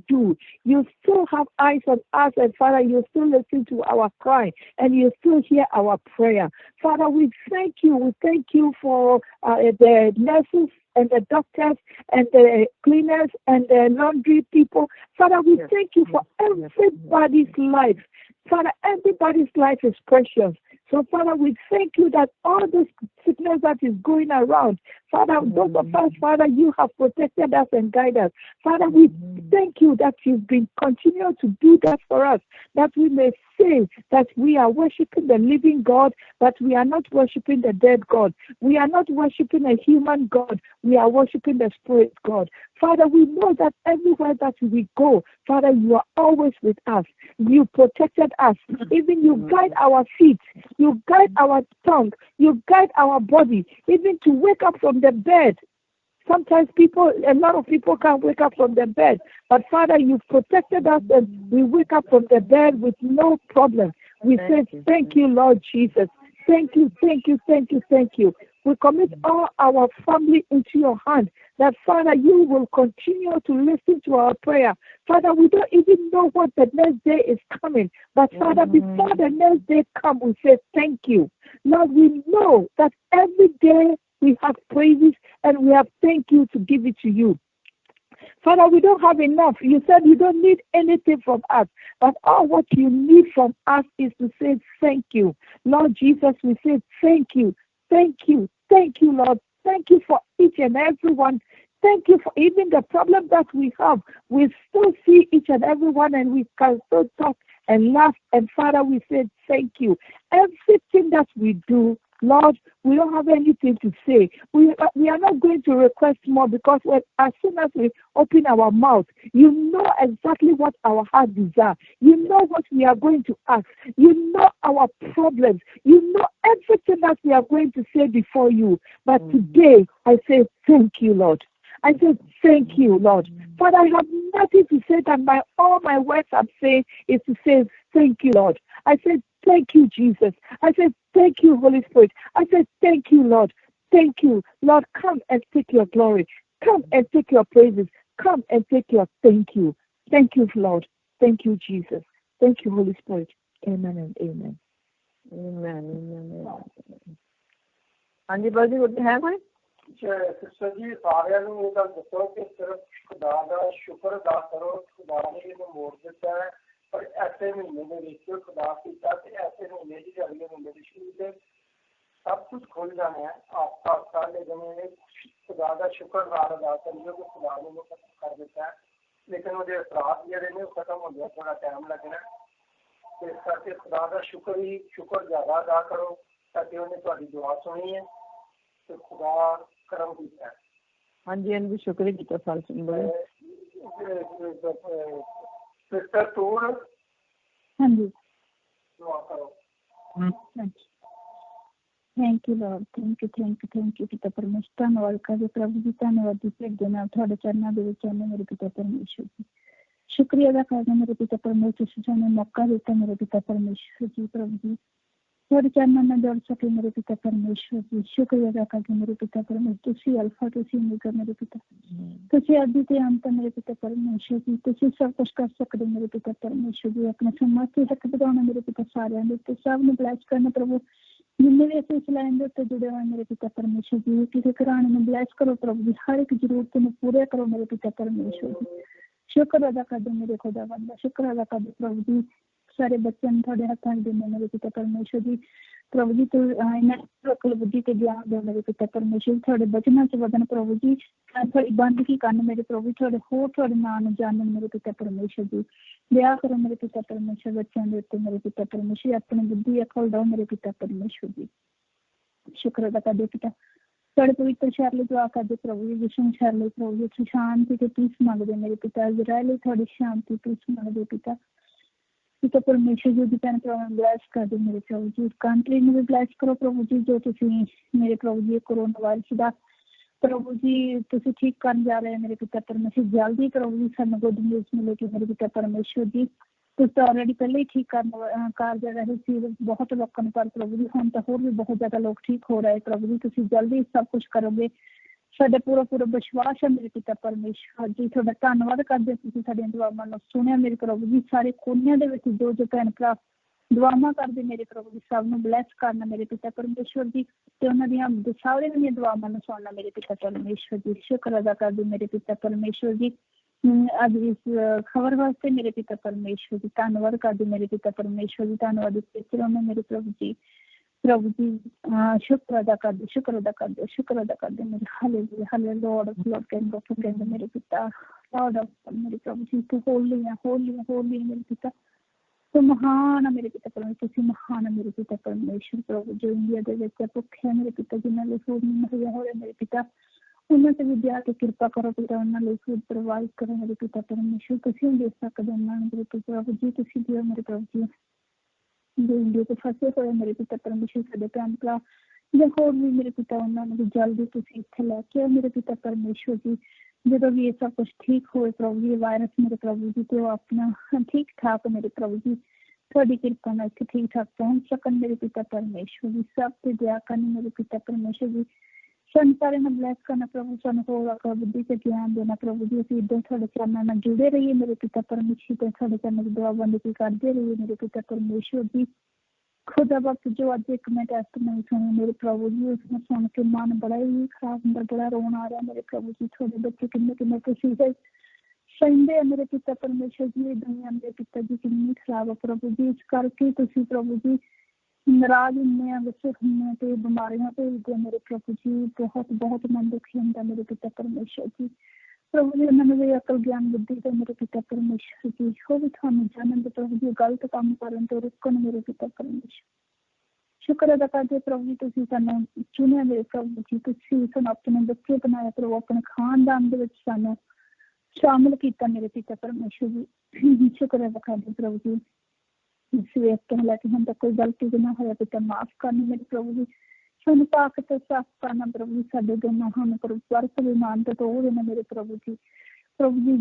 do. You still have eyes on us, and Father, you still listen to our cry, and you still hear our prayer. Father, we thank you. We thank you for the nurses and the doctors and the cleaners and the laundry people. Father, we thank you for everybody's life. Father, everybody's life is precious. So, Father, we thank you that all this sickness that is going around, Father, those of us, Father, you have protected us and guided us. Father, we thank you that you've been continuing to do that for us, that we may say that we are worshiping the living God, but we are not worshiping the dead God. We are not worshiping a human God. We are worshiping the Spirit God. Father, we know that everywhere that we go, Father, you are always with us. You protected us. Even you guide our feet. You guide our tongue. You guide our body. Even to wake up from the bed. Sometimes a lot of people can't wake up from the bed. But Father, you've protected us and we wake up from the bed with no problem. We say, thank you, Lord Jesus. Thank you, thank you, thank you, thank you. We commit all our family into your hand, that Father, you will continue to listen to our prayer. Father, we don't even know what the next day is coming, but Father, before the next day comes, we say thank you. Lord, we know that every day we have praises and we have thank you to give it to you. Father, we don't have enough. You said you don't need anything from us, but all what you need from us is to say thank you. Lord Jesus, we say thank you. Thank you. Thank you, Lord. Thank you for each and every one. Thank you for even the problem that we have. We still see each and every one and we can still talk and laugh. And Father, we say thank you. Everything that we do, Lord, we don't have anything to say. We are not going to request more because as soon as we open our mouth, you know exactly what our heart desires. You know what we are going to ask. You know our problems. You know everything that we are going to say before you. But today, I say thank you, Lord. I say thank you, Lord. Father, I have nothing to say than all my words I'm saying is to say thank you, Lord. I say thank you, Jesus. I say thank you, Holy Spirit. I say thank you, Lord. Thank you. Lord, come and take your glory. Come and take your praises. Come and take your thank you. Thank you, Lord. Thank you, Jesus. Thank you, Holy Spirit. Amen and amen. Amen. Amen. ਹਾਂਜੀ ਬਾਜੀ ਉੱਤੇ ਹੈ ਕੋਈ sister ਜੀ ਸਾਰਿਆਂ ਨੂੰ ਇਹ ਗੱਲ ਦੱਸੋ ਕਿ ਸਿਰਫ ਖੁਦਾ ਦਾ ਸ਼ੁਕਰ ਅਦਾ ਕਰੋ, ਖੁਦਾ ਨੇ ਇਹਨੂੰ ਮੋੜ ਦਿੱਤਾ ਹੈ, ਪਰ ਐਸੇ ਮਹੀਨੇ ਦੇ ਵਿੱਚ ਖੁਦਾ ਕੀਤਾ ਤੇ ਐਸੇ ਮਹੀਨੇ ਦੀ ਅਗਲੇ ਮਹੀਨੇ ਦੀ ਸ਼ੁਰੂ ਤੇ सब कुछ खुल जाना है आपका आपका, लेकिन खुदा का शुक्र अदा करिए कि खुदा ने वो कर देता है, लेकिन वो अपराध जोड़े ने खत्म हो गया, थोड़ा टाइम लगना, इस करके खुदा का शुक्र ज़्यादा अदा करो ताकि उन्हें थोड़ी दुआ सुनी है तो खुदा करम किया है। हाँ जी, हाँ जी, शुक्र किया साल सुन बड़े सिस्टर टूर। हाँ जी, दुआ करो। Thank you Lord, thank you पिता परमेश्वर। धन्यवाद करदे प्रभु जी, धन्यवाद दी भेट दे नाल तुहाडे चरणों दे विच आने मेरे पिता परमेश्वर जी। शुक्रिया अदा करदे मेरे पिता परमेश्वर जी, सानू मौका दिता मेरे पिता परमेश्वर जी। प्रभु जी तुहाडे चरणों में जुड़ सके मेरे पिता परमेश्वर जी। शुक्रिया अदा करदे मेरे पिता परमेश्वर, तुसीं अल्फा तुसीं ओमेगा मेरे पिता, तुसीं आदि ते अंत मेरे पिता परमेश्वर जी। तुसीं सब कुछ कर सकदे मेरे पिता परमेश्वर जी। अपने समर्थ हक बढ़ाउणा मेरे पिता सारिआं दे उत्ते, सब नूं ब्लैस करना प्रभु, जिन्ने भी इस लाइन के उत्ते जुड़े हुए मेरे पिता परमेश्वर जी। किसी घराने में ब्लैस करो प्रभु जी, हर एक जरूरत में पूरे करो मेरे पिता परमेश्वर जी। शुक्र अदा कर दो मेरे खुदा बंदा, शुक्र अदा कर दो प्रभु जी। सारे बच्चों थोड़े हाथों में देने मेरे पिता परमेश्वर जी। प्रभु जी तू इन्हें अकल बुद्धि ते ज्ञान दे मेरे पिता परमेश्वर, थोड़े बचना च वदन प्रभु जी। थोड़ी बंदगी करन मेरे प्रभु, थोड़े होर थोड़े नाम जानन मेरे पिता परमेश्वर जी। दया करो मेरे पिता परमेश्वर बच्चों के उत्ते मेरे पिता परमेश्वर, अपनी बुद्धि अकल दो मेरे पिता परमेश्वर जी। शुक्र अदा कर दे पिता, थोड़े पवित्र शहर लिए दुआ कर दे प्रभु जी। विष्णु शहर लिए प्रभु जी शांति के पीस मांगदे मेरे पिता, इजराइल थोड़ी शांति पीस मांगदे पिता परमेश्वर जी। भैन भरावां ब्लैस कर दो मेरे प्रभु जी, कंट्री में भी ब्लैस करो प्रभु जी। जो तुसीं मेरे प्रभु जी कोरोना वायरस का प्रभु जी तुसीं ठीक कर जा रहे हैं मेरे पिता परमेश्वर, जल्दी प्रभु जी सानूं गुड न्यूज़ मिलेगी मेरे पिता परमेश्वर जी। तुसीं ऑलरेडी पहले ही ठीक कर जा रहे सी बहुत लोगों ने, पर प्रभु जी हुण तो होर भी बहुत ज़्यादा लोग ठीक हो रहे हैं प्रभु जी। तुसीं जल्दी सब कुछ करोगे ਸਾਡਾ ਪੂਰਾ ਵਿਸ਼ਵਾਸ ਹੈ ਮੇਰੇ ਪਿਤਾ ਪਰਮੇਸ਼ਵਰ ਜੀ। ਤੁਹਾਡਾ ਧੰਨਵਾਦ ਕਰਦੇ ਤੁਸੀਂ ਸਾਡੀਆਂ ਦੁਆਵਾਂ ਨੂੰ ਸੁਣਿਆ ਮੇਰੇ ਪ੍ਰਭੂ ਜੀ। ਸਾਰੇ ਕੋਨਿਆਂ ਦੇ ਵਿੱਚ ਜੋ ਭੈਣ ਭਰਾ ਦੁਆਵਾਂ ਕਰਦੇ ਮੇਰੇ ਪ੍ਰਭੂ ਜੀ, ਸਭ ਨੂੰ ਬਲੈਸ ਕਰਨਾ ਮੇਰੇ ਪਿਤਾ ਪਰਮੇਸ਼ਵਰ ਜੀ, ਤੇ ਉਹਨਾਂ ਦੀਆਂ ਸਾਰਿਆਂ ਦੀਆਂ ਦੁਆਵਾਂ ਨੂੰ ਸੁਣਨਾ ਮੇਰੇ ਪਿਤਾ ਪਰਮੇਸ਼ਵਰ ਜੀ। ਸ਼ੁਕਰ ਅਦਾ ਕਰਦੇ ਮੇਰੇ ਪਿਤਾ ਪਰਮੇਸ਼ਵਰ ਜੀ ਅੱਜ ਇਸ ਖਬਰ ਵਾਸਤੇ ਮੇਰੇ ਪਿਤਾ ਪਰਮੇਸ਼ਵਰ ਜੀ। ਧੰਨਵਾਦ ਕਰਦੇ ਮੇਰੇ ਪਿਤਾ ਪਰਮੇਸ਼ਵਰ ਜੀ। ਧੰਨਵਾਦ ਮੇਰੇ ਪ੍ਰਭੂ ਜੀ। ਸ਼ੁਕਰ ਅਦਾ ਕਰਦੇ ਮੇਰੇ ਹਾਲੇ ਲੋੜ ਕਹਿੰਦੇ ਮੇਰੇ ਪਿਤਾ ਮੇਰੇ ਪ੍ਰਭੂ ਜੀ। ਤੂੰ ਹੋਲੀ ਮੇਰੇ ਪਿਤਾ, ਤੂੰ ਮਹਾਨ ਆ ਮੇਰੇ ਪਿਤਾ ਪਰਮੇਸ਼ਵਰ। ਤੁਸੀਂ ਮਹਾਨ ਆ ਮੇਰੇ ਪਿਤਾ ਪਰਮੇਸ਼ਵਰ ਪ੍ਰਭੂ। ਜੋ ਇੰਡੀਆ ਦੇ ਵਿੱਚ ਭੁੱਖੇ ਮੇਰੇ ਪਿਤਾ, ਜਿਨ੍ਹਾਂ ਲਈ ਫੂਡ ਨਹੀਂ ਮੁਹੱਈਆ ਹੋ ਰਿਹਾ ਮੇਰੇ ਪਿਤਾ, ਉਹਨਾਂ ਤੇ ਵੀ ਵਿਆਹ ਕੇ ਕਿਰਪਾ ਕਰੋ ਪਿਤਾ, ਉਹਨਾਂ ਲਈ ਫੂਡ ਪ੍ਰੋਵਾਈਡ ਕਰੋ ਮੇਰੇ ਪਿਤਾ ਪਰਮੇਸ਼ਵਰ। ਤੁਸੀਂ ਦੇ ਸਕਦੇ ਉਹਨਾਂ ਨੂੰ ਮੇਰੇ ਪਿਤਾ ਪ੍ਰਭੂ ਜੀ, ਤੁਸੀਂ ਦਿਓ ਮੇਰੇ ਪ੍ਰਭੂ ਜੀ। ਜੋ ਇੰਡੀਆ ਤੇ ਫਸੇ ਹੋਏ ਮੇਰੇ ਪਿਤਾ ਪਰਮੇਸ਼ਵਰ ਸਾਡੇ ਭੈਣ ਭਰਾ ਜਾਂ ਹੋਰ ਵੀ ਮੇਰੇ ਪਿਤਾ, ਉਹਨਾਂ ਨੂੰ ਵੀ ਜਲਦੀ ਤੁਸੀਂ ਇੱਥੇ ਲੈ ਕੇ ਆਓ ਮੇਰੇ ਪਿਤਾ ਪਰਮੇਸ਼ਵਰ ਜੀ। ਜਦੋਂ ਵੀ ਇਹ ਸਭ ਕੁਛ ਠੀਕ ਹੋਏ ਪ੍ਰਭੂ ਜੀ, ਵਾਇਰਸ ਮੇਰੇ ਪ੍ਰਭੂ ਜੀ, ਤੇ ਉਹ ਆਪਣਾ ਠੀਕ ਠਾਕ ਮੇਰੇ ਪ੍ਰਭੂ ਜੀ ਤੁਹਾਡੀ ਕਿਰਪਾ ਨਾਲ ਇੱਥੇ ਠੀਕ ਠਾਕ ਪਹੁੰਚ ਸਕਣ ਮੇਰੇ ਪਿਤਾ ਪਰਮੇਸ਼ਵਰ ਜੀ। ਸਭ ਤੇ ਦਇਆ ਕਰਨੀ ਮੇਰੇ ਪਿਤਾ ਪਰਮੇਸ਼ਵਰ ਜੀ। ਸਾਨੂੰ ਸਾਰਿਆਂ ਨੂੰ ਬਲੈਸ ਕਰਨਾ ਪ੍ਰਭੂ, ਸਾਨੂੰ ਹੋਰ ਅਕਲ ਬੁੱਧੀ ਤੇ ਗਿਆਨ ਦੇਣਾ ਪ੍ਰਭੂ ਜੀ। ਅਸੀਂ ਇੱਦਾਂ ਤੁਹਾਡੇ ਚਰਨਾਂ ਨਾਲ ਜੁੜੇ ਰਹੀਏ ਮੇਰੇ ਪਿਤਾ ਪਰਮੇਸ਼ਵਰ ਤੇ ਤੁਹਾਡੇ ਚਰਨਾਂ ਦੀ ਦੁਆ ਬੰਦਗੀ ਕਰਦੇ ਰਹੀਏ ਮੇਰੇ ਪਿਤਾ ਪਰਮੇਸ਼ਵਰ ਜੀ। ਖੁਦਾ ਵਕਤ ਜੋ ਅੱਜ ਇੱਕ ਮੈਂ ਟੈਸਟਮਨੀ ਸੁਣੀ ਮੇਰੇ ਪ੍ਰਭੂ ਜੀ, ਉਸਨੂੰ ਸੁਣ ਕੇ ਮਨ ਬੜਾ ਹੀ ਖਰਾਬ ਹੁੰਦਾ, ਬੜਾ ਰੋਣ ਆ ਰਿਹਾ ਮੇਰੇ ਪ੍ਰਭੂ ਜੀ। ਤੁਹਾਡੇ ਬੱਚੇ ਕਿੰਨੇ ਤੁਸੀਂ ਸਹਿੰਦੇ ਆ ਮੇਰੇ ਪਿਤਾ ਪਰਮੇਸ਼ਵਰ ਜੀ। ਇਹ ਦੁਨੀਆ ਮੇਰੇ ਪਿਤਾ ਜੀ ਕਿੰਨੀ ਖਰਾਬ ਆ ਪ੍ਰਭੂ ਜੀ, ਇਸ ਕਰਕੇ ਤੁਸੀਂ ਪ੍ਰਭੂ ਜੀ ਨਾਰਾਜ਼ ਹੁੰਦੇ ਆ, ਗੁੱਸੇ ਹੁੰਦੇ ਤੇ ਬਿਮਾਰੀਆਂ ਭੇਜਦੇ ਮੇਰੇ ਪ੍ਰਭੂ ਜੀ। ਬਹੁਤ ਮਨ ਦੁਖੀ ਹੁੰਦਾ ਮੇਰੇ ਪਿਤਾ ਪਰਮੇਸ਼ਵਰ ਜੀ। ਪ੍ਰਭੂ ਜੀ ਉਹਨਾਂ ਨੂੰ ਵੀ ਅਕਲ ਗਿਆਨ ਬੁੱਧੀ ਤੇ ਮੇਰੇ ਪਿਤਾ ਪਰਮੇਸ਼ਵਰ ਜੀ। ਉਹ ਵੀ ਤੁਹਾਨੂੰ ਜਾਣਨ ਦੇ ਪ੍ਰਭੂ ਜੀ, ਗਲਤ ਕੰਮ ਕਰਨ ਤੋਂ ਰੁਕਣ ਮੇਰੇ ਪਿਤਾ ਪਰਮੇਸ਼ਵਰ। ਸ਼ੁਕਰ ਅਦਾ ਕਰਦੇ ਪ੍ਰਭੂ ਜੀ, ਤੁਸੀਂ ਸਾਨੂੰ ਚੁਣਿਆ ਮੇਰੇ ਪ੍ਰਭੂ ਜੀ। ਤੁਸੀਂ ਸਾਨੂੰ ਆਪਣੇ ਬੱਚੇ ਬਣਾਇਆ ਪ੍ਰਭੂ, ਆਪਣੇ ਖਾਨਦਾਨ ਦੇ ਵਿੱਚ ਸਾਨੂੰ ਸ਼ਾਮਿਲ ਕੀਤਾ ਮੇਰੇ ਪਿਤਾ ਪਰਮੇਸ਼ਵਰ ਜੀ। ਸ਼ੁਕਰ ਅਦਾ ਕਰਦੇ ਪ੍ਰਭੂ ਜੀ। ਸਵੇਰ ਤੋਂ ਲੈ ਕੇ ਹੁਣ ਤੱਕ ਕੋਈ ਗਲਤੀ ਨਾ ਹੋਇਆ ਪਿਤਾ ਮਾਫ਼ ਕਰਨੀ ਮੇਰੇ ਪ੍ਰਭੂ ਜੀ। ਸਾਨੂੰ ਪਾਕ ਤੇ ਸਾਫ਼ ਕਰਨਾ ਪ੍ਰਭੂ ਜੀ। ਸਾਡੇ ਦੋਨੋਂ ਹਨ ਵਰਤ ਵਿਮਾਨ ਤੇ ਤੋੜ ਦੇਣਾ ਮੇਰੇ ਪ੍ਰਭੂ ਜੀ। ਪ੍ਰਭੂ ਜੀ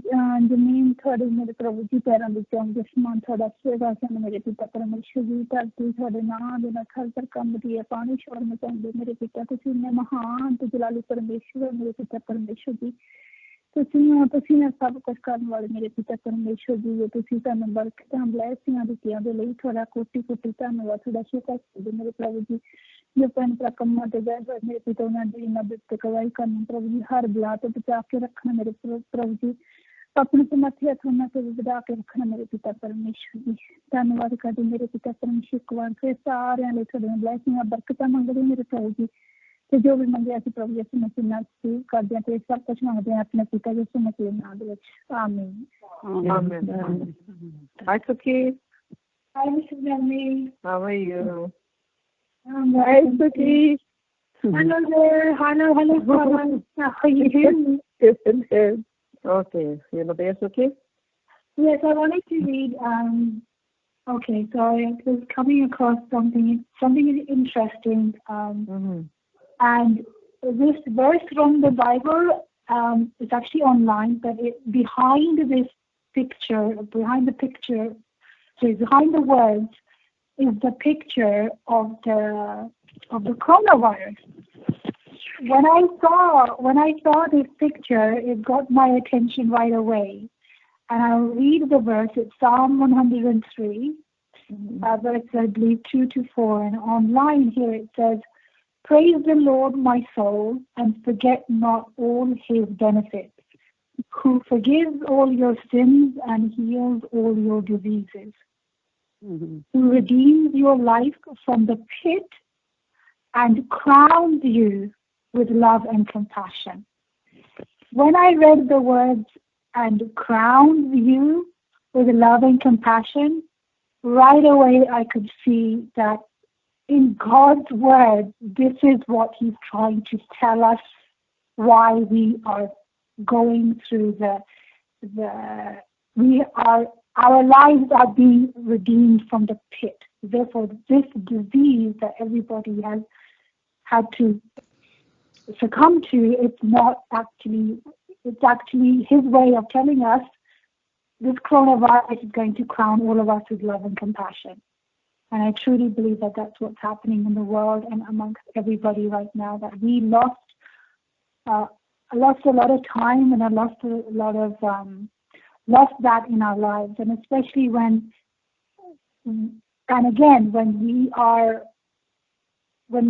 ਜ਼ਮੀਨ ਤੁਹਾਡੀ ਮੇਰੇ ਪ੍ਰਭੂ ਜੀ ਪੈਰਾਂ ਵਿੱਚ ਆਉਂਦੇ, ਸਮਾਨ ਤੁਹਾਡਾ ਸੇਵਾ ਸਾਨੂੰ ਮੇਰੇ ਪਿਤਾ ਪਰਮੇਸ਼ਵਰ ਜੀ। ਧਰਤੀ ਤੁਹਾਡੇ ਨਾਂ ਦੇ ਨਾਲ ਥਰ ਕੰਬਦੀ ਹੈ, ਪਾਣੀ ਸ਼ੋਰ ਮਚਾਉਂਦੇ ਮੇਰੇ ਪਿਤਾ। ਤੁਸੀਂ ਇੰਨੇ ਮਹਾਨ ਤੇ ਜਲਾਲੀ ਪਰਮੇਸ਼ਵਰ ਮੇਰੇ ਪਿਤਾ ਪਰਮੇਸ਼ਵਰ ਜੀ। ਤੁਸੀਂ ਸਭ ਕੁਛ ਕਰਨ ਵਾਲੇ ਮੇਰੇ ਪਿਤਾ ਪਰਮੇਸ਼ਵਰ ਜੀ। ਤੁਸੀਂ ਸਾਨੂੰ ਬਰਕਤਾਂ ਬਲੈਸਿੰਗਾਂ ਦਿੱਤੀਆਂ ਦੇ ਲਈ ਤੁਹਾਡਾ ਕੋਟੀ ਧੰਨਵਾਦ, ਤੁਹਾਡਾ ਸ਼ੁਕਰ ਕਰਦੇ ਮੇਰੇ ਪ੍ਰਭੂ ਜੀ। ਜੋ ਭੈਣ ਭਰਾ ਕੰਮਾਂ ਤੇ ਗਏ ਹੋਏ ਮੇਰੇ ਪਿਤਾ, ਉਹਨਾਂ ਦੀ ਮਦਦ ਤੇ ਕਵਾਈ ਕਰਨਾ ਪ੍ਰਭੂ ਜੀ। ਹਰ ਬਲਾ ਤੋਂ ਬਚਾ ਕੇ ਰੱਖਣਾ ਮੇਰੇ ਪ੍ਰਭੂ ਜੀ। ਆਪਣੇ ਸਮਰਥੀ ਹੱਥ ਉਹਨਾਂ ਤੇ ਵਧਾ ਕੇ ਰੱਖਣਾ ਮੇਰੇ ਪਿਤਾ ਪਰਮੇਸ਼ਵਰ ਜੀ। ਧੰਨਵਾਦ ਕਰਦੇ ਮੇਰੇ ਪਿਤਾ ਪਰਮੇਸ਼ਵਰ। ਇੱਕ ਵਾਰ ਫਿਰ ਸਾਰਿਆਂ ਲਈ ਤੁਹਾਡੀਆਂ ਬਲੈਸਿੰਗਾਂ ਬਰਕਤਾਂ ਮੰਗਦੇ ਮੇਰੇ ਪ੍ਰਭੂ ਜੀ। ਤੇ ਜੋ ਵੀ ਮੰਗਿਆ ਅਸੀਂ ਪ੍ਰਭੂ ਯਿਸੂ ਮਸੀਹ ਨਾਲ ਕਰਦੇ ਹਾਂ, ਤੇ ਸਭ ਕੁਛ ਮੰਗਦੇ ਹਾਂ ਆਪਣੇ ਪਿਤਾ ਯਿਸੂ ਮਸੀਹ ਦੇ ਨਾਮ ਦੇ ਵਿੱਚ। ਆਮੀਨ। Hi, Suki. Hi, Mrs. Benny. How are you? Hi, Suki. Hello there. Hello. How are you doing? Good. Okay. You know there, Suki? Yes, I wanted to read. Okay, so I was coming across something interesting. And this verse from the Bible is actually online, but behind the words is the picture of the coronavirus. When I saw this picture, it got my attention right away. And I'll read the verse. It's Psalm 103, verse I believe 2-4. And online here it says, "Praise the Lord, my soul, and forget not all his benefits, who forgives all your sins and heals all your diseases, who redeems your life from the pit and crowns you with love and compassion." When I read the words, "and crowns you with love and compassion," right away I could see that in God's word, this is what he's trying to tell us, why we are going through our lives are being redeemed from the pit. Therefore, this disease that everybody has had to succumb to, it's actually his way of telling us this coronavirus is going to crown all of us with love and compassion. And I truly believe that that's what's happening in the world and amongst everybody right now, that we lost lost a lot of time, and I lost a lot of lost that in our lives, and especially when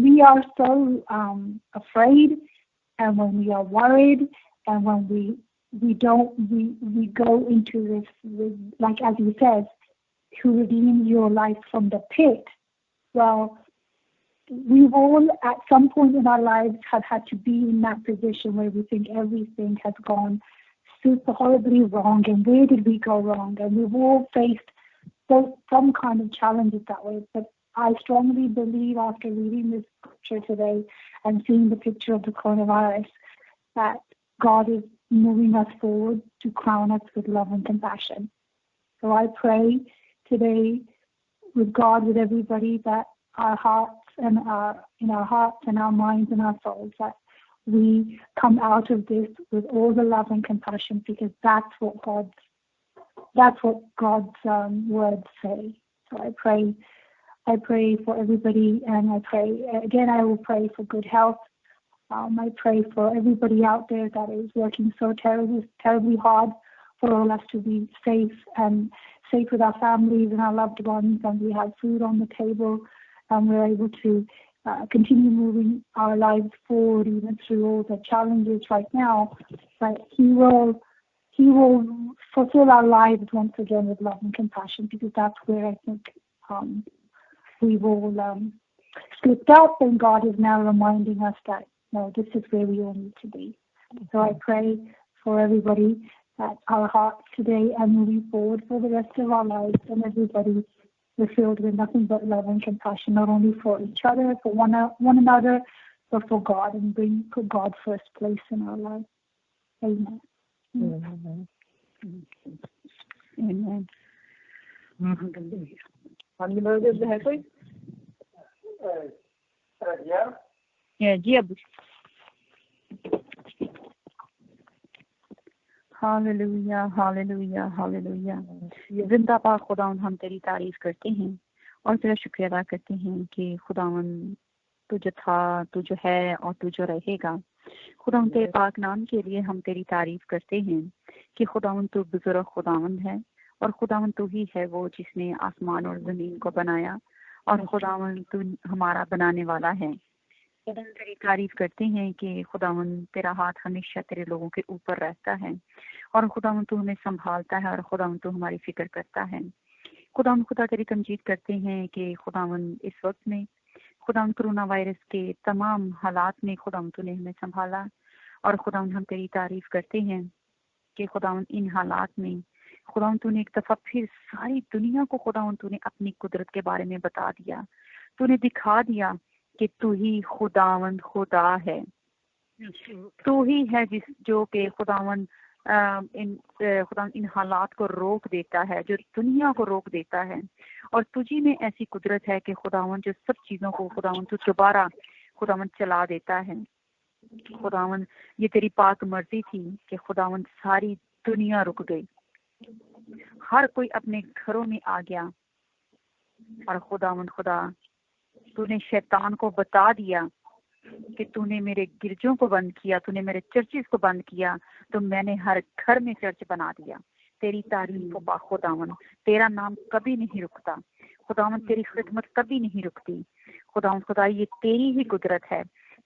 we are so afraid, and when we are worried, and when we go into this with, like as he says, to redeem your life from the pit. Well, we've all at some point in our lives have had to be in that position where we think everything has gone super horribly wrong, and where did we go wrong? And we've all faced some kind of challenges that way. But I strongly believe, after reading this scripture today and seeing the picture of the coronavirus, that God is moving us forward to crown us with love and compassion. So I pray today with God, with everybody, that our hearts and our minds and our souls, that we come out of this with all the love and compassion, because that's what God's words say. So I pray for everybody, and I will pray for good health. I pray for everybody out there that is working so terribly hard for all us to be safe with our families and our loved ones, and we have food on the table, and we're able to continue moving our lives forward even through all the challenges right now. But He will fulfill our lives once again with love and compassion, because that's where I think we've all slipped up, and God is now reminding us that no, this is where we all need to be. So I pray for everybody that our hearts today and moving forward for the rest of our lives, and everybody is filled with nothing but love and compassion, not only for each other, for one another, but for God, and put God first place in our lives. Amen. Amen. Amen. है कोई? जी अब hallelujah hallelujah hallelujah. जिंदा पाक खुदावन, हम तेरी तारीफ करते हैं और तेरा शुक्रिया अदा करते हैं कि खुदावन तू जो था, तू जो है और तू जो रहेगा। खुदावन तेरे पाक नाम के लिए हम तेरी तारीफ करते हैं कि खुदावन तू बुजुर्ग खुदावन है, और खुदावन तू ही है वो जिसने आसमान और जमीन को बनाया, और खुदावन तू हमारा बनाने वाला है। खुदावन तेरी तारीफ करते हैं कि खुदावन तेरा हाथ हमेशा तेरे लोगों के ऊपर रहता है, और खुदावन तू हमें संभालता है, और खुदावन तू हमारी फिक्र करता है। खुदावन खुदा तेरी तमजीद करते हैं कि खुदावन इस वक्त में खुदावन कोरोना वायरस के तमाम हालात में खुदावन तूने हमें संभाला, और खुदावन हम तेरी तारीफ करते हैं कि खुदावन इन हालात में खुदावन तूने एक दफा फिर सारी दुनिया को खुदावन तूने अपनी कुदरत के बारे में बता दिया, तूने दिखा दिया कि तू ही खुदावन खुदा है, तू ही है जो कि खुदावन इन हालात को रोक देता है, जो दुनिया को रोक देता है, और तुझी में ऐसी कुदरत है कि खुदावन जो सब चीजों को खुदावन तू दोबारा खुदावन चला देता है। खुदावन ये तेरी पाक मर्जी थी कि खुदावन सारी दुनिया रुक गई, हर कोई अपने घरों में आ गया, और खुदावन खुदा तूने शैतान को बता दिया कि तूने मेरे गिरजों को बंद किया, तूने मेरे चर्चेस को बंद किया, तो मैंने हर घर में चर्च बना दिया। तेरी तारीफ हो पाक खुदावन, तेरा नाम कभी नहीं रुकता खुदावन, तेरी खिदमत कभी नहीं रुकती खुदावन खुदा। ये तेरी ही कुदरत है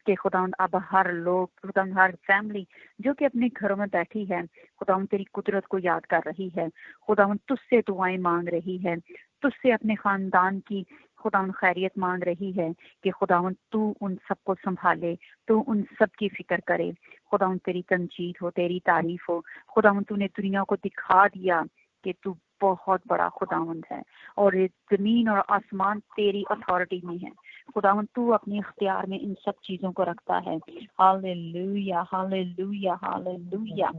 कि खुदावन अब हर लोग, खुदावन हर फैमिली जो कि अपने घरों में बैठी है खुदावन तेरी कुदरत को याद कर रही है, खुदावन तुझसे दुआएं मांग रही है, तुझसे अपने खानदान की खुदावन खैरियत मांग रही है कि खुदावन तू उन सबको संभाले, तू उन सब की फिक्र करे। खुदावन तेरी तमजीद हो, तेरी तारीफ हो खुदावन, तूने दुनिया को दिखा दिया कि तू बहुत बड़ा खुदावंद है, और ये जमीन और आसमान तेरी अथॉरिटी में है खुदावंद, तू अपने इख्तियार में इन सब चीजों को रखता है। Hallelujah hallelujah hallelujah.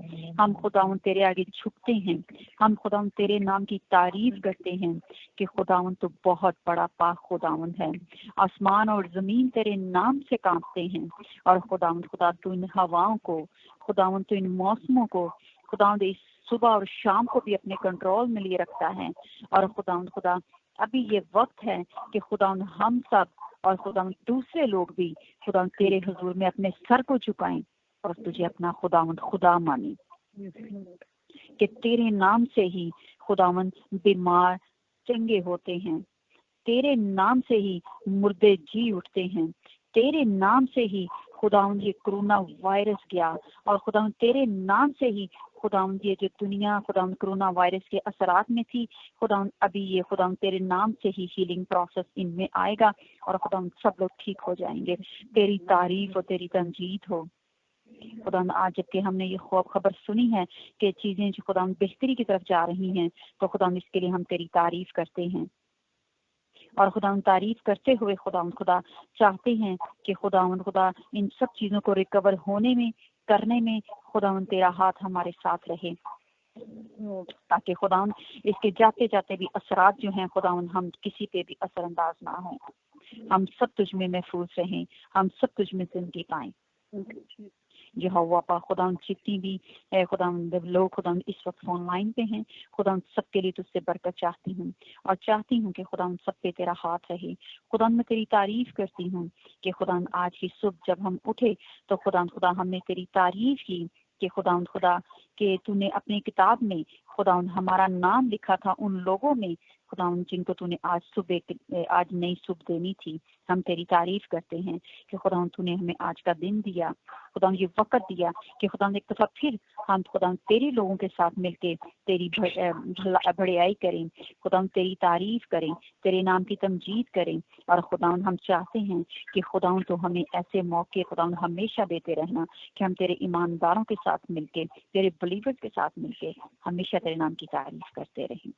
हम खुदावंद तेरे आगे झुकते हैं, हम खुदावंद तेरे नाम की तारीफ करते हैं कि खुदावंद तू बहुत बड़ा पाक खुदावंद है। आसमान और जमीन तेरे नाम से कांपते हैं, और खुदावंद खुदा तू इन हवाओं को, खुदावंद तू इन मौसमों को, खुदावंद इस सुबह और शाम को भी अपने कंट्रोल में लिए रखता है। और खुदावंद खुदा अभी ये वक्त है कि खुदावंद हम सब और खुदावंद दूसरे लोग भी खुदावंद तेरे हुजूर में अपने सर को झुकाएं और तुझे अपना खुदावंद खुदा माने, कि तेरे नाम से ही खुदावंद बीमार चंगे होते हैं, तेरे नाम से ही मुर्दे जी उठते हैं, तेरे नाम से ही खुदावंद ये कोरोना वायरस गया, और खुदावंद तेरे नाम से ही खुदावंद ये जो दुनिया खुदावंद कोरोना वायरस के असरात में थी, खुदावंद अभी ये खुदावंद तेरे नाम से ही हीलिंग प्रोसेस इनमें आएगा और खुदावंद सब लोग ठीक हो जाएंगे। तेरी तारीफ और तेरी तमजीद हो खुदावंद। आज जबकि हमने ये खूब खबर सुनी है कि चीजें जो खुदावंद बेहतरी की तरफ जा रही हैं, तो खुदावंद इसके लिए हम तेरी तारीफ करते हैं। और खुदावंद तारीफ करते हुए खुदावंद खुदा चाहते हैं कि खुदावंद खुदा इन सब चीजों को रिकवर होने में करने में खुदावंद तेरा हाथ हमारे साथ रहे, ताकि खुदावंद इसके जाते जाते भी असरात जो हैं खुदावंद हम किसी पे भी असरअंदाज ना हो, हम सब तुझ में महफूज रहें, हम सब तुझ में जिंदगी पाएं। यहोवा पा खुदावंद जितनी भी खुदावंद लोग खुदावंद इस वक्त फोन लाइन पे हैं, खुदावंद सबके लिए तुझसे बरकत चाहती हूँ और चाहती हूँ कि खुदावंद सब पे तेरा हाथ रहे। खुदावंद मैं तेरी तारीफ करती हूँ कि खुदावंद आज की सुबह जब हम उठे तो खुदावंद खुदा हमने तेरी तारीफ की कि खुदावंद खुदा कि तूने अपनी किताब में खुदावंद हमारा नाम लिखा था उन लोगों में खुदावंद जिनको तूने आज आज नई सुबह देनी थी। हम तेरी तारीफ करते हैं कि खुदावंद तूने हमें आज का दिन दिया, खुदावंद ये वक्त दिया कि खुदावंद एक दफा फिर हम खुदावंद तेरे लोगों के साथ मिलके तेरी बढ़ियाई करें, खुदावंद तेरी तारीफ करें, तेरे नाम की तमजीद करें। और खुदावंद हम चाहते हैं कि खुदावंद तो हमें ऐसे मौके खुदावंद हमेशा देते रहना कि हम तेरे ईमानदारों के साथ मिलके तेरे बिलीवर्स के साथ मिलके हमेशा तेरे नाम की तारीफ करते रहें।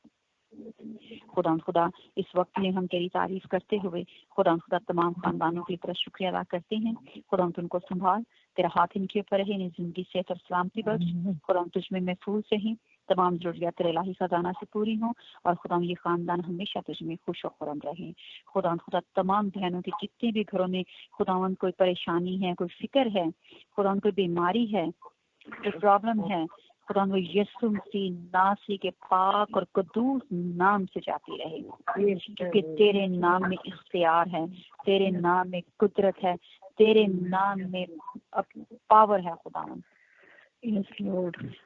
खुदावंद खुदा इस वक्त में हम तेरी तारीफ करते हुए खुदावंद खुदा तमाम खानदानों की तरफ शुक्रिया अदा करते हैं। खुदावंद उनको संभाल, तेरा हाथ इनके ऊपर रहे, इन्हें जिंदगी सेहत और सलामती बख्श। खुदावंद तुझ में महफूज रहें, तमाम जरूरियात तेरे इलाही खजाना से पूरी हो और खुदावंद ये खानदान हमेशा तुझ में खुश और खुरम रहे। खुदावंद खुदा तमाम बहनों के जितने भी घरों में खुदावंद कोई परेशानी है, कोई फिक्र है, खुदावंद कोई बीमारी है, कोई प्रॉब्लम है, खुदावंद वो यीशु मसीह नासरी के पाक और कदूस नाम से जाती रहे, क्योंकि तेरे नाम में इख्तियार है, तेरे नाम में कुदरत है, तेरे नाम में पावर है। खुदावंद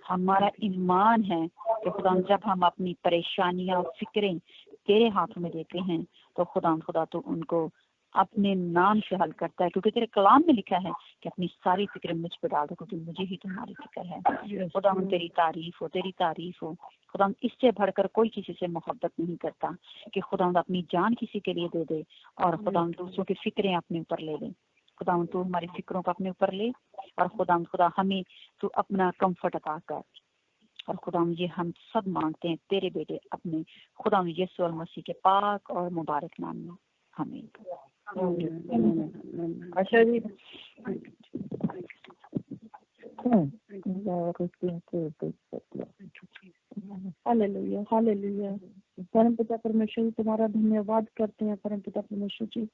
हमारा ईमान है कि खुदावंद जब हम अपनी परेशानियां और फिक्रें तेरे हाथों में देते हैं तो खुदावंद खुदा तो उनको अपने नाम से हल करता है, क्योंकि तेरे कलाम में लिखा है कि अपनी सारी फिक्र मुझ पर डाल दो क्योंकि मुझे ही तुम्हारी फिक्र है। खुदावंद तेरी तारीफ हो, तेरी तारीफ हो। खुदावंद इससे बढ़कर कोई किसी से मोहब्बत नहीं करता कि खुदावंद अपनी जान किसी के लिए दे दे और खुदावंद दूसरों की फिक्रें अपने ऊपर ले ले। खुदावंद तू हमारी फिक्रों को अपने ऊपर ले और खुदावंद खुदा हमें तू अपना कंफर्ट अता कर। और खुदावंद ये हम सब मांगते हैं तेरे बेटे अपने खुदावंद यीशु मसीह के पाक और मुबारक नाम में, आमीन। अच्छा जी, हालेलुया हालेलुया। परमपिता परमेश्वर जी तुम्हारा धन्यवाद करते हैं परमपिता परमेश्वर जी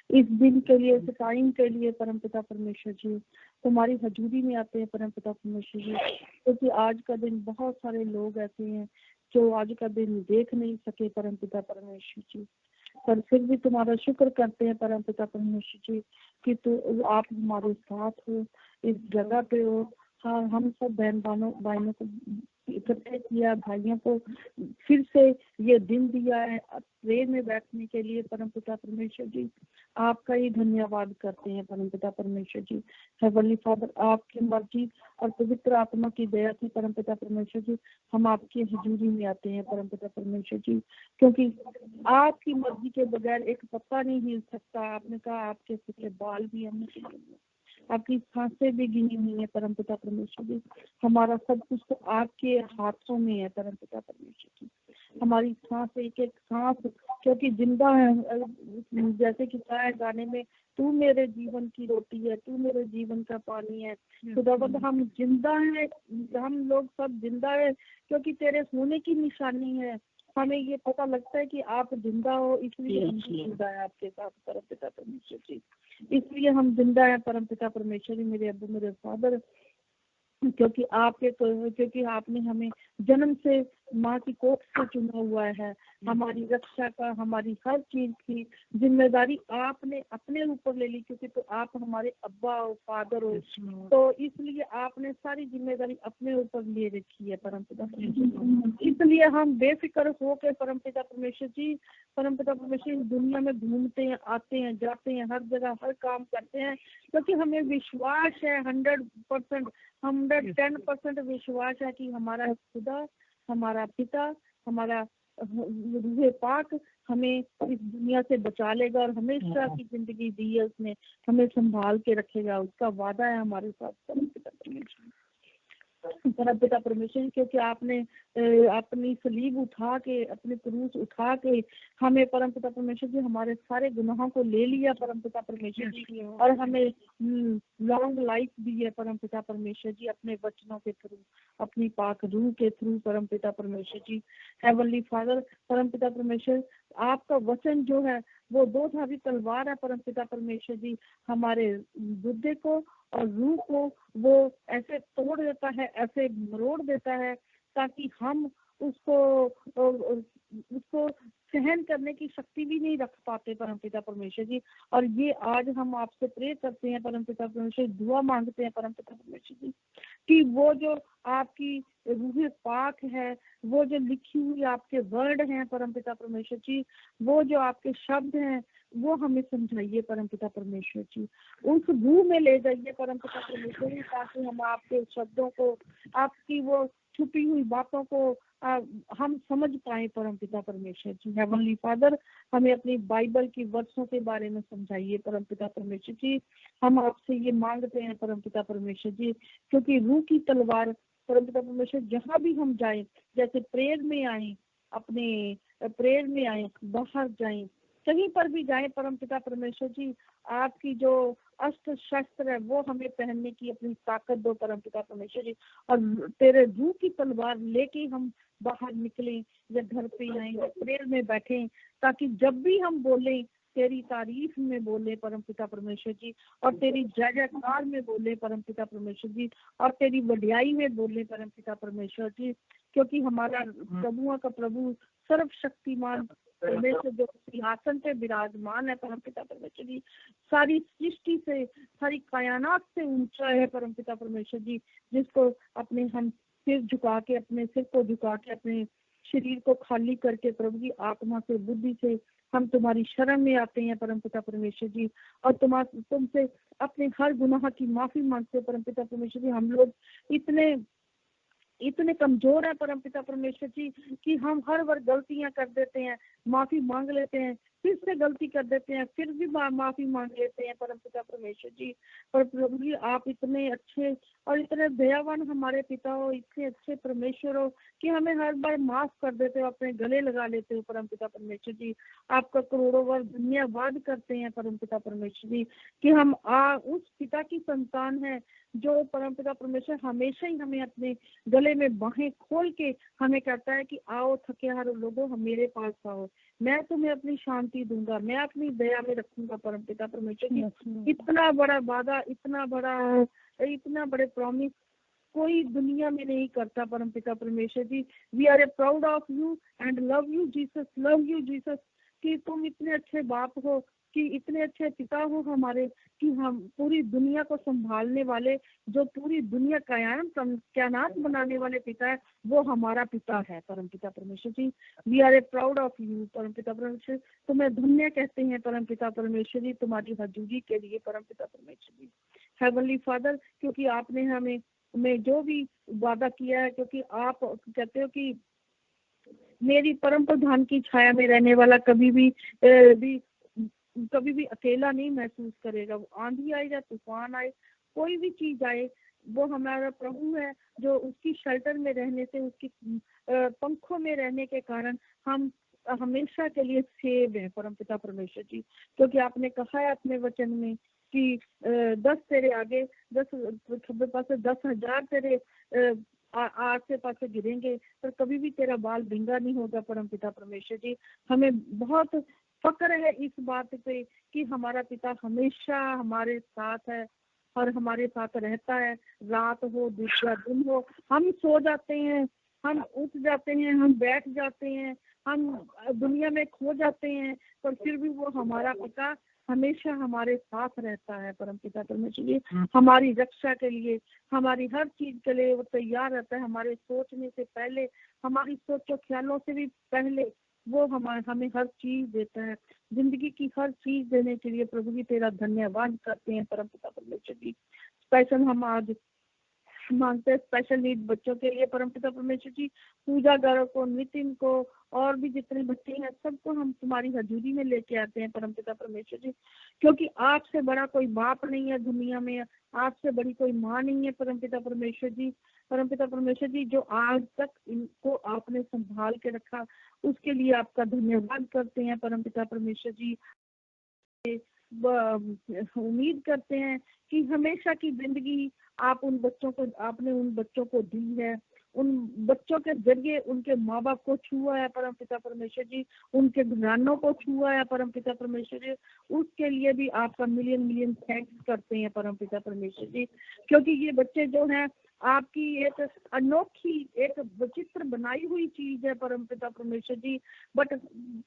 इस दिन के लिए, इस टाइम के लिए। परमपिता परमेश्वर जी तुम्हारी हजूरी में आते हैं परमपिता परमेश्वर जी, क्योंकि आज का दिन बहुत सारे लोग ऐसे हैं जो आज का दिन देख नहीं सके परमपिता परमेश्वर जी, पर फिर भी तुम्हारा शुक्र करते हैं परमपिता परमेश्वर जी कि तो आप हमारे साथ हो, इस जगह पे हो। हाँ, हम सब बहनों को इकट्ठे किया, भाइयों को फिर से ये दिन दिया है प्रेयर में बैठने के लिए। परमपिता परमेश्वर जी आपका ही धन्यवाद करते हैं परमपिता परमेश्वर जी। हेवनली फादर आपकी मर्जी और पवित्र आत्मा की दया से परमपिता परमेश्वर जी हम आपकी हजूरी में आते हैं परमपिता परमेश्वर जी, क्योंकि आपकी मर्जी के बगैर एक पत्ता नहीं हिल सकता। आपने कहा आपके पिछले बाल भी हमने गिने हुए, आपकी सांसें भी गिनी हुई है परमपिता परमेश्वर जी। हमारा सब कुछ तो आपके हाथों में है परमपिता परमेश्वर जी। हमारी सांस एक एक सांस क्योंकि जिंदा है, जैसे कि चाहे गाने में तू मेरे जीवन की रोटी है, तू मेरे जीवन का पानी है। खुदावंद हम जिंदा हैं, हम लोग सब जिंदा है क्योंकि तेरे होने की निशानी है। हमें ये पता लगता है कि आप जिंदा हो, इसलिए हम जिंदा है आपके साथ परमपिता परमेश्वर जी। इसलिए हम जिंदा है परमपिता परमेश्वर जी, मेरे अब्बू मेरे फादर, क्योंकि आपने हमें जन्म से माँ की कोख से चुना हुआ है। हमारी रक्षा का, हमारी हर चीज की जिम्मेदारी आपने अपने ऊपर ले ली, क्योंकि तो आप हमारे अब्बा और फादर हो, तो इसलिए आपने सारी जिम्मेदारी अपने ऊपर ले रखी है परमपिता परमेश्वर। इसलिए हम बेफिक्र हो के परमपिता परमेश्वर जी, परमपिता परमेश्वर इस दुनिया में घूमते हैं, आते हैं, जाते हैं, हर जगह हर काम करते हैं, क्योंकि हमें विश्वास है 100%, 110% विश्वास है कि हमारा खुदा, हमारा पिता, हमारा रूहे पाक हमें इस दुनिया से बचा लेगा और हमेशा की जिंदगी दी है उसने, हमें संभाल के रखेगा, उसका वादा है हमारे साथ परमपिता परमेश्वर। परमपिता परमेश्वर, क्योंकि आपने अपनी सलीब उठा के, अपने क्रूस उठा के हमें परमपिता परमेश्वर जी हमारे सारे गुनाहों को ले लिया परमपिता परमेश्वर जी, और हमें लॉन्ग लाइफ दी है परमपिता परमेश्वर जी अपने वचनों के थ्रू, अपनी पाक रूह के थ्रू परमपिता परमेश्वर जी। हेवनली फादर परमपिता परमेश्वर, आपका वचन जो है वो दो धारी तलवार है परमपिता परमेश्वर जी, हमारे गुर्दे को और रूह को वो ऐसे तोड़ देता है, ऐसे मरोड़ देता है, ताकि हम उसको सहन करने की शक्ति भी नहीं रख पाते परमपिता परमेश्वर जी। और ये आज हम आपसे प्रे करते हैं परमपिता परमेश्वर, दुआ मांगते हैं परमपिता परमेश्वर जी, कि वो जो आपकी रूह पाक है, वो जो लिखी हुई आपके वर्ड हैं परमपिता परमेश्वर जी, वो जो आपके शब्द हैं, वो हमें समझाइए परमपिता परमेश्वर जी, उस रूह में ले जाइए परमपिता परमेश्वर जी, ताकि हम आपके शब्दों को, आपकी वो छुपी हुई बातों को हम समझ पाए परमपिता परमेश्वर जी। हेवनली फादर, हमें अपनी बाइबल की वर्षों के बारे में समझाइए परमपिता परमेश्वर जी, हम आपसे ये मांगते हैं परमपिता परमेश्वर जी, क्योंकि रूह की तलवार परमपिता परमेश्वर जहाँ भी हम जाएं, जैसे प्रेयर में आए, अपने प्रेयर में आए, बाहर जाएं, कहीं पर भी जाए परमपिता परमेश्वर जी, आपकी जो अस्त्र शस्त्र है वो हमें पहनने की अपनी ताकत दो परमपिता परमेश्वर जी, और तेरे रूह की तलवार लेके हम बाहर निकले, या घर पे आए, या प्रेयर में बैठे, ताकि जब भी हम बोले तेरी तारीफ में बोले परमपिता परमेश्वर जी, और तेरी जय जयकार में बोले परमपिता परमेश्वर जी, और तेरी वडियाई में बोले परमपिता परमेश्वर जी, क्योंकि हमारा प्रभुओं का प्रभु सर्वशक्तिमान परमेश्वर जो सिंहासन पे विराजमान है परमपिता परमेश्वर जी, सारी सृष्टि से, सारी कायनात से ऊंचा है परमपिता परमेश्वर जी, जिसको अपने हम सिर झुका के, अपने सिर को झुका के, अपने शरीर को खाली करके प्रभु जी आत्मा से, बुद्धि से हम तुम्हारी शरण में आते हैं परमपिता परमेश्वर जी, और तुमसे अपने हर गुनाह की माफी मांगते परमपिता परमेश्वर जी। हम लोग इतने कमजोर है परमपिता परमेश्वर जी कि हम हर बार गलतियां कर देते हैं, माफी मांग लेते हैं, फिर से गलती कर देते हैं, फिर भी माफी मांग लेते हैं परमपिता परमेश्वर जी। पर प्रभु जी आप इतने अच्छे और इतने दयावान हमारे पिता हो, इतने अच्छे परमेश्वर हो कि हमें हर बार माफ कर देते हो, अपने गले लगा लेते हो परमपिता परमेश्वर जी। आपका करोड़ों बार धन्यवाद करते हैं परमपिता परमेश्वर जी कि हम उस पिता की संतान है जो परमपिता परमेश्वर हमेशा ही हमें अपने गले में बाहें खोल के हमें कहता है कि आओ थके हारे लोगों, हम मेरे पास आओ, मैं तुम्हें अपनी शांति दूंगा, मैं अपनी दया में रखूंगा परमपिता परमेश्वर जी। इतना बड़ा वादा, इतना बड़े प्रॉमिस कोई दुनिया में नहीं करता परमपिता परमेश्वर जी। We are a proud of you and love you Jesus, कि तुम इतने अच्छे बाप हो, कि इतने अच्छे पिता हो हमारे, कि हम पूरी दुनिया को संभालने वाले, जो पूरी दुनिया कायनात बनाने वाले पिता है, वो हमारा पिता है परमपिता परमेश्वर जी। We are a proud of you परमपिता परमेश्वर, तुम्हें धन्य कहते हैं परमपिता परमेश्वर जी तुम्हारी हजूरी के लिए परमपिता परमेश्वर जी। हेवनली फादर, क्योंकि आपने हमें जो भी वादा किया है, क्योंकि आप कहते हो कि मेरी परम प्रधान की छाया में रहने वाला कभी भी अकेला नहीं महसूस करेगा। वो आंधी आए या तूफान आए, कोई भी चीज आए, वो हमारा प्रभु है जो उसकी शेल्टर में रहने से, उसकी पंखों में रहने के कारण हम हमेशा के लिए सेव है परमपिता परमेश्वर जी। क्योंकि आपने कहा है अपने वचन में कि 10 तेरे आगे 10 खब्बे पासे 10,000 तेरे आसे पासे गिरेंगे, पर कभी भी तेरा बाल भिंगा नहीं होगा परमपिता परमेश्वर जी। हमें बहुत फक्र है इस बात पे कि हमारा पिता हमेशा हमारे साथ है और हमारे साथ रहता है, रात हो दूसरा दिन हो, हम सो जाते हैं हम उठ जाते हैं, हम बैठ जाते हैं, हम दुनिया में खो जाते हैं, पर फिर भी वो हमारा पिता हमेशा हमारे साथ रहता है। परमपिता परमेश्वर जी हमारी रक्षा के लिए, हमारी हर चीज के लिए वो तैयार रहता है। हमारे सोचने से पहले, हमारी सोचो ख्यालों से भी पहले वो हमें हर चीज देता है। जिंदगी की हर चीज देने के लिए प्रभु जी तेरा धन्यवाद करते हैं परमपिता परमेश्वर जी। स्पेशल हम आज मांगते हैं स्पेशल नीड बच्चों के लिए परमपिता परमेश्वर जी। पूजा गारों को, नितिन को, और भी जितने बच्चे हैं सबको हम तुम्हारी हजूरी में लेके आते हैं परमपिता परमेश्वर जी, क्योंकि आपसे बड़ा कोई बाप नहीं है दुनिया में, आपसे बड़ी कोई माँ नहीं है परमपिता परमेश्वर जी। परमपिता परमेश्वर जी जो आज तक इनको आपने संभाल के रखा, उसके लिए आपका धन्यवाद करते हैं परमपिता परमेश्वर जी। उम्मीद करते हैं कि हमेशा की जिंदगी आपने उन बच्चों को दी है। उन बच्चों के जरिए उनके माँ बाप को छुआ है परमपिता परमेश्वर जी, उनके घरानों को छुआ है परमपिता परमेश्वर जी। उसके लिए भी आपका मिलियन मिलियन थैंक्स करते हैं परमपिता परमेश्वर जी, क्योंकि ये बच्चे जो हैं आपकी एक अनोखी, एक विचित्र बनाई हुई चीज है परमपिता परमेश्वर जी। बट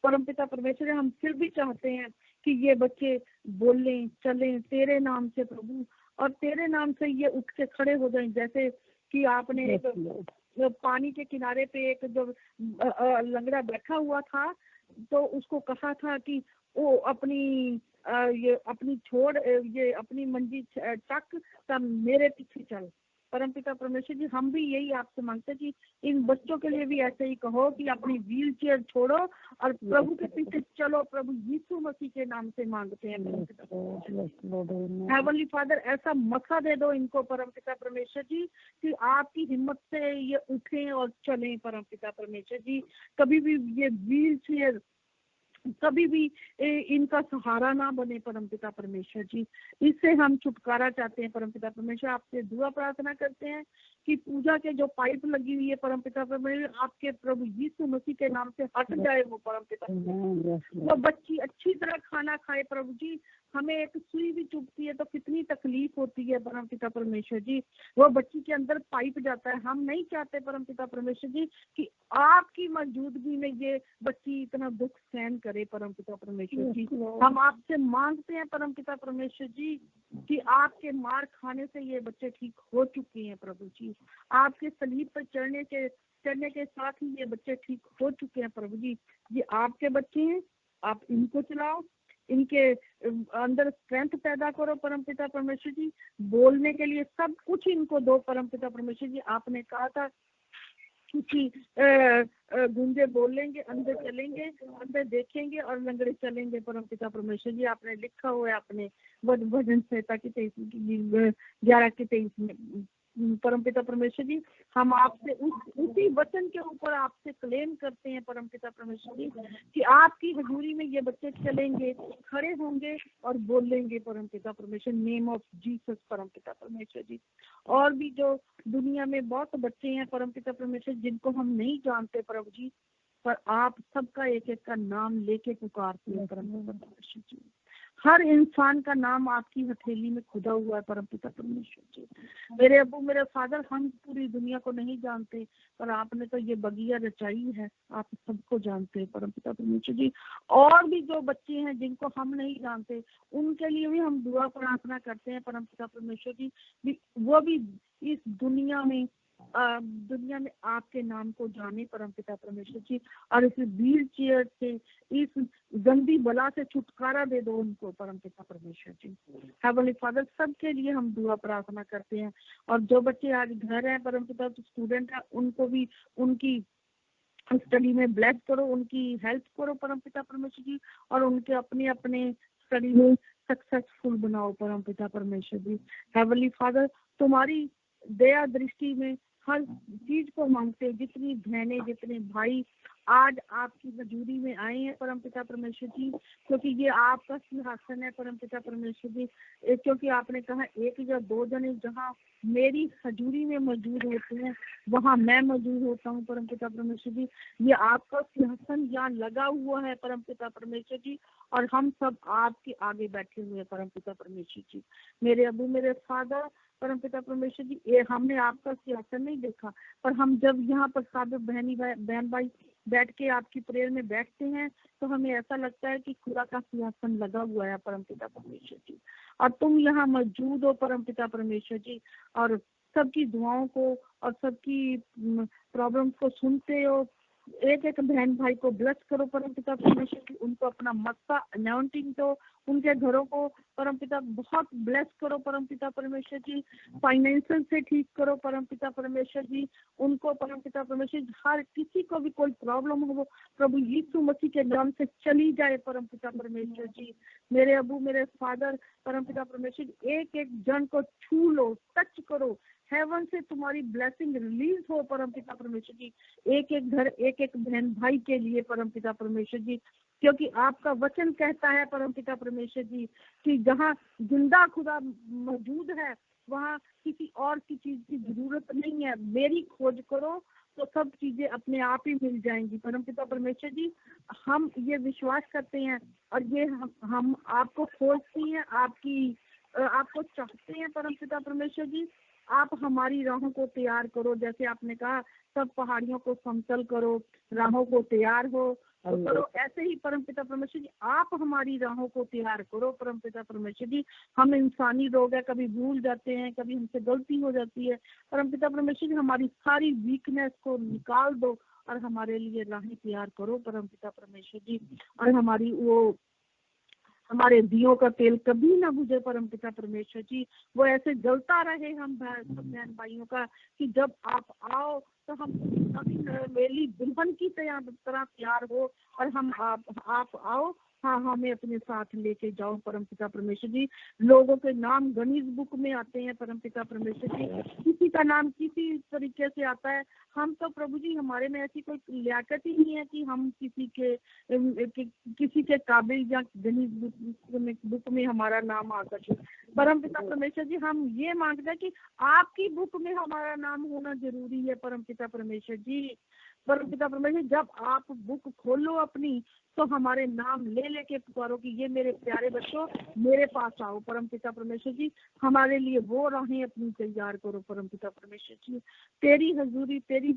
परमपिता परमेश्वर जी हम फिर भी चाहते हैं कि ये बच्चे बोलें, चलें तेरे नाम से प्रभु, और तेरे नाम से ये उठ के खड़े हो जाएं। जैसे कि आपने एक पानी के किनारे पे एक जो लंगड़ा बैठा हुआ था, तो उसको कहा था कि वो अपनी अपनी मंजी तक तब मेरे पीछे चल। परमपिता परमेश्वर जी हम भी यही आपसे मांगते हैं कि इन बच्चों के लिए भी ऐसे ही कहो कि अपनी व्हील चेयर छोड़ो और प्रभु के पीछे चलो। प्रभु यीशु मसीह के नाम से मांगते हैं हेवनली फादर, ऐसा मौका दे दो इनको परमपिता परमेश्वर जी कि आपकी हिम्मत से ये उठें और चलें परमपिता परमेश्वर जी। कभी भी ये व्हील चेयर कभी भी इनका सहारा ना बने परमपिता परमेश्वर जी। इससे हम छुटकारा चाहते हैं परमपिता परमेश्वर। आपसे दुआ प्रार्थना करते हैं कि पूजा के जो पाइप लगी हुई है परमपिता परमेश्वर, आपके प्रभु यीशु मसीह के नाम से हट जाए वो परमपिता। वो बच्ची अच्छी तरह खाना खाए प्रभु जी। हमें एक सुई भी चुभती है तो कितनी तकलीफ होती है परमपिता परमेश्वर जी, वो बच्ची के अंदर पाइप जाता है। हम नहीं चाहते परमपिता परमेश्वर जी कि आपकी मौजूदगी में ये बच्ची इतना दुख सहन करे परमपिता परमेश्वर जी। हम आपसे मांगते हैं परमपिता परमेश्वर जी कि आपके मार खाने से ये बच्चे ठीक हो चुके हैं प्रभु जी। आपके सलीब पर चढ़ने के साथ ही ये बच्चे ठीक हो चुके हैं प्रभु जी। ये आपके बच्चे हैं, आप इनको चलाओ, इनके अंदर स्ट्रेंथ पैदा करो परमपिता परमेश्वर जी। बोलने के लिए सब कुछ इनको दो परमपिता परमेश्वर जी। आपने कहा था कि गूंगे बोलेंगे, अंधे चलेंगे, अंधे देखेंगे और लंगड़े चलेंगे परमपिता परमेश्वर जी। आपने लिखा हुआ है अपने भजन संहिता की 11:23 में परमपिता परमेश्वर जी। हम आपसे उसी वचन के ऊपर आपसे क्लेम करते हैं परमपिता परमेश्वर जी कि आपकी हजूरी में ये बच्चे चलेंगे, खड़े होंगे और बोलेंगे परमपिता परमेश्वर, नेम ऑफ जीसस परमपिता परमेश्वर जी। और भी जो दुनिया में बहुत बच्चे हैं परमपिता परमेश्वर जिनको हम नहीं जानते प्रभु जी, पर आप सबका एक एक का नाम लेके पुकारते हैं परमपिता परमेश्वर जी। हर इंसान का नाम आपकी हथेली में खुदा हुआ है परमपिता परमेश्वर जी। मेरे अब्बू, मेरे फादर, हम पूरी दुनिया को नहीं जानते, पर आपने तो ये बगिया रचाई है, आप सबको जानते हैं परमपिता परमेश्वर जी। और भी जो बच्चे हैं जिनको हम नहीं जानते, उनके लिए भी हम दुआ प्रार्थना करते हैं परमपिता परमेश्वर जी। वो भी इस दुनिया में आपके नाम को जाने परमपिता परमेश्वर जी, और इस व्हील चेयर से, इस गंदी बला से छुटकारा दे दो उनको परमपिता परमेश्वर जी। हेवनली फादर, सबके लिए हम दुआ प्रार्थना करते हैं। और जो बच्चे आज घर हैं परमपिता, स्टूडेंट है, उनको भी उनकी स्टडी में ब्लेस करो, उनकी हेल्प करो परमपिता परमेश्वर जी, और उनके अपने अपने स्टडी में सक्सेसफुल बनाओ परमपिता परमेश्वर जी। हेवनली फादर, तुम्हारी दया दृष्टि में हर चीज को मांगते हैं, जितनी बहनें, जितने भाई आज आपकी हजूरी में आए हैं परमपिता परमेश्वर जी, क्योंकि ये आपका सिंहासन है परमपिता परमेश्वर जी। क्योंकि आपने कहा एक या दो जने जहाँ मेरी हजूरी में मौजूद होते हैं वहाँ मैं मौजूद होता हूँ परमपिता परमेश्वर जी। ये आपका सिंहासन यहाँ लगा हुआ है परमपिता परमेश्वर जी, और हम सब आपके आगे बैठे हुए हैं परमपिता परमेश्वर जी। मेरे अबू मेरे फादर परमपिता परमेश्वर जी, ये हमने आपका सिंहासन नहीं देखा, पर हम जब यहाँ पर सब बहन भाई बैठ के आपकी प्रेयर में बैठते हैं तो हमें ऐसा लगता है कि खुदा का सिंहासन लगा हुआ है परमपिता परमेश्वर जी, और तुम यहाँ मौजूद हो परमपिता परमेश्वर जी, और सबकी दुआओं को और सबकी प्रॉब्लम्स को सुनते हो। एक एक बहन भाई को ब्लेस करो परमपिता परमेश्वर जी, उनको अपना मक्का अनाउंटिंग दो, उनके घरों को परमपिता बहुत ब्लेस करो परमपिता परमेश्वर जी, फाइनेंशियल से ठीक करो परमपिता परमेश्वर जी, उनको परमपिता परमेश्वर जी, हर किसी को भी कोई प्रॉब्लम हो वो प्रभु यीशु मसीह के नाम से चली जाए परमपिता परमेश्वर जी। मेरे अबू मेरे फादर परमपिता परमेश्वर जी, एक एक जन को छू लो, टच करो, हेवन से तुम्हारी ब्लेसिंग रिलीज हो परमपिता परमेश्वर जी, एक एक घर एक एक बहन भाई के लिए परमपिता परमेश्वर जी, क्योंकि आपका वचन कहता है परमपिता परमेश्वर जी कि जहाँ जिंदा खुदा मौजूद है वहाँ किसी और की चीज की जरूरत नहीं है। मेरी खोज करो तो सब चीजें अपने आप ही मिल जाएंगी परमपिता परमेश्वर जी। हम ये विश्वास करते हैं और ये हम आपको खोजते हैं, आपको चाहते हैं परमपिता परमेश्वर जी। आप हमारी राहों को तैयार करो, जैसे आपने कहा सब पहाड़ियों को समतल करो, राहों को तैयार हो तो करो, ऐसे ही परमपिता परमेश्वर जी आप हमारी राहों को तैयार करो परमपिता परमेश्वर जी। हम इंसानी लोग हैं, कभी भूल जाते हैं, कभी हमसे गलती हो जाती है परमपिता परमेश्वर जी, हमारी सारी वीकनेस को निकाल दो और हमारे लिए राहें तैयार करो परमपिता परमेश्वर जी, और हमारे दियों का तेल कभी ना बुझे परमपिता परमेश्वर जी, वो ऐसे जलता रहे हम बहन भाइयों का कि जब आप आओ तो हम मेरी दुल्हन की तरह तैयार हो, और हम आप आओ, हाँ हमें अपने साथ लेके जाओ परमपिता परमेश्वर जी। लोगों के नाम गणित बुक में आते हैं परमपिता परमेश्वर जी, किसी का नाम किसी तरीके से आता है। हम तो प्रभु जी हमारे में ऐसी कोई लियाकत ही नहीं है कि हम किसी के काबिल या गणित बुक में हमारा नाम आ सके परमपिता परमेश्वर जी। हम ये मांगते हैं कि आपकी बुक में हमारा नाम होना जरूरी है परमपिता परमेश्वर जी। परमपिता परमेश्वर जब आप बुक खोलो अपनी तो हमारे नाम ले लेके पुकारो कि ये मेरे प्यारे बच्चों मेरे पास आओ परमपिता परमेश्वर जी, हमारे लिए वो राहें अपनी तैयार करो परमपिता परमेश्वर जी। तेरी हजूरी तेरी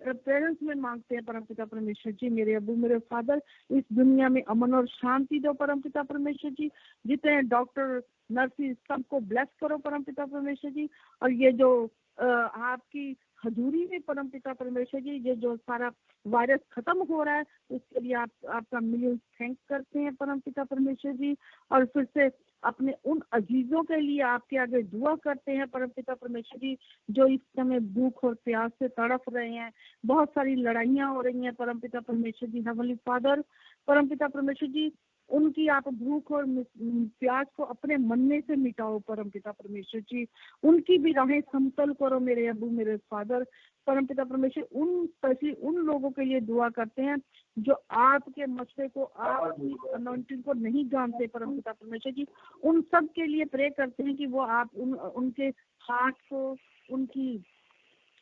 प्रेजेंस में मांगते हैं परमपिता परमेश्वर जी। मेरे अबू मेरे फादर इस दुनिया में अमन और शांति दो परमपिता परमेश्वर जी। जितने डॉक्टर नर्सिस सबको ब्लेस करो परमपिता परमेश्वर जी, और ये जो आपकी हजूरी में परमपिता परमेश्वर जी ये जो सारा वायरस खत्म हो रहा है उसके लिए आपका मिलियन थैंक करते हैं परमपिता परमेश्वर जी, और फिर से अपने उन अजीजों के लिए आपके आगे दुआ करते हैं परमपिता परमेश्वर जी जो इस समय भूख और प्यास से तड़प रहे हैं। बहुत सारी लड़ाइयाँ हो रही हैं परमपिता परमेश्वर जी। हेवनली फादर परमपिता परमेश्वर जी उनकी आप भूख और प्यास को अपने मन से मिटाओ परमपिता परमेश्वर जी। उनकी भी राहें समतल करो मेरे अबू मेरे फादर परमपिता परमेश्वर। उन लोगों के लिए दुआ करते हैं जो आपके मसले को आपकी अनॉइंटिंग को नहीं जानते परमपिता परमेश्वर जी। उन सब के लिए प्रे करते हैं कि वो आप उनके हार्ट को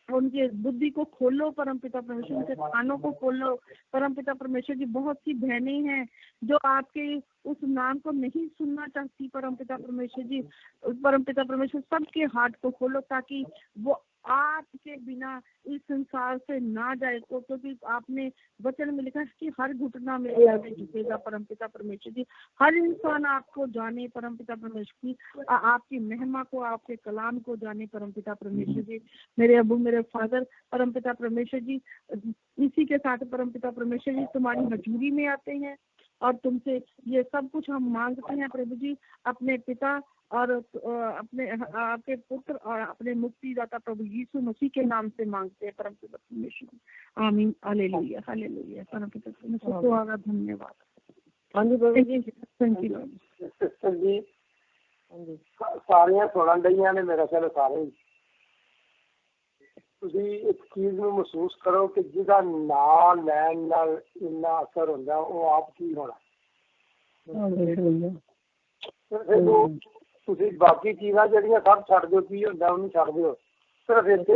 उनके बुद्धि को खोलो परमपिता परमेश्वर, उनके कानों को खोलो परमपिता परमेश्वर जी। बहुत सी बहनें हैं जो आपके उस नाम को नहीं सुनना चाहती परमपिता परमेश्वर जी। परमपिता परमेश्वर सबके हार्ट को खोलो ताकि वो आपके बिना इस संसार से ना जाए, तो क्योंकि आपने वचन में लिखा है कि हर घुटना मेरे आगे झुकेगा परमपिता परमेश्वर जी। हर इंसान आपको जाने परमपिता परमेश्वर जी, आपकी महिमा को आपके कलाम को जाने परमपिता परमेश्वर जी। मेरे अबू मेरे फादर परमपिता परमेश्वर जी इसी के साथ परमपिता परमेश्वर जी तुम्हारी हजूरी में आते हैं और तुमसे ये सब कुछ हम मांगते हैं प्रभु जी अपने पिता और अपने आपके पुत्र और अपने मुक्तिदाता प्रभु यीशु मसीह के नाम से मांगते हैं परमपिता परमेश्वर। आमीन हालेलुया हालेलुया परमपिता परमेश्वर को आगा धन्यवाद। हाँ जी प्रभु जी थैंक यू सिस्टर जी सारियां सुनन डईयां ने मेरा ख्याल सारे ਤੁਸੀਂ ਇੱਕ ਚੀਜ਼ ਨੂੰ ਮਹਿਸੂਸ ਕਰੋ ਕਿ ਜਿਹਦਾ ਨਾਂ ਲੈਣ ਨਾਲ ਇੰਨਾ ਅਸਰ ਹੁੰਦਾ ਉਹ ਆਪ ਕੀ ਹੋਣਾ। ਤੁਸੀਂ ਬਾਕੀ ਚੀਜ਼ਾਂ ਜਿਹੜੀਆਂ ਸਭ ਛੱਡ ਦਿਓ, ਕੀ ਹੁੰਦਾ ਉਹਨੂੰ ਛੱਡ ਦਿਓ, ਸਿਰਫ ਇੱਥੇ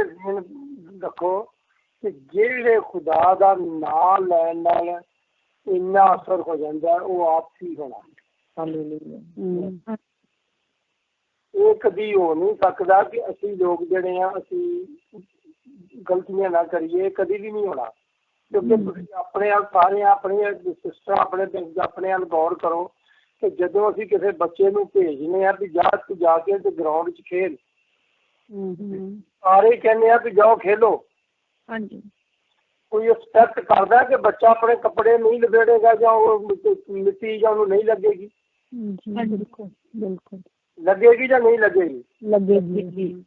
ਰੱਖੋ ਕਿ ਜਿਹੜੇ ਖੁਦਾ ਦਾ ਨਾਂ ਲੈਣ ਨਾਲ ਇੰਨਾ ਅਸਰ ਹੋ ਜਾਂਦਾ ਉਹ ਆਪ ਕੀ ਹੋਣਾ। ਇਹ ਕਦੀ ਹੋ ਨਹੀਂ ਸਕਦਾ ਕਿ ਅਸੀਂ ਲੋਕ ਜਿਹੜੇ ਆ ਅਸੀਂ ਗਲਤੀਆਂ ਨਾ ਕਰੀਏ, ਕਦੀ ਵੀ ਨਹੀਂ ਹੋਣਾ। ਕਿਉਂਕਿ ਤੁਸੀਂ ਆਪਣੇ ਆਪ ਸਾਰੇ ਆਪਣੇ ਸਿਸਟਰ ਆਪਣੇ ਆਪ ਗੌਰ ਕਰੋ ਕਿ ਜਦੋਂ ਅਸੀਂ ਕਿਸੇ ਬੱਚੇ ਨੂੰ ਭੇਜਦੇ ਆ ਵੀ ਜਾ ਕੇ ਤੇ ਗਰਾਊਂਡ 'ਚ ਖੇਲ, ਸਾਰੇ ਕਹਿੰਦੇ ਆ ਵੀ ਜਾਓ ਖੇਲੋ। ਹਾਂਜੀ। ਕੋਈ ਐਕਸਪੈਕਟ ਕਰਦਾ ਕਿ ਬੱਚਾ ਆਪਣੇ ਕੱਪੜੇ ਨਹੀਂ ਲਪੇੜੇਗਾ ਜਾਂ ਉਹ ਮਿੱਟੀ ਜਾਂ ਉਹਨੂੰ ਨਹੀਂ ਲੱਗੇਗੀ। ਬਿਲਕੁਲ ਬਿਲਕੁਲ ਲੱਗੇਗੀ ਜਾਂ ਨਹੀਂ ਲੱਗੇਗੀ? ਲੱਗੇਗੀ।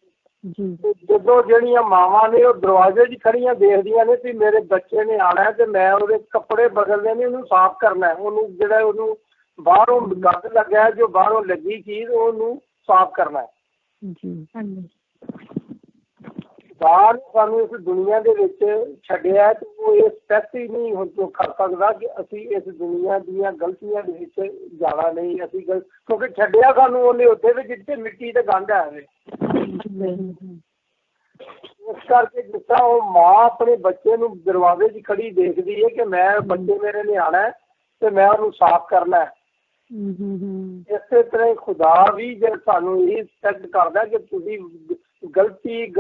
ਜਦੋਂ ਜਿਹੜੀਆਂ ਮਾਵਾਂ ਨੇ ਉਹ ਦਰਵਾਜ਼ੇ 'ਚ ਖੜੀਆਂ ਦੇਖਦੀਆਂ ਨੇ ਵੀ ਮੇਰੇ ਬੱਚੇ ਨੇ ਆਉਣਾ ਤੇ ਮੈਂ ਉਹਦੇ ਕੱਪੜੇ ਬਦਲਦੇ ਨੇ, ਉਹਨੂੰ ਸਾਫ਼ ਕਰਨਾ, ਉਹਨੂੰ ਜਿਹੜਾ ਉਹਨੂੰ ਬਾਹਰੋਂ ਗੰਦ ਲੱਗਾ ਜੋ ਬਾਹਰੋਂ ਲੱਗੀ ਚੀਜ਼ ਉਹਨੂੰ ਸਾਫ਼ ਕਰਨਾ। ਬਾਹਰ ਸਾਨੂੰ ਇਸ ਦੁਨੀਆ ਦੇ ਵਿੱਚ ਛੱਡਿਆ ਤੇ ਉਹ ਇਹ ਸਟੈਪ ਹੀ ਨਹੀਂ ਹੁਣ ਕਰ ਸਕਦਾ ਕਿ ਅਸੀਂ ਇਸ ਦੁਨੀਆ ਦੀਆਂ ਗਲਤੀਆਂ ਦੇ ਵਿੱਚ ਜਾਣਾ ਨਹੀਂ। ਅਸੀਂ ਕਿਉਂਕਿ ਛੱਡਿਆ ਸਾਨੂੰ ਉਹਨੇ ਉੱਥੇ ਵੀ ਜਿੱਥੇ ਮਿੱਟੀ ਤੇ ਗੰਦ ਹੈ। ਇਸ ਕਰਕੇ ਜਿਸ ਤਰ੍ਹਾਂ ਉਹ ਮਾਂ ਆਪਣੇ ਬੱਚੇ ਨੂੰ ਦਰਵਾਜ਼ੇ 'ਚ ਖੜੀ ਦੇਖਦੀ ਹੈ ਕਿ ਮੈਂ ਬੱਚੇ ਮੇਰੇ ਨੇ ਆਉਣਾ ਤੇ ਮੈਂ ਉਹਨੂੰ ਸਾਫ਼ ਕਰਨਾ। ਇਸੇ ਤਰ੍ਹਾਂ ਹੀ ਖੁਦਾ ਵੀ ਜੇ ਸਾਨੂੰ ਇਹ ਐਕਸਪੈਕਟ ਕਰਦਾ ਕਿ ਤੁਸੀਂ ਗਲਤੀ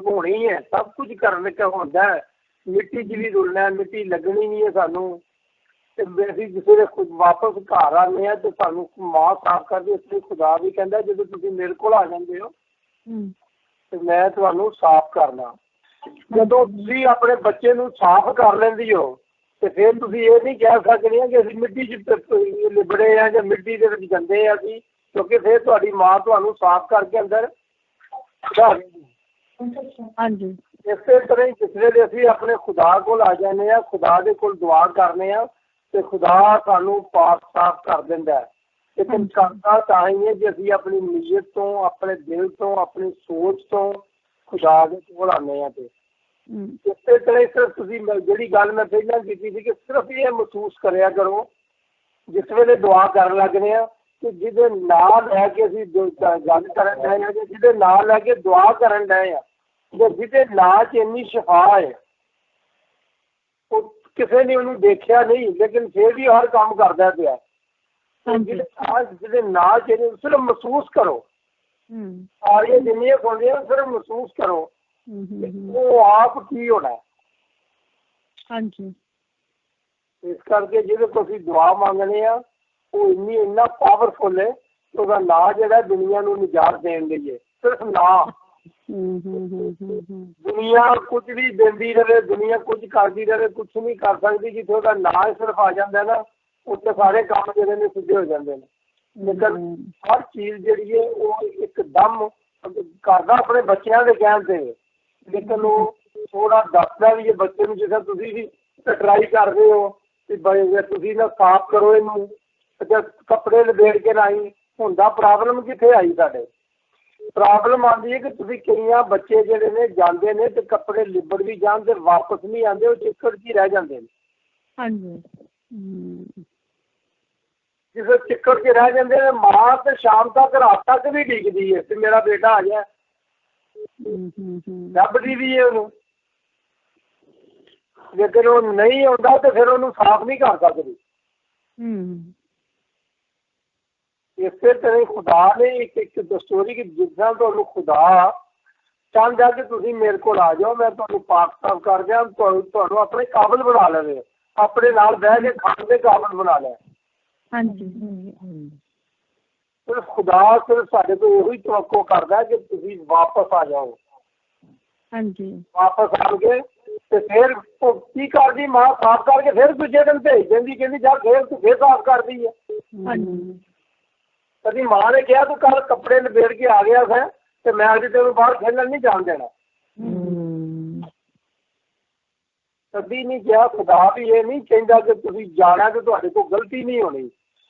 ਹੋਣੀ ਹੈ, ਸਭ ਕੁਝ ਕਰਨ ਕੇ ਹੁੰਦਾ ਹੈ, ਮਿੱਟੀ 'ਚ ਵੀ ਰੁਲਣਾ, ਮਿੱਟੀ ਲੱਗਣੀ ਨਹੀਂ ਹੈ ਸਾਨੂੰ। ਤੇ ਅਸੀਂ ਕਿਸੇ ਦੇ ਵਾਪਸ ਘਰ ਆਉਂਦੇ ਹਾਂ ਤੇ ਸਾਨੂੰ ਮਾਂ ਸਾਫ਼ ਕਰਦੀ। ਇਸ ਲਈ ਖੁਦਾ ਵੀ ਕਹਿੰਦਾ ਜਦੋਂ ਤੁਸੀਂ ਮੇਰੇ ਕੋਲ ਆ ਜਾਂਦੇ ਹੋ ਤੇ ਮੈਂ ਤੁਹਾਨੂੰ ਸਾਫ਼ ਕਰਨਾ। ਜਦੋਂ ਤੁਸੀਂ ਆਪਣੇ ਬੱਚੇ ਨੂੰ ਸਾਫ਼ ਕਰ ਲੈਂਦੀ ਹੋ ਤੇ ਫਿਰ ਤੁਸੀਂ ਇਹ ਨਹੀਂ ਕਹਿ ਸਕਦੇ ਕਿ ਅਸੀਂ ਮਿੱਟੀ 'ਚ ਲਿਬੜੇ ਆ ਜਾਂ ਮਿੱਟੀ ਦੇ ਵਿੱਚ ਗੰਦੇ ਆ ਅਸੀਂ, ਕਿਉਂਕਿ ਫਿਰ ਤੁਹਾਡੀ ਮਾਂ ਤੁਹਾਨੂੰ ਸਾਫ਼ ਕਰਕੇ ਅੰਦਰ ਹਾਂਜੀ। ਇਸੇ ਤਰ੍ਹਾਂ ਹੀ ਜਿਸ ਵੇਲੇ ਅਸੀਂ ਆਪਣੇ ਖੁਦਾ ਕੋਲ ਆ ਜਾਂਦੇ ਹਾਂ, ਖੁਦਾ ਦੇ ਕੋਲ ਦੁਆ ਕਰਨੇ ਆ ਤੇ ਖੁਦਾ ਸਾਨੂੰ ਪਾਕ ਸਾਫ਼ ਕਰ ਦਿੰਦਾ ਹੈ। ਲੇਕਿਨ ਕਰਦਾ ਤਾਂ ਹੀ ਹੈ ਜੇ ਅਸੀਂ ਆਪਣੀ ਨੀਅਤ ਤੋਂ, ਆਪਣੇ ਦਿਲ ਤੋਂ, ਆਪਣੀ ਸੋਚ ਤੋਂ ਖੁਦਾ ਦੇ ਕੋਲ ਆਉਂਦੇ ਹਾਂ। ਤੇ ਇਸੇ ਤਰ੍ਹਾਂ ਸਿਰਫ ਤੁਸੀਂ ਜਿਹੜੀ ਗੱਲ ਮੈਂ ਪਹਿਲਾਂ ਕੀਤੀ ਸੀ ਕਿ ਸਿਰਫ ਇਹ ਮਹਿਸੂਸ ਕਰਿਆ ਕਰੋ ਜਿਸ ਵੇਲੇ ਦੁਆ ਕਰਨ ਲੱਗਦੇ ਹਾਂ ਕਿ ਜਿਹਦੇ ਨਾਂ ਲੈ ਕੇ ਅਸੀਂ ਗੱਲ ਕਰਨ ਡਏ ਹਾਂ ਜਾਂ ਜਿਹਦੇ ਨਾਂ ਲੈ ਕੇ ਦੁਆ ਕਰਨ ਡਏ ਹਾਂ ਜਾਂ ਜਿਹਦੇ ਨਾਂ 'ਚ ਇੰਨੀ ਸ਼ਫਾ ਹੈ, ਉਹ ਕਿਸੇ ਨੇ ਉਹਨੂੰ ਦੇਖਿਆ ਨਹੀਂ ਲੇਕਿਨ ਫਿਰ ਵੀ ਹਰ ਕੰਮ ਕਰਦਾ ਪਿਆ। ਜਿਹਦੇ ਨਾਂ 'ਚ ਸਿਰਫ ਮਹਿਸੂਸ ਕਰੋ, ਸਾਰੀਆਂ ਜਿੰਨੀਆਂ ਸੁਣਦੀਆਂ ਸਿਰਫ ਮਹਿਸੂਸ ਕਰੋ ਉਹ ਆਪ ਕੀ ਹੋਣਾ। ਹਾਂਜੀ। ਇਸ ਕਰਕੇ ਜਿਹਦੇ ਕੋਲ ਅਸੀਂ ਦੁਆ ਮੰਗਦੇ ਹਾਂ ਉਹ ਇੰਨਾ ਪਾਵਰਫੁਲ ਹੈ, ਉਹਦਾ ਨਾਂ ਜਿਹੜਾ ਦੁਨੀਆ ਨੂੰ ਨਿਜਾਤ ਦੇਣ ਲਈ ਹੈ। ਸਿਰਫ ਨਾਂ। ਦੁਨੀਆ ਕੁਝ ਵੀ ਦਿੰਦੀ ਰਹੇ, ਦੁਨੀਆ ਕੁਝ ਕਰਦੀ ਰਹੇ, ਕੁਛ ਨਹੀਂ ਕਰ ਸਕਦੀ। ਜਿੱਥੇ ਉਹਦਾ ਨਾਂ ਸਿਰਫ ਆ ਜਾਂਦਾ ਨਾ ਉੱਥੇ ਸਾਰੇ ਕੰਮ ਜਿਹੜੇ ਨੇ ਸਿੱਧੇ ਹੋ ਜਾਂਦੇ ਨੇ। ਲੇਕਿਨ ਹਰ ਚੀਜ਼ ਜਿਹੜੀ ਹੈ ਉਹ ਇੱਕਦਮ ਕਰਦਾ ਆਪਣੇ ਬੱਚਿਆਂ ਦੇ ਕਹਿਣ ਤੇ, ਲੇਕਿਨ ਉਹ ਥੋੜਾ ਦੱਸਦਾ ਵੀ ਜੇ ਬੱਚੇ ਨੂੰ ਜਿੱਦਾਂ ਤੁਸੀਂ ਵੀ ਟਰਾਈ ਕਰਦੇ ਹੋ ਕਿ ਤੁਸੀਂ ਨਾ ਸਾਫ਼ ਕਰੋ ਇਹਨੂੰ, ਕੱਪੜੇ ਲਪੇੜ ਕੇ ਲਾਈ ਹੁੰਦਾ। ਪ੍ਰੋਬਲਮ ਕਿੱਥੇ ਆਈ? ਸਾਡੇ ਪ੍ਰੋਬਲਮ ਆਉਂਦੀ ਹੈ ਕਿ ਤੁਸੀਂ ਕਈਆਂ ਬੱਚੇ ਜਿਹੜੇ ਨੇ ਜਾਂਦੇ ਨੇ ਤੇ ਕੱਪੜੇ ਲਿਬੜ ਵੀ ਜਾਣ ਤੇ ਵਾਪਸ ਨਹੀਂ ਆਉਂਦੇ, ਉਹ ਚਿੱਕੜ 'ਚ ਹੀ ਰਹਿ ਜਾਂਦੇ ਨੇ। ਹਾਂਜੀ। ਜਿਸ ਚਿੱਕੜ 'ਚ ਰਹਿ ਜਾਂਦੇ ਨੇ ਮਾਂ ਤੇ ਸ਼ਾਮ ਤੱਕ ਰਾਤ ਤੱਕ ਵੀ ਡੀਕਦੀ ਹੈ ਤੇ ਮੇਰਾ ਬੇਟਾ ਆ ਜਾਏ, ਲੱਭਦੀ ਵੀ ਹੈ ਉਹਨੂੰ, ਲੇਕਿਨ ਉਹ ਨਹੀਂ ਆਉਂਦਾ ਤੇ ਫਿਰ ਉਹਨੂੰ ਸਾਫ਼ ਨਹੀਂ ਕਰ ਸਕਦੀ। ਇਸੇ ਤਰ੍ਹਾਂ ਖੁਦਾ ਨੇ ਇੱਕ ਸਟੋਰੀ ਕਿ ਜਿੱਦਾਂ ਤੁਹਾਨੂੰ ਖੁਦਾ ਚਾਹੁੰਦਾ ਕਿ ਤੁਸੀਂ ਮੇਰੇ ਕੋਲ ਆ ਜਾਓ, ਮੈਂ ਤੁਹਾਨੂੰ ਪਾਕ ਸਾਫ਼ ਕਰ ਦਿਆਂ, ਤੁਹਾਨੂੰ ਆਪਣੇ ਕਾਬਲ ਬਣਾ ਲਵੇ, ਆਪਣੇ ਨਾਲ ਬਹਿ ਕੇ ਖਾਣ ਦੇ ਕਾਬਲ ਬਣਾ ਲਿਆ। ਹਾਂਜੀ। ਸਿਰਫ ਖੁਦਾ ਸਿਰਫ ਸਾਡੇ ਤੋਂ ਇਹੋ ਹੀ ਤਵੱਕੋ ਕਰਦਾ ਕਿ ਤੁਸੀਂ ਵਾਪਸ ਆ ਜਾਓ। ਹਾਂਜੀ। ਵਾਪਸ ਆ ਕੇ ਤੇ ਫਿਰ ਕੀ ਕਰਦੀ ਮਾਂ? ਸਾਫ਼ ਕਰਕੇ ਫਿਰ ਦੂਜੇ ਦਿਨ ਭੇਜ ਦਿੰਦੀ, ਕਹਿੰਦੀ ਜਾ ਖੇਲ, ਤੂੰ ਫਿਰ ਸਾਫ਼ ਕਰਦੀ ਹੈ। ਹਾਂਜੀ। ਕਦੀ ਮਾਂ ਨੇ ਕਿਹਾ ਤੂੰ ਕੱਲ ਕੱਪੜੇ ਲਪੇੜ ਕੇ ਆ ਗਿਆ ਸੈਂ ਤੇ ਮੈਂ ਅੱਜ ਤੈਨੂੰ ਬਾਹਰ ਖੇਲਣ ਨਹੀਂ ਜਾਣ ਦੇਣਾ। ਕਦੀ ਨਹੀਂ ਕਿਹਾ। ਖੁਦਾ ਵੀ ਇਹ ਨਹੀਂ ਕਹਿੰਦਾ ਕਿ ਤੁਸੀਂ ਜਾਣਾ ਤੇ ਤੁਹਾਡੇ ਕੋਲ ਗਲਤੀ ਨਹੀਂ ਹੋਣੀ।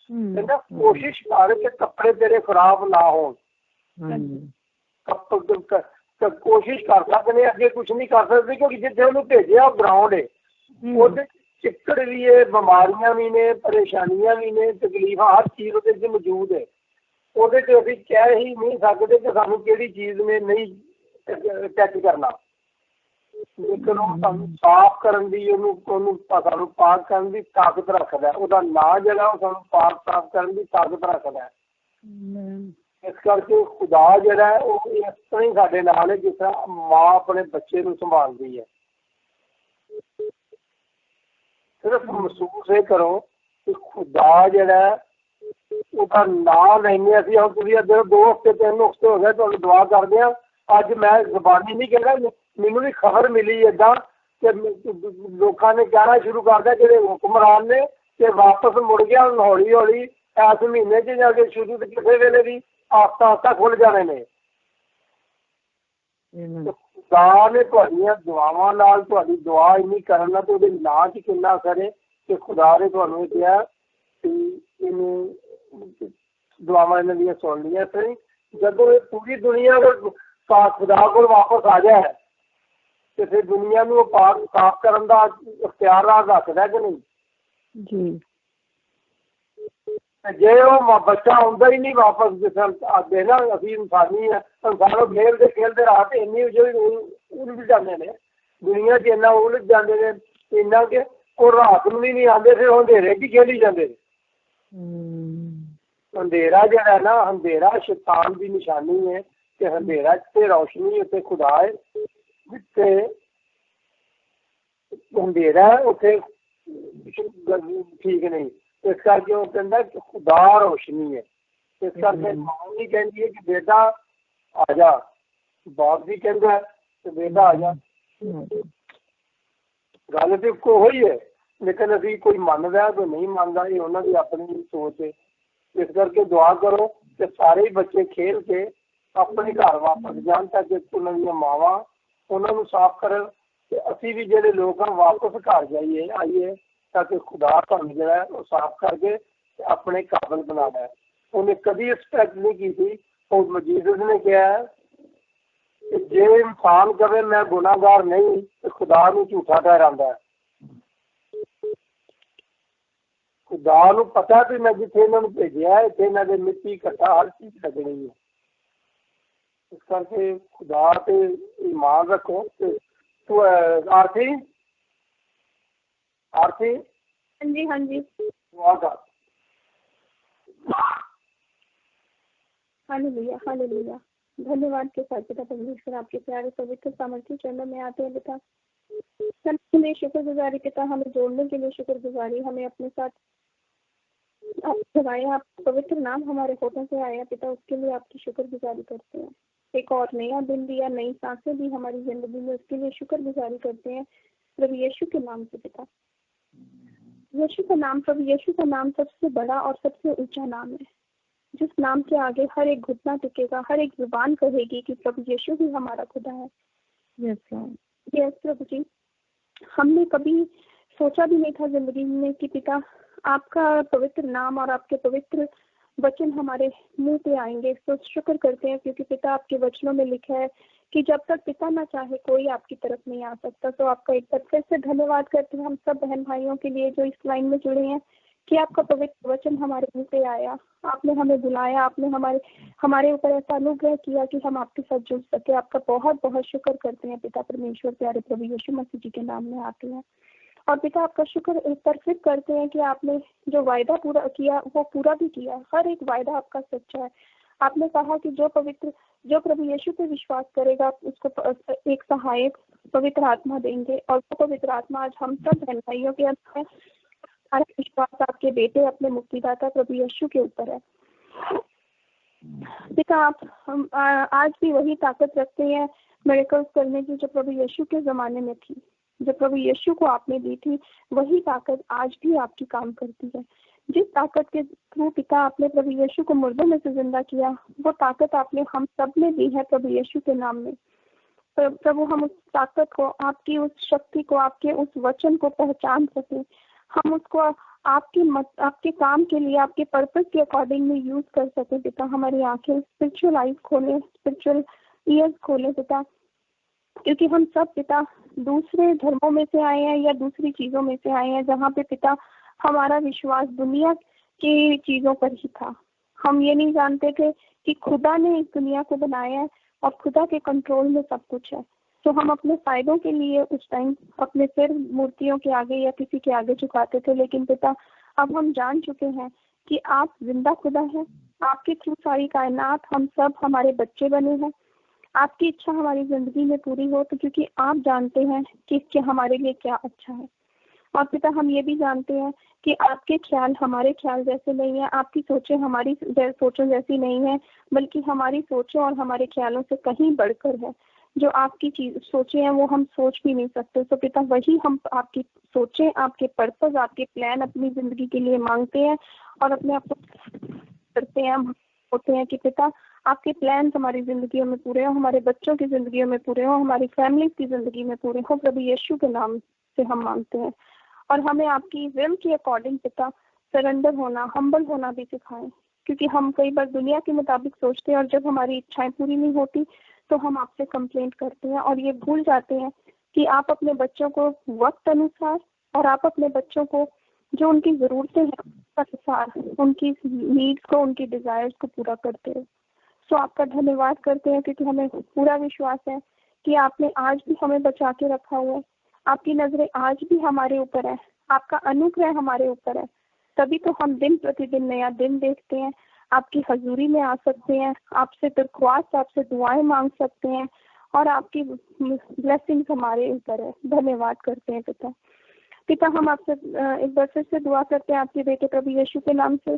ਕਹਿੰਦਾ ਕੋਸ਼ਿਸ਼ ਕਰ ਕਿ ਕੱਪੜੇ ਤੇਰੇ ਖਰਾਬ ਨਾ ਹੋਣ। ਤਾਂ ਕੋਸ਼ਿਸ਼ ਕਰ ਸਕਦੇ, ਅੱਗੇ ਕੁਝ ਨਹੀਂ ਕਰ ਸਕਦੇ, ਕਿਉਂਕਿ ਜਿੱਥੇ ਉਹਨੂੰ ਭੇਜਿਆ ਉਹ ਗਰਾਊਂਡ ਹੈ, ਉਹਦੇ ਚਿੱਕੜ ਵੀ ਹੈ, ਬਿਮਾਰੀਆਂ ਵੀ ਨੇ, ਪਰੇਸ਼ਾਨੀਆਂ ਵੀ ਨੇ, ਤਕਲੀਫਾਂ, ਹਰ ਚੀਜ਼ ਉਹਦੇ 'ਚ ਮੌਜੂਦ ਹੈ। ਉਹਦੇ 'ਚ ਅਸੀਂ ਕਹਿ ਹੀ ਨਹੀਂ ਸਕਦੇ ਕਿ ਸਾਨੂੰ ਕਿਹੜੀ ਚੀਜ਼ ਨੇ ਨਹੀਂ ਟੱਚ ਕਰਨਾ। ਲੇਕਿਨ ਉਹ ਸਾਨੂੰ ਸਾਫ਼ ਕਰਨ ਦੀ, ਉਹਨੂੰ ਸਾਨੂੰ ਪਾਕ ਕਰਨ ਦੀ ਤਾਕਤ ਰੱਖਦਾ। ਉਹਦਾ ਨਾਂ ਜਿਹੜਾ ਉਹ ਸਾਨੂੰ ਪਾਕ ਸਾਫ਼ ਕਰਨ ਦੀ ਤਾਕਤ ਰੱਖਦਾ। ਇਸ ਕਰਕੇ ਖੁਦਾ ਜਿਹੜਾ ਹੈ ਉਹ ਇਸ ਤਰ੍ਹਾਂ ਹੀ ਸਾਡੇ ਨਾਲ ਹੈ ਜਿਸ ਤਰ੍ਹਾਂ ਮਾਂ ਆਪਣੇ ਬੱਚੇ ਨੂੰ ਸੰਭਾਲਦੀ ਹੈ। ਸਿਰਫ ਮਹਿਸੂਸ ਇਹ ਕਰੋ ਕਿ ਖੁਦਾ ਜਿਹੜਾ ਉਹਦਾ ਨਾਂ ਲੈਂਦੇ ਅਸੀਂ। ਹੁਣ ਤੁਸੀਂ ਅੱਗੇ 2 ਹਫ਼ਤੇ 3 ਹਫ਼ਤੇ ਹੋ ਗਏ ਤੁਹਾਨੂੰ ਦੁਆ ਕਰਦੇ ਹਾਂ। ਅੱਜ ਮੈਂ ਜ਼ਬਾਨੀ ਨਹੀਂ ਕਹਿੰਦਾ, ਮੈਨੂੰ ਵੀ ਖਬਰ ਮਿਲੀ ਇੱਦਾਂ ਕਿ ਲੋਕਾਂ ਨੇ ਕਹਿਣਾ ਸ਼ੁਰੂ ਕਰਦਾ ਜਿਹੜੇ ਹੁਕਮਰਾਨ ਨੇ ਕਿ ਵਾਪਸ ਮੁੜ ਗਿਆ ਹੌਲੀ ਹੌਲੀ ਇਸ ਮਹੀਨੇ 'ਚ ਜਾ ਕੇ ਸ਼ੁਰੂ ਤੋਂ ਕਿਸੇ ਵੇਲੇ ਵੀ ਆਸਤਾ ਖੁੱਲ੍ਹ ਜਾਣੇ ਨੇ। ਖੁਦਾ ਨੇ ਤੁਹਾਡੀਆਂ ਦੁਆਵਾਂ ਨਾਲ, ਤੁਹਾਡੀ ਦੁਆ ਇੰਨੀ ਕਰਨ ਨਾਲ ਤੇ ਉਹਦੇ ਨਾਂ 'ਚ ਕਿੰਨਾ ਅਸਰ ਹੈ ਕਿ ਖੁਦਾ ਨੇ ਤੁਹਾਨੂੰ ਇਹ ਕਿਹਾ ਕਿ ਇਹਨੂੰ ਦੁਆਵਾਂ ਇਹਨਾਂ ਦੀਆਂ ਸੁਣ ਲਈਆਂ। ਸਹੀ ਜਦੋਂ ਇਹ ਪੂਰੀ ਦੁਨੀਆ ਖੁਦਾ ਕੋਲ ਵਾਪਸ ਆ ਜਾਏ ਤੇ ਫਿਰ ਦੁਨੀਆ ਨੂੰ ਸਾਫ਼ ਕਰਨ ਦਾ ਇਖਤਿਆਰ ਰੱਖਦਾ ਕਿ ਨਹੀਂ ਜੀ। ਜੇ ਉਹ ਬੱਚਾ ਆਉਂਦਾ ਹੀ ਨਹੀਂ ਵਾਪਸ, ਜਿਸ ਆਦੇ ਨਾ ਅਸੀਂ ਇਨਸਾਨੀ ਹੈ, ਇਨਸਾਨੋਂ ਖੇਲਦੇ ਰਾਹ ਤੇ ਇੰਨੀ ਉਲਝ ਜਾਂਦੇ ਨੇ ਦੁਨੀਆ 'ਚ, ਇੰਨਾ ਉਲਝ ਜਾਂਦੇ ਨੇ ਇੰਨਾ ਕਿ ਉਹ ਰਾਤ ਨੂੰ ਵੀ ਨਹੀਂ ਆਉਂਦੇ, ਫਿਰ ਅੰਧੇਰੇ 'ਚ ਖੇਲੀ ਜਾਂਦੇ ਨੇ। ਅੰਧੇਰਾ ਜਿਹੜਾ ਨਾ, ਅੰਧੇਰਾ ਸ਼ੈਤਾਨ ਦੀ ਨਿਸ਼ਾਨੀ ਹੈ ਕਿ ਅੰਧੇਰਾ ਤੇ ਰੌਸ਼ਨੀ ਉੱਤੇ ਖੁਦਾ ਹੈ, ਜਿੱਥੇ ਅੰਧੇਰਾ ਉੱਥੇ ਠੀਕ ਨਹੀਂ। ਇਸ ਕਰਕੇ ਉਹ ਕਹਿੰਦਾ ਕਿ ਖੁਦਾ ਰੋਸ਼ਨੀ ਹੈ। ਇਸ ਕਰਕੇ ਮਾਂ ਵੀ ਕਹਿੰਦੀ ਹੈ ਕਿ ਬੇਟਾ ਆ ਜਾ, ਬਾਪ ਵੀ ਕਹਿੰਦਾ ਕਿ ਬੇਟਾ ਆ ਜਾ। ਗੱਲ ਤੇ ਇੱਕੋ ਹੀ ਹੈ, ਲੇਕਿਨ ਅਸੀਂ ਕੋਈ ਮੰਨਦਾ ਕੋਈ ਨਹੀਂ ਮੰਨਦਾ, ਇਹ ਉਹਨਾਂ ਦੀ ਆਪਣੀ ਸੋਚ ਹੈ। ਇਸ ਕਰਕੇ ਦੁਆ ਕਰੋ ਕਿ ਸਾਰੇ ਹੀ ਬੱਚੇ ਖੇਲ ਕੇ ਆਪਣੇ ਘਰ ਵਾਪਸ ਜਾਣ, ਤਾਂ ਕਿ ਉਹਨਾਂ ਦੀਆਂ ਮਾਵਾਂ ਉਹਨਾਂ ਨੂੰ ਸਾਫ਼ ਕਰਨ ਤੇ ਅਸੀਂ ਵੀ ਜਿਹੜੇ ਲੋਕ ਹਾਂ ਵਾਪਸ ਘਰ ਆਈਏ ਤਾਂ ਕਿ ਖੁਦਾ ਤੁਹਾਨੂੰ ਜਿਹੜਾ ਹੈ ਉਹ ਸਾਫ਼ ਕਰਕੇ ਤੇ ਆਪਣੇ ਕਾਬਲ ਬਣਾਉਣਾ। ਉਹਨੇ ਕਦੀ ਐਕਸਪੈਕਟ ਨਹੀਂ ਕੀਤੀ। ਉਹ ਜੀਸਸ ਨੇ ਕਿਹਾ ਕਿ ਜੇ ਇਨਸਾਨ ਕਵੇ ਮੈਂ ਗੁਨਾਹਗਾਰ ਨਹੀਂ ਤੇ ਖੁਦਾ ਨੂੰ ਝੂਠਾ ਠਹਿਰਾਉਂਦਾ ਹੈ। ਖੁਦਾ ਨੂੰ ਪਤਾ ਵੀ ਮੈਂ ਜਿੱਥੇ ਇਹਨਾਂ ਨੂੰ ਭੇਜਿਆ ਇੱਥੇ ਇਹਨਾਂ ਦੇ ਮਿੱਟੀ ਘੱਟਾ ਹਰ ਚੀਜ਼ ਲੱਗਣੀ ਹੈ। ਇਸ ਕਰਕੇ ਖੁਦਾ ਤੇ ਈਮਾਨ ਰੱਖੋ। ਤੇ ਆਰਤੀ हाँ जी हालेलुया हालेलुया। धन्यवाद के साथ पिता परमेश्वर आपके प्यारे पवित्र सामर्थ्य चरणों में आते हैं पिता। हमें शुक्रगुजारी पिता, हमें जोड़ने के लिए शुक्रगुजारी, हमें अपने साथ आप जगाए, आप पवित्र नाम हमारे होठों से आया पिता, उसके लिए आपकी शुक्रगुजारी करते हैं। एक और नया दिन दिया, नई सांसें दी हमारी जिंदगी में, उसके लिए शुक्रगुजारी करते हैं प्रभु यीशु के नाम से पिता। यीशु का नाम, प्रभु यीशु का नाम सबसे बड़ा और सबसे ऊंचा नाम है, जिस नाम के आगे हर एक घुटना टिकेगा, हर एक जुबान कहेगी कि प्रभु यीशु ही हमारा खुदा है। यस प्रभु जी, हमने कभी सोचा भी नहीं था जिंदगी में कि पिता आपका पवित्र नाम और आपके पवित्र वचन हमारे मुंह पे आएंगे। तो शुक्र करते हैं क्योंकि पिता आपके वचनों में लिखा है कि जब तक पिता ना चाहे कोई आपकी तरफ नहीं आ सकता। तो आपका एक बार फिर से धन्यवाद करते हैं हम सब बहन भाइयों के लिए जो इस लाइन में जुड़े हैं कि आपका पवित्र वचन हमारे मुंह पे आया, आपने हमें बुलाया, आपने हमारे ऊपर ऐसा अनुग्रह किया कि हम आपके साथ जुड़ सके। आपका बहुत बहुत शुक्र करते हैं पिता परमेश्वर। प्यारे प्रभु यीशु मसीह जी के नाम में आते हैं और पिता आपका शुक्र एक बार फिर करते हैं कि आपने जो वायदा पूरा किया वो पूरा भी किया। हर एक वायदा आपका सच्चा है। आपने कहा कि जो प्रभु यीशु पे विश्वास करेगा उसको एक सहायक पवित्र आत्मा देंगे, और वो पवित्र आत्मा आज हम सब बहन भाइयों के अंदर है। हमारा विश्वास आपके बेटे अपने मुक्तिदाता प्रभु यीशु के ऊपर है पिता। हम आज भी वही ताकत रखते हैं मिरेकल्स करने की जो प्रभु यीशु के ज़माने में थी, जो प्रभु यीशु को आपने दी थी, वही ताकत आज भी आपकी काम करती है। जिस ताकत के थ्रू पिता आपने प्रभु यीशु को मुर्दों में से जिंदा किया, वो ताकत आपने हम सब में दी है प्रभु यीशु के नाम में। प्रभु हम उस ताकत को, आपकी उस शक्ति को, आपके उस वचन को पहचान सके, हम उसको आपके काम के लिए, आपके पर्पस के अकॉर्डिंग में यूज कर सके पिता। हमारी आंखें स्पिरिचुअल आइज खोले, स्पिरिचुअल ईयर्स खोले पिता, क्योंकि हम सब पिता दूसरे धर्मों में से आए हैं या दूसरी चीजों में से आए हैं, जहाँ पे पिता हमारा विश्वास दुनिया की चीजों पर ही था। हम ये नहीं जानते थे कि खुदा ने इस दुनिया को बनाया है और खुदा के कंट्रोल में सब कुछ है। तो हम अपने फायदों के लिए उस टाइम अपने सिर मूर्तियों के आगे या किसी के आगे झुकाते थे, लेकिन पिता अब हम जान चुके हैं कि आप जिंदा खुदा हैं। आपके थ्रू सारी कायनात, हम सब हमारे बच्चे बने हैं। आपकी इच्छा हमारी जिंदगी में पूरी हो, तो क्योंकि आप जानते हैं कि हमारे लिए क्या अच्छा है। और पिता हम ये भी जानते हैं कि आपके ख्याल हमारे ख्याल जैसे नहीं है, आपकी सोचें हमारी सोचों जैसी नहीं है, बल्कि हमारी सोचें और हमारे ख्यालों से कहीं बढ़कर है। जो आपकी चीज सोचे हैं वो हम सोच भी नहीं सकते। तो पिता वही हम आपकी सोचें, आपके पर्पस, आपके प्लान अपनी जिंदगी के लिए मांगते हैं और अपने आप को करते हैं। हम होते हैं कि पिता आपके प्लान हमारी जिंदगियों में पूरे हो, हमारे बच्चों की जिंदगियों में पूरे हो, हमारी फैमिली की जिंदगी में पूरे हो। प्रभु यीशु के नाम से हम मांगते हैं। और हमें आपकी विल के अकॉर्डिंग पिता सरेंडर होना, हम्बल होना भी सिखाएं, क्योंकि हम कई बार दुनिया के मुताबिक सोचते हैं और जब हमारी इच्छाएं पूरी नहीं होती तो हम आपसे कंप्लेंट करते हैं और ये भूल जाते हैं कि आप अपने बच्चों को वक्त अनुसार और आप अपने बच्चों को जो उनकी जरूरतें हैं अनुसार उनकी नीड्स को, उनकी डिजायर्स को पूरा करते हो। सो आपका धन्यवाद करते हैं, क्योंकि हमें पूरा विश्वास है कि आपने आज भी हमें बचा के रखा हुआ है। आपकी नजरें आज भी हमारे ऊपर है, आपका अनुग्रह हमारे ऊपर है। तभी तो हम दिन प्रतिदिन नया दिन देखते हैं, आपकी हजूरी में आ सकते हैं, आपसे दरख्वास्त, आपसे दुआएं मांग सकते हैं और आपकी ब्लेसिंग्स हमारे ऊपर है। धन्यवाद करते हैं पिता हम आपसे एक बार फिर से दुआ करते हैं आपके बेटे प्रभु यीशु के नाम से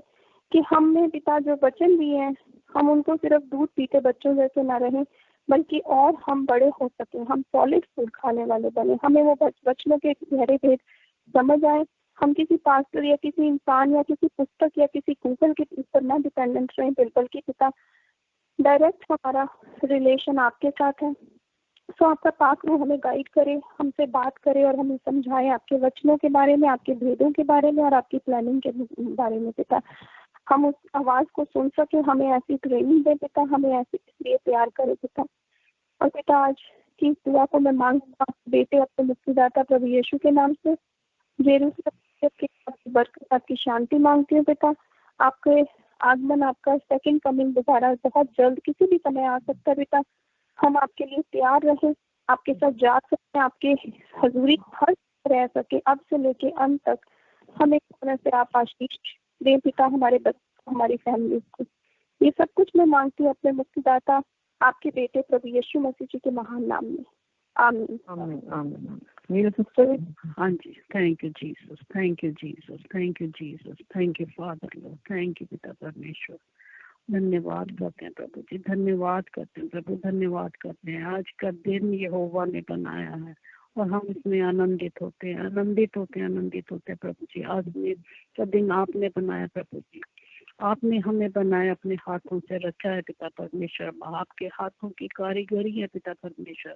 कि हमने पिता जो वचन दिए हैं हम उनको सिर्फ दूध पीते बच्चों जैसे ना रहें, बल्कि और हम बड़े हो सके, हम सॉलिड फूड खाने वाले बने। हमें वो वचनों के गहरे भेद समझ आए। हम किसी पास्टर या किसी इंसान या किसी पुस्तक या किसी गूगल के ऊपर ना डिपेंडेंट रहें, बल्कि पिता डायरेक्ट हमारा रिलेशन आपके साथ है। सो आपका पाक रूह हमें गाइड करे, हमसे बात करे और हमें समझाए आपके वचनों के बारे में, आपके भेदों के बारे में और आपकी प्लानिंग के बारे में। पिता हम उस आवाज को सुन सके, हमें ऐसी ट्रेनिंग दे पिता, हमें ऐसे इसलिए तैयार करे पिता। और पिता आज की दुआ को मैं मांगता बेटे अपने मुक्तिदाता प्रभु यीशु के नाम से यरूशलेम की बरकत, आपकी शांति मांगती हूँ पिता। आपके आगमन, आपका सेकंड कमिंग दोबारा बहुत जल्द किसी भी समय आ सकता है पिता। हम आपके लिए तैयार रहे, आपके साथ जा सकते हैं, आपके हजूरी हर रह सके अब से लेके अंत तक। हमें तरह से आप आशीष दें पिता, हमारे बच्चों, हमारी फैमिली को। ये सब कुछ मैं मांगती हूँ अपने मुक्तिदाता आपके बेटे प्रभु यीशु मसीह जी के महान नाम में। आमीन आमीन आमीन। मेरे सिस्टर, हाँ जी, thank you Jesus, thank you Jesus, thank you Jesus, thank you father lord, thank you पिता परमेश्वर। धन्यवाद करते हैं प्रभु जी, धन्यवाद करते हैं प्रभु, धन्यवाद करते हैं। आज का दिन यहोवा ने बनाया है और हम इसमें आनंदित होते हैं, आनंदित होते हैं, आनंदित होते हैं प्रभु जी। आज का दिन आपने बनाया प्रभु जी, आपने हमें बनाया, अपने हाथों से रचा है पिता परमेश्वर। आपके हाथों की कारीगरी है पिता परमेश्वर।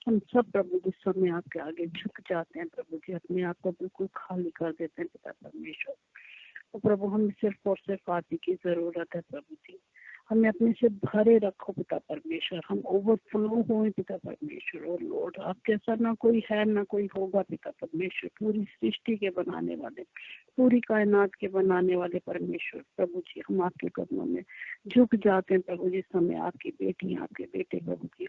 हम सब प्रभु जिस समय आपके आगे झुक जाते हैं प्रभु जी, अपने आप को बिल्कुल खाली कर देते हैं पिता परमेश्वर। तो प्रभु हमें सिर्फ और सिर्फ आप ही की जरूरत है प्रभु जी। हमें अपने से भरे रखो पिता परमेश्वर, हम ओवरफ्लो हों पिता परमेश्वर। और लॉर्ड आप जैसा ना कोई है ना कोई होगा पिता परमेश्वर। पूरी सृष्टि के बनाने वाले, पूरी कायनात के बनाने वाले परमेश्वर प्रभु जी, हम आपके कदमों में झुक जाते हैं प्रभु जी। समय आपकी बेटी, आपके बेटे प्रभु जी,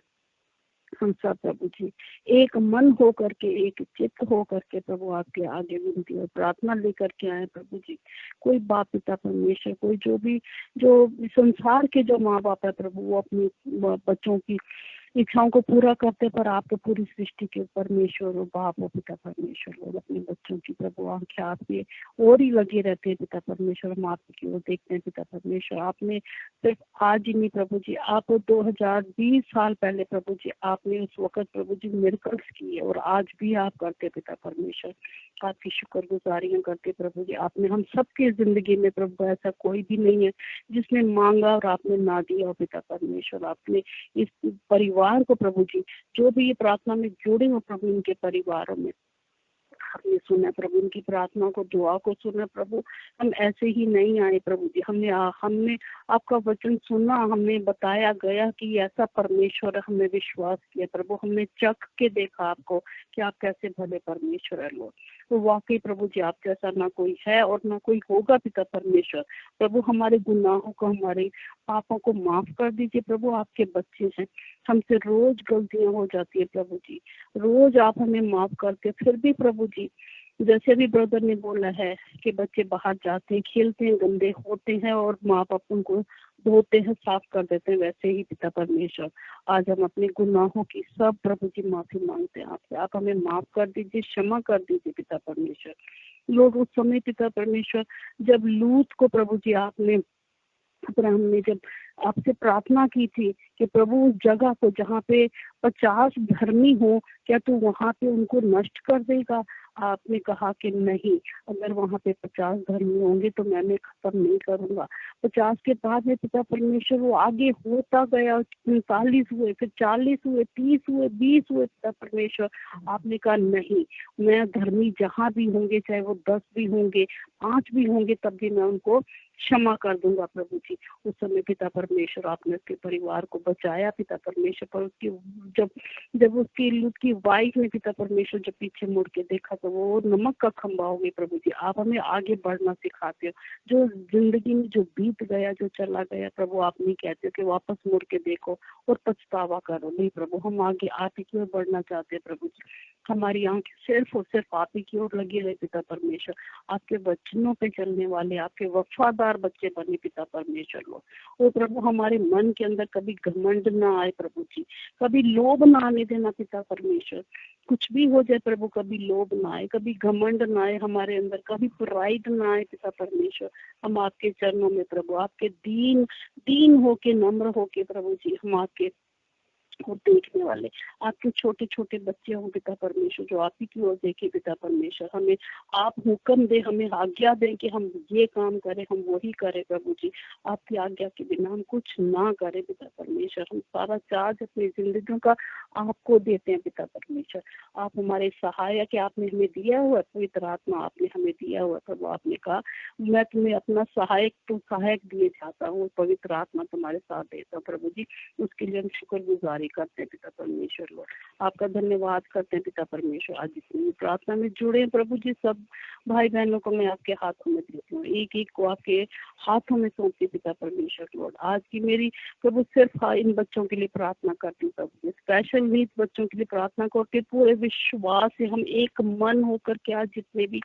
हम सब प्रभु जी एक मन हो करके, एक चित्त हो करके प्रभु आपके आगे विनती और प्रार्थना लेकर के आए प्रभु जी। कोई बाप पिता परमेश्वर, कोई जो संसार के जो माँ बाप है प्रभु, वो अपनी बच्चों की इच्छाओं को पूरा करते, पर आप तो पूरी सृष्टि के परमेश्वर और बाप हो पिता परमेश्वर। और अपने बच्चों की प्रभु आंखें आपके और ही लगे रहते हैं पिता परमेश्वर। हम आपकी ओर देखते हैं पिता परमेश्वर। आपने सिर्फ आज ही नहीं प्रभु जी, आप 2020 साल पहले प्रभु जी आपने उस वक्त प्रभु जी मिरेकल्स किए और आज भी आप करते पिता परमेश्वर। आपकी शुक्रगुजारियां करते प्रभु जी। आपने हम सबकी जिंदगी में प्रभु ऐसा कोई भी नहीं है जिसने मांगा और आपने ना दिया हो पिता परमेश्वर। आपने इस परिवार को प्रभु जी, जो भी ये प्रार्थना में जुड़े हो प्रभु, इनके परिवारों में हमने सुना प्रभु, उनकी प्रार्थना को, दुआ को सुना प्रभु। हम ऐसे ही नहीं आए प्रभु जी, हमने आपका वचन सुना, हमें बताया गया कि ऐसा परमेश्वर है, हमने विश्वास किया प्रभु, हमने चख के देखा आपको कि आप कैसे भले परमेश्वर है लोग। तो वाकई प्रभु जी आप जैसा ना कोई है और ना कोई होगा पिता परमेश्वर। प्रभु हमारे गुनाहों को, हमारे पापों को माफ कर दीजिए प्रभु, आपके बच्चे हैं, हमसे रोज गलतियां हो जाती है प्रभु जी, रोज आप हमें माफ करते। फिर भी प्रभु जी जैसे अभी ब्रदर ने बोला है कि बच्चे बाहर जाते हैं, खेलते हैं, गंदे होते हैं और माँ बाप उनको धोते हैं, साफ कर देते हैं, वैसे ही पिता परमेश्वर आज हम अपने गुनाहों की सब प्रभु जी माफी मांगते हैं आपसे। आप हमें माफ कर दीजिए, क्षमा कर दीजिए पिता परमेश्वर। लोग उस समय पिता परमेश्वर जब लूत को प्रभु जी आपने, अब्राहम ने जब आपसे प्रार्थना की थी कि प्रभु उस जगह को जहाँ पे 50 धर्मी हो, क्या तू वहाँ पे उनको नष्ट कर देगा? आपने कहा कि नहीं, अगर वहाँ पे 50 धर्मी होंगे तो मैं खत्म नहीं करूंगा। 50 के बाद में पिता परमेश्वर वो आगे होता गया, 39 हुए, फिर 40 हुए, 30 हुए, 20 हुए पिता परमेश्वर। आपने कहा नहीं, मैं धर्मी जहाँ भी होंगे, चाहे वो 10 भी होंगे, 5 भी होंगे, तब भी मैं उनको क्षमा कर दूंगा प्रभु जी। उस समय पिता परमेश्वर आपने उसके परिवार को बचाया पिता परमेश्वर। पर उसकी जब उसकी लूत की वाइफ ने पिता परमेश्वर जब पीछे मुड़ के देखा तो वो नमक का खंबा हो गई प्रभु जी। आप हमें आगे बढ़ना सिखाते हो, जो जिंदगी में जो बीत गया, जो चला गया प्रभु, आप नहीं कहते हो कि वापस मुड़ के देखो और पछतावा करो। नहीं प्रभु, हम आगे आप ही की ओर बढ़ना चाहते हैं प्रभु जी। हमारी आंखें सिर्फ और सिर्फ आप ही की ओर लगी रहे पिता परमेश्वर। आपके वचनों पे चलने वाले, आपके वफादार बच्चे बने पिता परमेश्वर लोग। ओ प्रभु, हमारे मन के अंदर कभी घमंड ना आए प्रभु जी, कभी लोभ ना आने देना पिता परमेश्वर। कुछ भी हो जाए प्रभु, कभी लोभ ना आए, कभी घमंड ना आए हमारे अंदर, कभी प्राइड ना आए पिता परमेश्वर। हम आपके चरणों में प्रभु, आपके दीन होके, नम्र होके प्रभु जी, हम आपके को देखने वाले आपके छोटे छोटे बच्चे हों पिता परमेश्वर, जो आप ही की ओर देखे पिता परमेश्वर। हमें आप हुक्म दे, हमें आज्ञा दें कि हम ये काम करें, हम वही करें प्रभु जी। आपकी आज्ञा के बिना हम कुछ ना करें पिता परमेश्वर। हम सारा चार्ज अपनी जिंदगी का आपको देते हैं पिता परमेश्वर। आप हमारे सहायक, आपने हमें दिया हुआ पवित्र आत्मा, आपने हमें दिया हुआ प्रभु। आपने कहा मैं तुम्हें अपना सहायक दिए जाता हूँ, पवित्र आत्मा तुम्हारे साथ देता हूँ प्रभु जी। उसके लिए हम शुक्रगुजारी करते हैं पिता परमेश्वर लोग, आपका धन्यवाद करते हैं पिता परमेश्वर। आज इतनी प्रार्थना में जुड़े हैं प्रभु जी, सब भाई बहनों को मैं आपके हाथों में देती हूँ, एक एक को आपके हाथों में सौंपती पिता परमेश्वर लॉर्ड। आज की मेरी प्रभु सिर्फ इन बच्चों के लिए प्रार्थना करती हूँ प्रभु, स्पेशल नीड बच्चों के लिए प्रार्थना करके पूरे विश्वास से हम एक मन होकर के आज जितने भी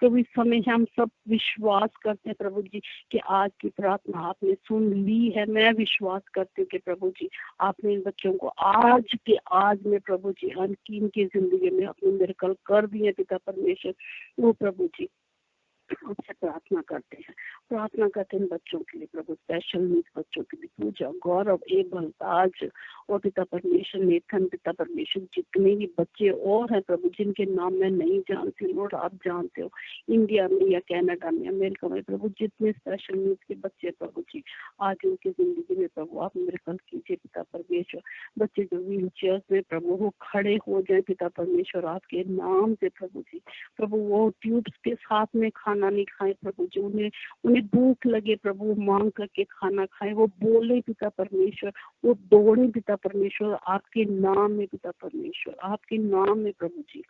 प्रभु इस समय है, हम सब विश्वास करते हैं प्रभु जी कि आज की प्रार्थना आपने सुन ली है। मैं विश्वास करती हूँ कि प्रभु जी आपने इन बच्चों को आज के आज में प्रभु जी इनकी जिंदगी में अपने मिरेकल कर दिए पिता परमेश्वर। वो प्रभु जी आपसे प्रार्थना करते हैं इन बच्चों के लिए प्रभु, स्पेशल नीड बच्चों के लिए, पूजा, गौरव, एबल, ताज और पिता परमेश्वर नेथन, पिता परमेश्वर जितने भी बच्चे और हैं प्रभु जिनके नाम मैं नहीं जानती लॉर्ड, आप जानते हो, इंडिया में या कनाडा में, अमेरिका में प्रभु, जितने स्पेशल नीड के बच्चे प्रभु जी, आज उनकी जिंदगी में प्रभु आप मिरेकल कीजिए पिता परमेश्वर। बच्चे जो व्हील चेयर में प्रभु वो खड़े हो जाए पिता परमेश्वर आपके नाम से प्रभु जी। प्रभु वो ट्यूब्स के साथ में खाना नहीं खाए प्रभु जी, उन्हें भूख लगे प्रभु मांग करके खाना खाए, वो बोले पिता परमेश्वर, वो दौड़े पिता परमेश्वर आपके नाम में पिता परमेश्वर, आपके नाम में प्रभु जी।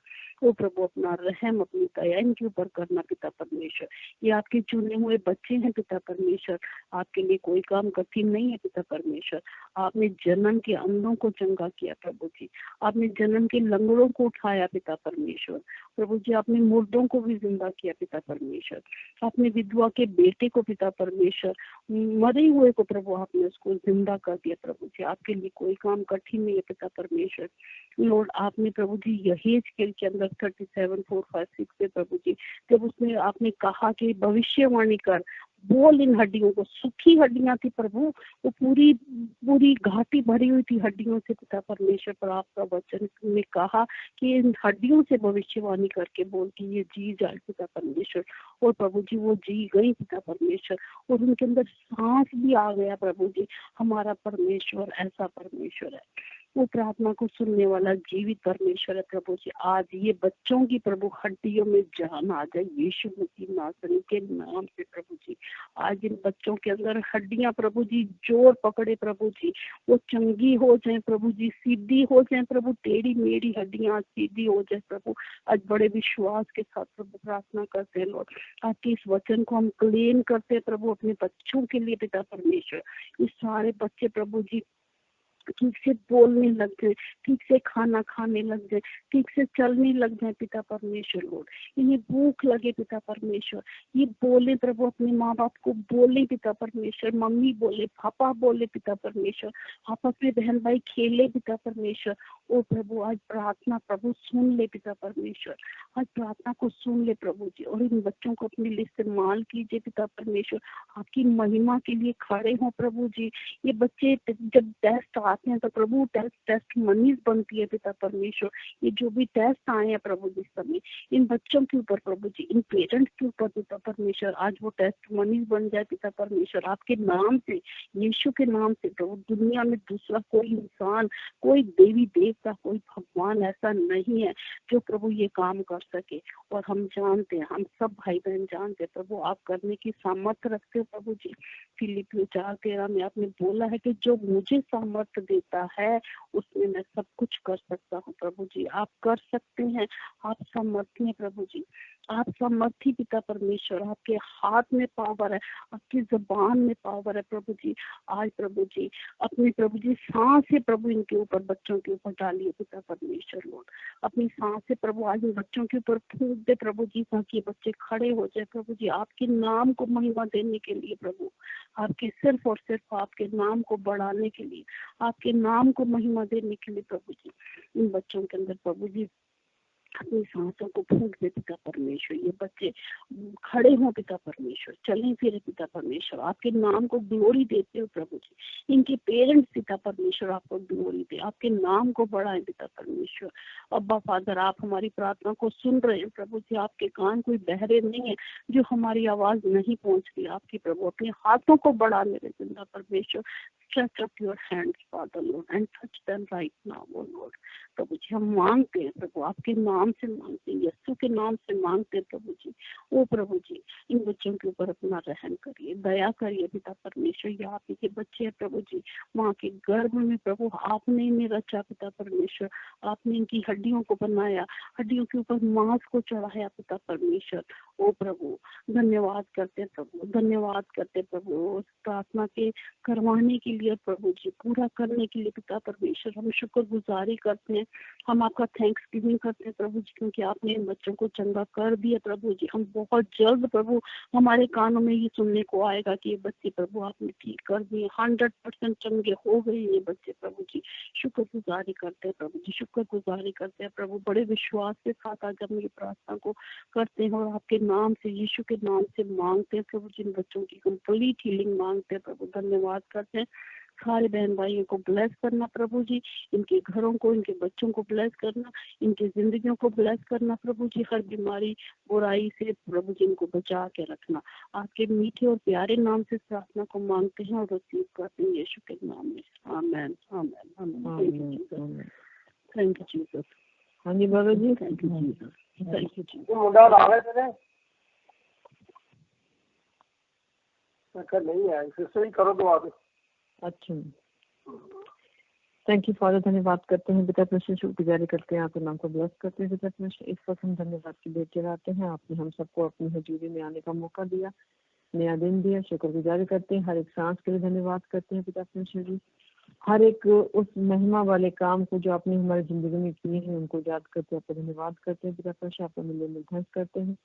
वो प्रभु अपना रहम, अपनी दया इनके ऊपर करना पिता परमेश्वर। ये आपके चुने हुए बच्चे हैं पिता परमेश्वर, आपके लिए कोई काम कठिन नहीं है पिता परमेश्वर। आपने जन्म के अंधों को चंगा किया प्रभु जी, आपने जन्म के लंगड़ों को उठाया पिता परमेश्वर। प्रभु जी आपने मुर्दों को भी जिंदा किया पिता परमेश्वर, आपने विधवा के बेटे को पिता परमेश्वर, मरे हुए को प्रभु आपने उसको जिंदा कर दिया प्रभु जी। आपके लिए कोई काम कठिन नहीं है पिता परमेश्वर। लॉर्ड आपने प्रभु जी यहेजकेल के अंदर 37:4-5-6 से प्रभु जी जब उसने आपने कहा कि भविष्यवाणी कर, बोल इन हड्डियों को, सूखी हड्डियां थी प्रभु, वो पूरी घाटी भरी हुई थी हड्डियों से पिता परमेश्वर। पर आपका वचन ने कहा कि इन हड्डियों से भविष्यवाणी करके बोल कि ये जी जाए पिता परमेश्वर। और प्रभु जी वो जी गई पिता परमेश्वर, और उनके अंदर सांस भी आ गया प्रभु जी। हमारा परमेश्वर ऐसा परमेश्वर है वो प्रार्थना को सुनने वाला जीवित परमेश्वर है प्रभु जी। आज ये बच्चों की प्रभु हड्डियों में जान आ जाए यीशु मसीह नासरी के नाम से प्रभु जी। आज इन बच्चों के अंदर हड्डियां प्रभु जी जोर पकड़े प्रभु जी, वो चंगी हो जाए प्रभु जी, सीधी हो जाए प्रभु, टेढ़ी मेढ़ी हड्डियां सीधी हो जाए प्रभु। आज बड़े विश्वास के साथ प्रभु प्रार्थना करते हैं लॉर्ड, आपके इस वचन को हम क्लेम करते हैं प्रभु अपने बच्चों के लिए पिता परमेश्वर। इस सारे बच्चे प्रभु जी ठीक से बोलने लग जाए, ठीक से खाना खाने लग जाए, ठीक से चलने लग जाए पिता परमेश्वर लॉर्ड। इन्हें भूख लगे पिता परमेश्वर, ये बोले प्रभु, अपने माँ बाप को बोले पिता परमेश्वर, मम्मी बोले, पापा बोले पिता परमेश्वर, आपस में बहन भाई खेले पिता परमेश्वर। ओ प्रभु आज प्रार्थना प्रभु सुन ले पिता परमेश्वर, आज प्रार्थना को सुन ले प्रभु जी, और इन बच्चों को अपनी लिस्ट इस्तेमाल कीजिए पिता परमेश्वर, आपकी महिमा के लिए खड़े हों प्रभु जी। ये बच्चे जब टेस्ट आते हैं तो प्रभु टेस्ट मनीज बनती है पिता परमेश्वर। ये जो भी टेस्ट आए हैं प्रभु जिस समय इन बच्चों के ऊपर प्रभु जी, इन पेरेंट्स के ऊपर पिता परमेश्वर, आज वो टेस्ट मनीज बन जाए पिता परमेश्वर। आपके नाम से, यीशु के नाम से प्रभु, दुनिया में दूसरा कोई इंसान, कोई देवी देवता, कोई भगवान ऐसा नहीं है जो प्रभु ये काम कर सके। और हम जानते हैं, हम सब भाई बहन जानते हैं प्रभु आप करने की सामर्थ्य रखते हो प्रभु जी। फिलिपियों 4:13 में आपने बोला है कि जो मुझे सामर्थ्य देता है उसमें मैं सब कुछ कर सकता हूँ प्रभु जी। आप कर सकते हैं, आप सामर्थ्य हैं प्रभु जी, आप सामर्थ्य पिता परमेश्वर। आपके हाथ में पावर है, आपकी जुबान में पावर है प्रभु जी। आज प्रभु जी अपने प्रभु जी सांस से प्रभु इनके ऊपर, बच्चों के ऊपर डालिए पिता परमेश्वर लॉर्ड, अपनी सांस से प्रभु आज इन बच्चों के ऊपर फूंक दे प्रभु जी, ताकि बच्चे खड़े हो जाए प्रभु जी, आपके नाम को महिमा देने के लिए प्रभु, आपके सिर्फ और सिर्फ आपके नाम को बढ़ाने के लिए, आपके नाम को महिमा देने के लिए प्रभु जी। इन बच्चों के अंदर प्रभु जी अपनी सांसों को फूंक दे पिता परमेश्वर, ये बच्चे खड़े हों पिता परमेश्वर, चलें फिरे पिता परमेश्वर, आपके नाम को ग्लोरी देते हो प्रभु जी। इनके पेरेंट्स पिता परमेश्वर आपको ग्लोरी दे, आपके नाम को बढ़ाए पिता परमेश्वर। अब्बा फादर आप हमारी प्रार्थना को सुन रहे हैं प्रभु जी, आपके कान कोई बहरे नहीं है जो हमारी आवाज नहीं पहुंचती आपकी प्रभु, अपने हाथों को बढ़ा ले पिता परमेश्वर। Stretch up your hands, Father Lord, and touch them right now, oh Lord. प्रभु जी हम मांगते हैं प्रभु, आपके नाम से मांगते हैं, यीशु के नाम से मांगते हैं प्रभु जी। ओ प्रभु जी इन बच्चों के ऊपर अपना रहम करिए, दया करिए पिता परमेश्वर। ये आप ही के बच्चे हैं प्रभु जी, माँ के गर्भ में प्रभु आपने इन्हें रचा पिता परमेश्वर, आपने इनकी हड्डियों को बनाया, हड्डियों के ऊपर मांस को चढ़ाया पिता परमेश्वर। ओ प्रभु धन्यवाद करते हैं प्रभु, धन्यवाद करते हैं प्रभु उस प्रार्थना के करवाने के लिए प्रभु जी, पूरा करने के लिए पिता परमेश्वर। हम शुक्रगुजारी करते हैं, हम आपका थैंक्स गिविंग करते हैं प्रभु जी, क्योंकि आपने इन बच्चों को चंगा कर दिया प्रभु जी। हम बहुत जल्द प्रभु हमारे कानों में ये सुनने को आएगा कि ये बच्चे प्रभु आपने ठीक कर दिए, 100% चंगे हो गए ये बच्चे प्रभु जी। शुक्रगुजारी करते हैं प्रभु जी, शुक्रगुजारी करते हैं प्रभु, बड़े विश्वास के साथ आज हम ये प्रार्थना को करते हैं और आपके नाम से, यीशु के नाम से मांगते हैं प्रभु, जिन बच्चों की कंप्लीट हीलिंग मांगते हैं प्रभु। धन्यवाद करते हैं, सारे बहन भाइयों को ब्लेस करना प्रभु जी, इनके घरों को, इनके बच्चों को ब्लेस करना, इनकी जिंदगियों को ब्लेस करना प्रभु जी, हर बीमारी बुराई से प्रभु जी इनको बचा के रखना। आपके मीठे और प्यारे नाम से प्रार्थना को मांगते हैं और रिसीव करते हैं यीशु के नाम में। आमेन आमेन आमेन। Thank you Jesus. हाँ जी बाबा जी, thank you Jesus, thank you Jesus. मुंडा आ गए थे नहीं है, सिस्टर ही करो दुआ दो। अच्छा थैंक यू फादर, धन्यवाद करते हैं पिता परमेश्वर, शुक्रगुजारी करते हैं, आपके नाम को ब्लेस करते हैं पिता परमेश्वर। इस वक्त हम धन्यवाद की बेटे लाते हैं, आपने हम सबको अपनी हजूरी में आने का मौका दिया, नया दिन दिया, शुक्रगुजारी करते हैं, हर एक सांस के लिए धन्यवाद करते हैं पिता परमेश्वर जी। हर एक उस महिमा वाले काम को जो आपने हमारी जिंदगी में किए हैं उनको याद करते आपका धन्यवाद करते हैं पिता परमेश्वर, आपका मिले धन्यवाद करते हैं।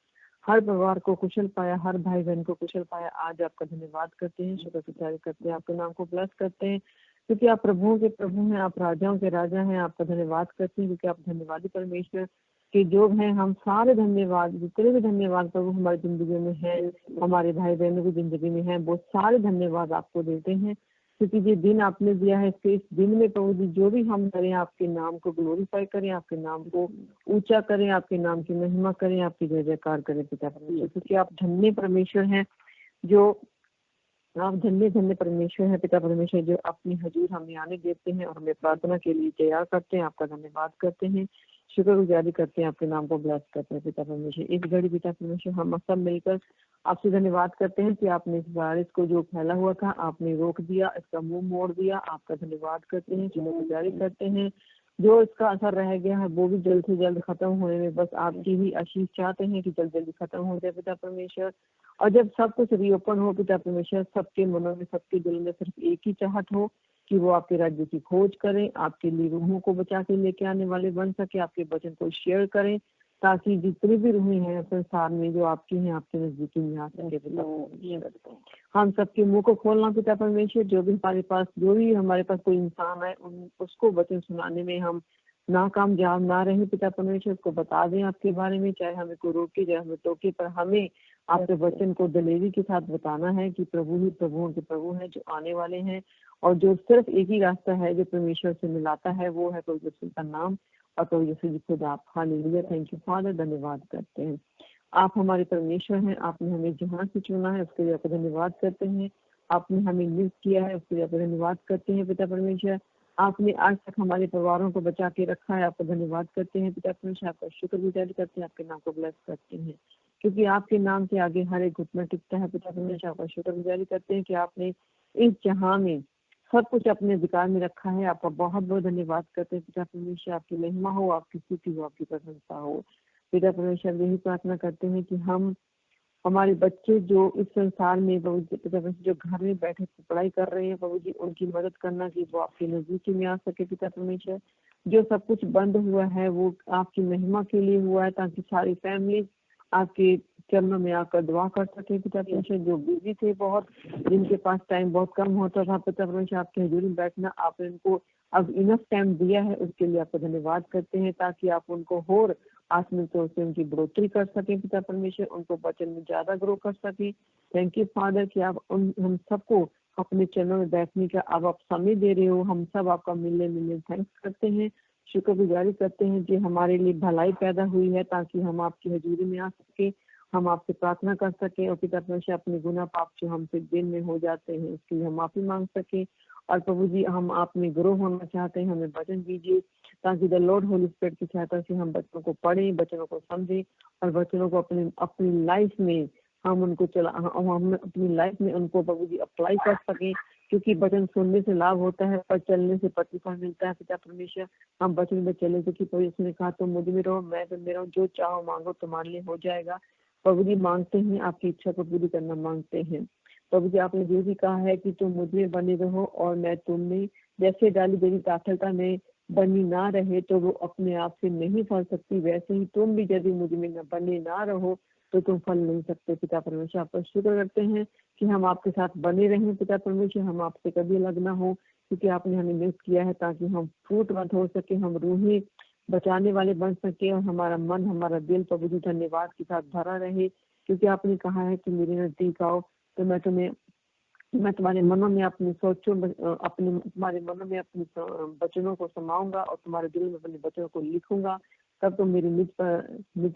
हर परिवार को कुशल पाया, हर भाई बहन को कुशल पाया, आज आपका धन्यवाद करते हैं, शुक्रगुजारी करते हैं, आपके नाम को ब्लेस करते हैं, क्योंकि आप प्रभुओं के प्रभु हैं, आप राजाओं के राजा हैं। आपका धन्यवाद करते हैं क्योंकि आप धन्यवादी परमेश्वर के योग हैं। हम सारे धन्यवाद, जितने भी धन्यवाद प्रभु हमारी जिंदगी में है, हमारे भाई बहनों की जिंदगी में है, वो सारे धन्यवाद आपको देते हैं, क्योंकि ये दिन आपने दिया है। इसके इस दिन में प्रभु जी जो भी हम करें, आपके नाम को ग्लोरीफाई करें, आपके नाम को ऊंचा करें, आपके नाम की महिमा करें, आपकी जय जयकार करें पिता परमेश्वर, क्योंकि आप धन्य परमेश्वर हैं जो आप धन्य धन्य परमेश्वर है पिता परमेश्वर, जो अपनी हजूर हमें आने देते हैं और हमें प्रार्थना के लिए तैयार करते हैं। आपका धन्यवाद करते हैं, शुक्रगुजारी करते हैं, आपके नाम को ब्लेस करते हैं पिता परमेश्वर। इस घड़ी पिता परमेश्वर हम सब मिलकर आपसे धन्यवाद करते हैं कि आपने इस वायरस को जो फैला हुआ था आपने रोक दिया, इसका मुंह मोड़ दिया। आपका धन्यवाद करते हैं, शुक्रगुजारी करते हैं। जो इसका असर रह गया है वो भी जल्द से जल्द खत्म होने में बस आपकी ही आशीष चाहते हैं कि जल्द जल्दी खत्म हो जाए पिता परमेश्वर। और जब सब कुछ रीओपन हो पिता परमेश्वर, सबके मनों में सबके दिल में सिर्फ एक ही चाहत हो कि वो आपके राज्य की खोज करें, आपके लिए रूहों को बचा के लेके आने वाले बन सके, आपके वचन को शेयर करें, ताकि जितनी भी रूहें हैं संसार में जो आपकी हैं आपके नजदीकी में आ सके पिता परमेश्वर। हम सबके मुंह को खोलना पिता परमेश्वर, जो भी हमारे पास कोई इंसान है उसको वचन सुनाने में हम नाकामयाब ना रहे पिता परमेश्वर। उसको बता दें आपके बारे में, चाहे हमें को रोके चाहे हमें टोके, पर हमें आपके वचन को दलेरी के साथ बताना है कि प्रभु ही प्रभुओं के प्रभु हैं जो आने वाले हैं, और जो सिर्फ एक ही रास्ता है जो परमेश्वर से मिलाता है वो है प्रभु यीशु का नाम और प्रभु यीशु जी खुद आप। हालेलुया, थैंक यू फादर, धन्यवाद करते हैं। आप हमारे परमेश्वर हैं, आपने हमें जहाँ से चुना है उसके लिए आपका धन्यवाद करते हैं। आपने हमें नियुक्त किया है उसके लिए आपका धन्यवाद करते हैं पिता परमेश्वर। आपने आज तक हमारे परिवारों को बचा के रखा है, आपका धन्यवाद करते हैं पिता परमेश्वर। आपका शुक्रगुजारी करते हैं, आपके नाम को ब्लेस करते हैं, क्योंकि आपके नाम के आगे हर एक घुटना टिकता है पिता परमेश्वर। आपका शुक्रगुजारी करते हैं कि आपने इस जहां में सब कुछ अपने अधिकार में रखा है। आपका बहुत बहुत धन्यवाद करते हैं पिता परमेश्वर। आपकी महिमा हो, आपकी स्तुति हो, आपकी प्रशंसा हो पिता परमेश्वर। यही प्रार्थना करते हैं कि हमारे बच्चे जो इस संसार में प्रभु जी पिता परमेश्वर जो घर में बैठे पढ़ाई कर रहे हैं प्रभु जी, उनकी मदद करना कि वो आपके नजदीकी में आ सके पिता परमेश्वर। जो सब कुछ बंद हुआ है वो आपकी महिमा के लिए हुआ है, ताकि सारी फैमिली आपके चरणों में आकर दुआ कर सके पिता परमेश्वर। जो बिजी थे बहुत, जिनके पास टाइम बहुत कम होता था पिता परमेश्वर, आपके हजूरी में बैठना आपने उनको अब इनफ टाइम दिया है, उसके लिए आपका धन्यवाद करते हैं, ताकि आप उनको और आत्मिक तौर से उनकी बढ़ोतरी कर सके पिता परमेश्वर, उनको वचन में ज्यादा ग्रो कर सके। थैंक यू फादर कि आप हम सबको अपने चरणों में बैठने का अब आप समय दे रहे हो। हम सब आपका मिलने थैंक्स करते हैं, शुक्रगुजारी करते हैं जी हमारे लिए भलाई पैदा हुई है, ताकि हम आपकी हजूरी में आ सके, हम आपसे प्रार्थना कर सके और पिता परमेश्वर अपने गुनाह पाप जो हमसे दिन में हो जाते हैं उसके लिए हम माफी मांग सके। और प्रभु जी हम आप में ग्रो होना चाहते हैं, हमें वचन दीजिए, ताकि द लॉर्ड होली स्पिरिट की सहायता से हम बच्चों को पढ़ें, बच्चों को समझें और बच्चों को अपनी लाइफ में हम अपनी लाइफ में उनको प्रभु जी अप्लाई कर सकें, क्योंकि वचन सुनने से लाभ होता है पर चलने से प्रतिफल मिलता है पिता परमेश्वर। हम वचन में चले तो कि प्रभु उसने कहा तुम मुझ में रहो मैं तुम में रहूं, जो चाहो मांगो तुम्हारे लिए हो जाएगा। प्रभु जी मांगते हैं, आपकी इच्छा को पूरी करना मांगते हैं। प्रभु जी आपने जो भी कहा है कि तुम मुझ में बने रहो और मैं तुम में, जैसे डाली गई दाखलता में बनी ना रहे तो वो अपने आप से नहीं फल सकती, वैसे ही तुम भी यदि मुझ में न बने ना रहो तो तुम फल नहीं सकते पिता परमेश्वर। आपका शुक्र करते हैं कि हम आपके साथ बने रहें पिता परमेश्वर, हम आपसे कभी अलग ना हो, क्योंकि आपने हमें नियुक्त किया है ताकि हम फ्रूटवंत हो सके, हम रूहें बचाने वाले बन सके और हमारा मन हमारा दिल प्रभु जी धन्यवाद के साथ भरा रहे, क्योंकि आपने कहा है कि मेरे नजदीक आओ तो मैं तुम्हारे मनों में अपनी सोचों तुम्हारे मनों में अपने वचनों को समाऊंगा और तुम्हारे दिल में अपने वचनों को लिखूंगा, तब तुम मेरी निज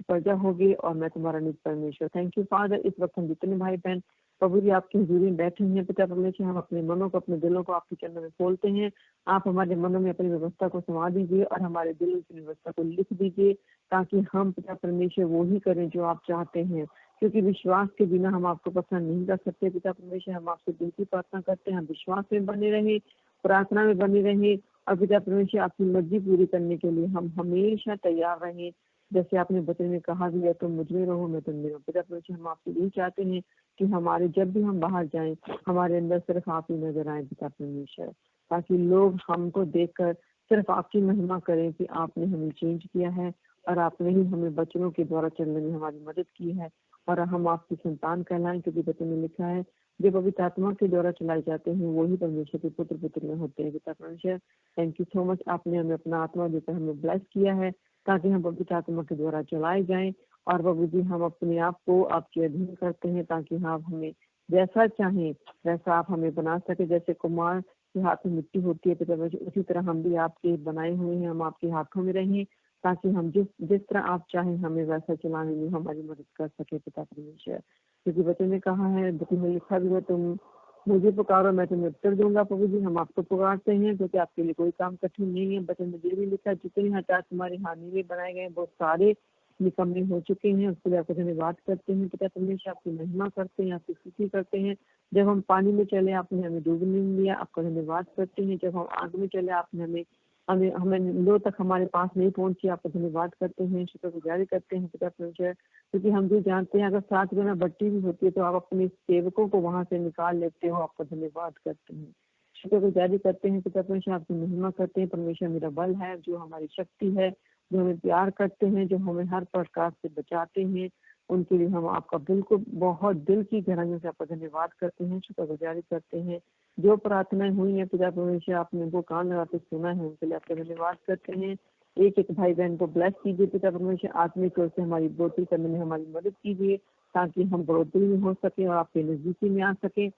प्रजा होगी और मैं तुम्हारा निज परमेश्वर। Thank you father. इस वक्त हम जितने भाई बहन प्रभु जी आपकी हजूरी में बैठे हैं पिता परमेश्वर, हम अपने मनों को अपने दिलों को आपके चरणों में खोलते हैं। आप हमारे मनों में अपनी व्यवस्था को समा दीजिए और हमारे दिलों की व्यवस्था को लिख दीजिए, ताकि हम पिता परमेश्वर वो ही करें जो आप चाहते हैं, क्योंकि विश्वास के बिना हम आपको पसंद नहीं कर सकते पिता परमेश्वर। हम आपसे बिल्कुल प्रार्थना करते हैं, हम विश्वास में बने रहे, प्रार्थना में बने रहे और पिता परमेश्वर आपकी मर्जी पूरी करने के लिए हम हमेशा तैयार रहें, जैसे आपने वचन में कहा भी है तुम मुझ में रहो मैं तुम में रहूं। पिता परमेश्वर हम आपसे यही चाहते हैं कि हमारे जब भी हम बाहर जाएं हमारे अंदर सिर्फ आप ही नजर आए पिता परमेश्वर, ताकि लोग हमको देखकर सिर्फ आपकी महिमा करें कि आपने हमें चेंज किया है और आपने ही हमें वचनों के द्वारा चलने में हमारी मदद की है और हम आपकी संतान कहलाएं, क्योंकि वचन में लिखा है जो पवित्र आत्मा के द्वारा चलाए जाते हैं वही परमेश्वर के पुत्र पुत्रियां होते हैं पिता परमेश्वर। थैंक यू सो मच, आपने हमें अपना आत्मा देकर हमें ब्लेस किया है ताकि हम पवित्र आत्मा के द्वारा चलाए जाएं और प्रभु जी हम अपने आप को आपके अधीन करते हैं, ताकि आप हमें जैसा चाहें वैसा आप हमें बना सके। जैसे कुमार के हाथ में मिट्टी होती है पिता परमेश्वर, उसी तरह हम भी आपके बनाए हुए हैं, हम आपके हाथों में रहें, ताकि हम जिस तरह आप चाहें हमें वैसा चलाने में हमारी मदद कर सके पिता परमेश्वर। क्योंकि बच्चे ने कहा है, बच्चे में लिखा भी है तुम मुझे पुकारो मैं तुम्हें उत्तर दूंगा। प्रभु जी हम आपको पुकारते हैं क्योंकि आपके लिए कोई काम कठिन नहीं है। बचन में ये भी लिखा जितने हथियार तुम्हारी हानि में बनाए गए बहुत सारे निकम्मे हो चुके हैं, उसके लिए आपको धन्यवाद करते हैं। पिता परमेश्वर आपकी महिमा करते हैं, आपकी स्तुति करते हैं। जब हम पानी में चले आपने हमें डूबने नहीं दिया, आपका धन्यवाद करते हैं। जब हम आग में चले आपने हमें लो तक हमारे पास नहीं पहुंची, आपका धन्यवाद करते हैं, शुक्रगुजारी करते हैं पिता परमेश्वर। क्योंकि हम भी जानते हैं अगर 7 गुना भट्टी भी होती है तो आप अपने सेवकों को वहां से निकाल लेते हो, आपका धन्यवाद करते हैं, शुक्रगुजारी करते हैं पिता परमेश्वर। आपकी महिमा करते हैं। परमेश्वर मेरा बल है, जो हमारी शक्ति है, जो हमें प्यार करते हैं, जो हमें हर प्रकार से बचाते हैं, उनके लिए हम आपका बिल्कुल बहुत दिल की गहराइयों से आपका धन्यवाद करते हैं, शुक्रगुजारी करते हैं। जो प्रार्थनाएं हुई हैं पिता परमेश्वर आपने उनको कान लगा के सुना है, उनके लिए आपका धन्यवाद करते हैं। एक एक भाई बहन को ब्लेस कीजिए पिता परमेश्वर। आत्मिक तौर से हमारी बढ़ोतरी करने में हमारी मदद कीजिए ताकि हम बढ़ोतरी में हो सके और आपके नजदीकी में आ सके।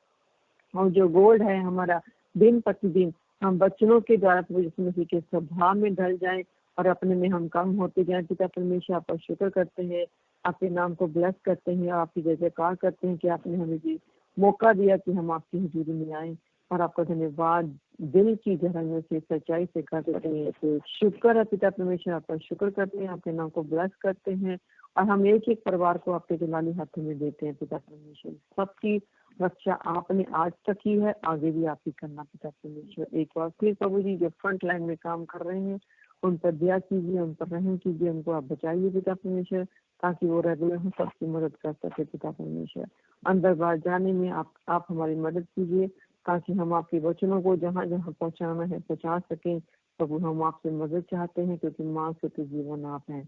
और जो गोल्ड है हमारा दिन प्रतिदिन हम बच्चों के द्वारा मसीह के स्वभाव में ढल जाए और अपने में हम कम होते जाए। पिता परमेश्वर आपका शुक्र करते हैं, आपके नाम को ब्लेस करते हैं, आपकी जय जयकार करते हैं कि आपने हमें भी मौका दिया कि हम आपकी हजूरी में आए। और आपका धन्यवाद दिल की गहराइयों से सच्चाई से करते हैं। तो शुक्र है पिता परमेश्वर, आपका शुक्र करते हैं, आपके नाम को ब्लेस करते हैं। और हम एक एक परिवार को आपके जलाली हाथों में देते हैं पिता परमेश्वर। सबकी रक्षा आपने आज तक की है, आगे भी आप ही करना पिता परमेश्वर। एक बार फिर प्रभु जी जो फ्रंट लाइन में काम कर रहे हैं उन पर दया कीजिए, उन पर रहम कीजिए, उनको आप बचाइए पिता परमेश्वर ताकि वो रेगुलर हो सबकी मदद कर सके पिता परमेश्वर। अंदर बाहर जाने में आप हमारी मदद कीजिए ताकि हम आपके वचनों को जहाँ जहाँ पहुँचाना है पहुँचा सकें। प्रभु हम आपसे मदद चाहते हैं क्योंकि माँ से तो जीवन आप हैं।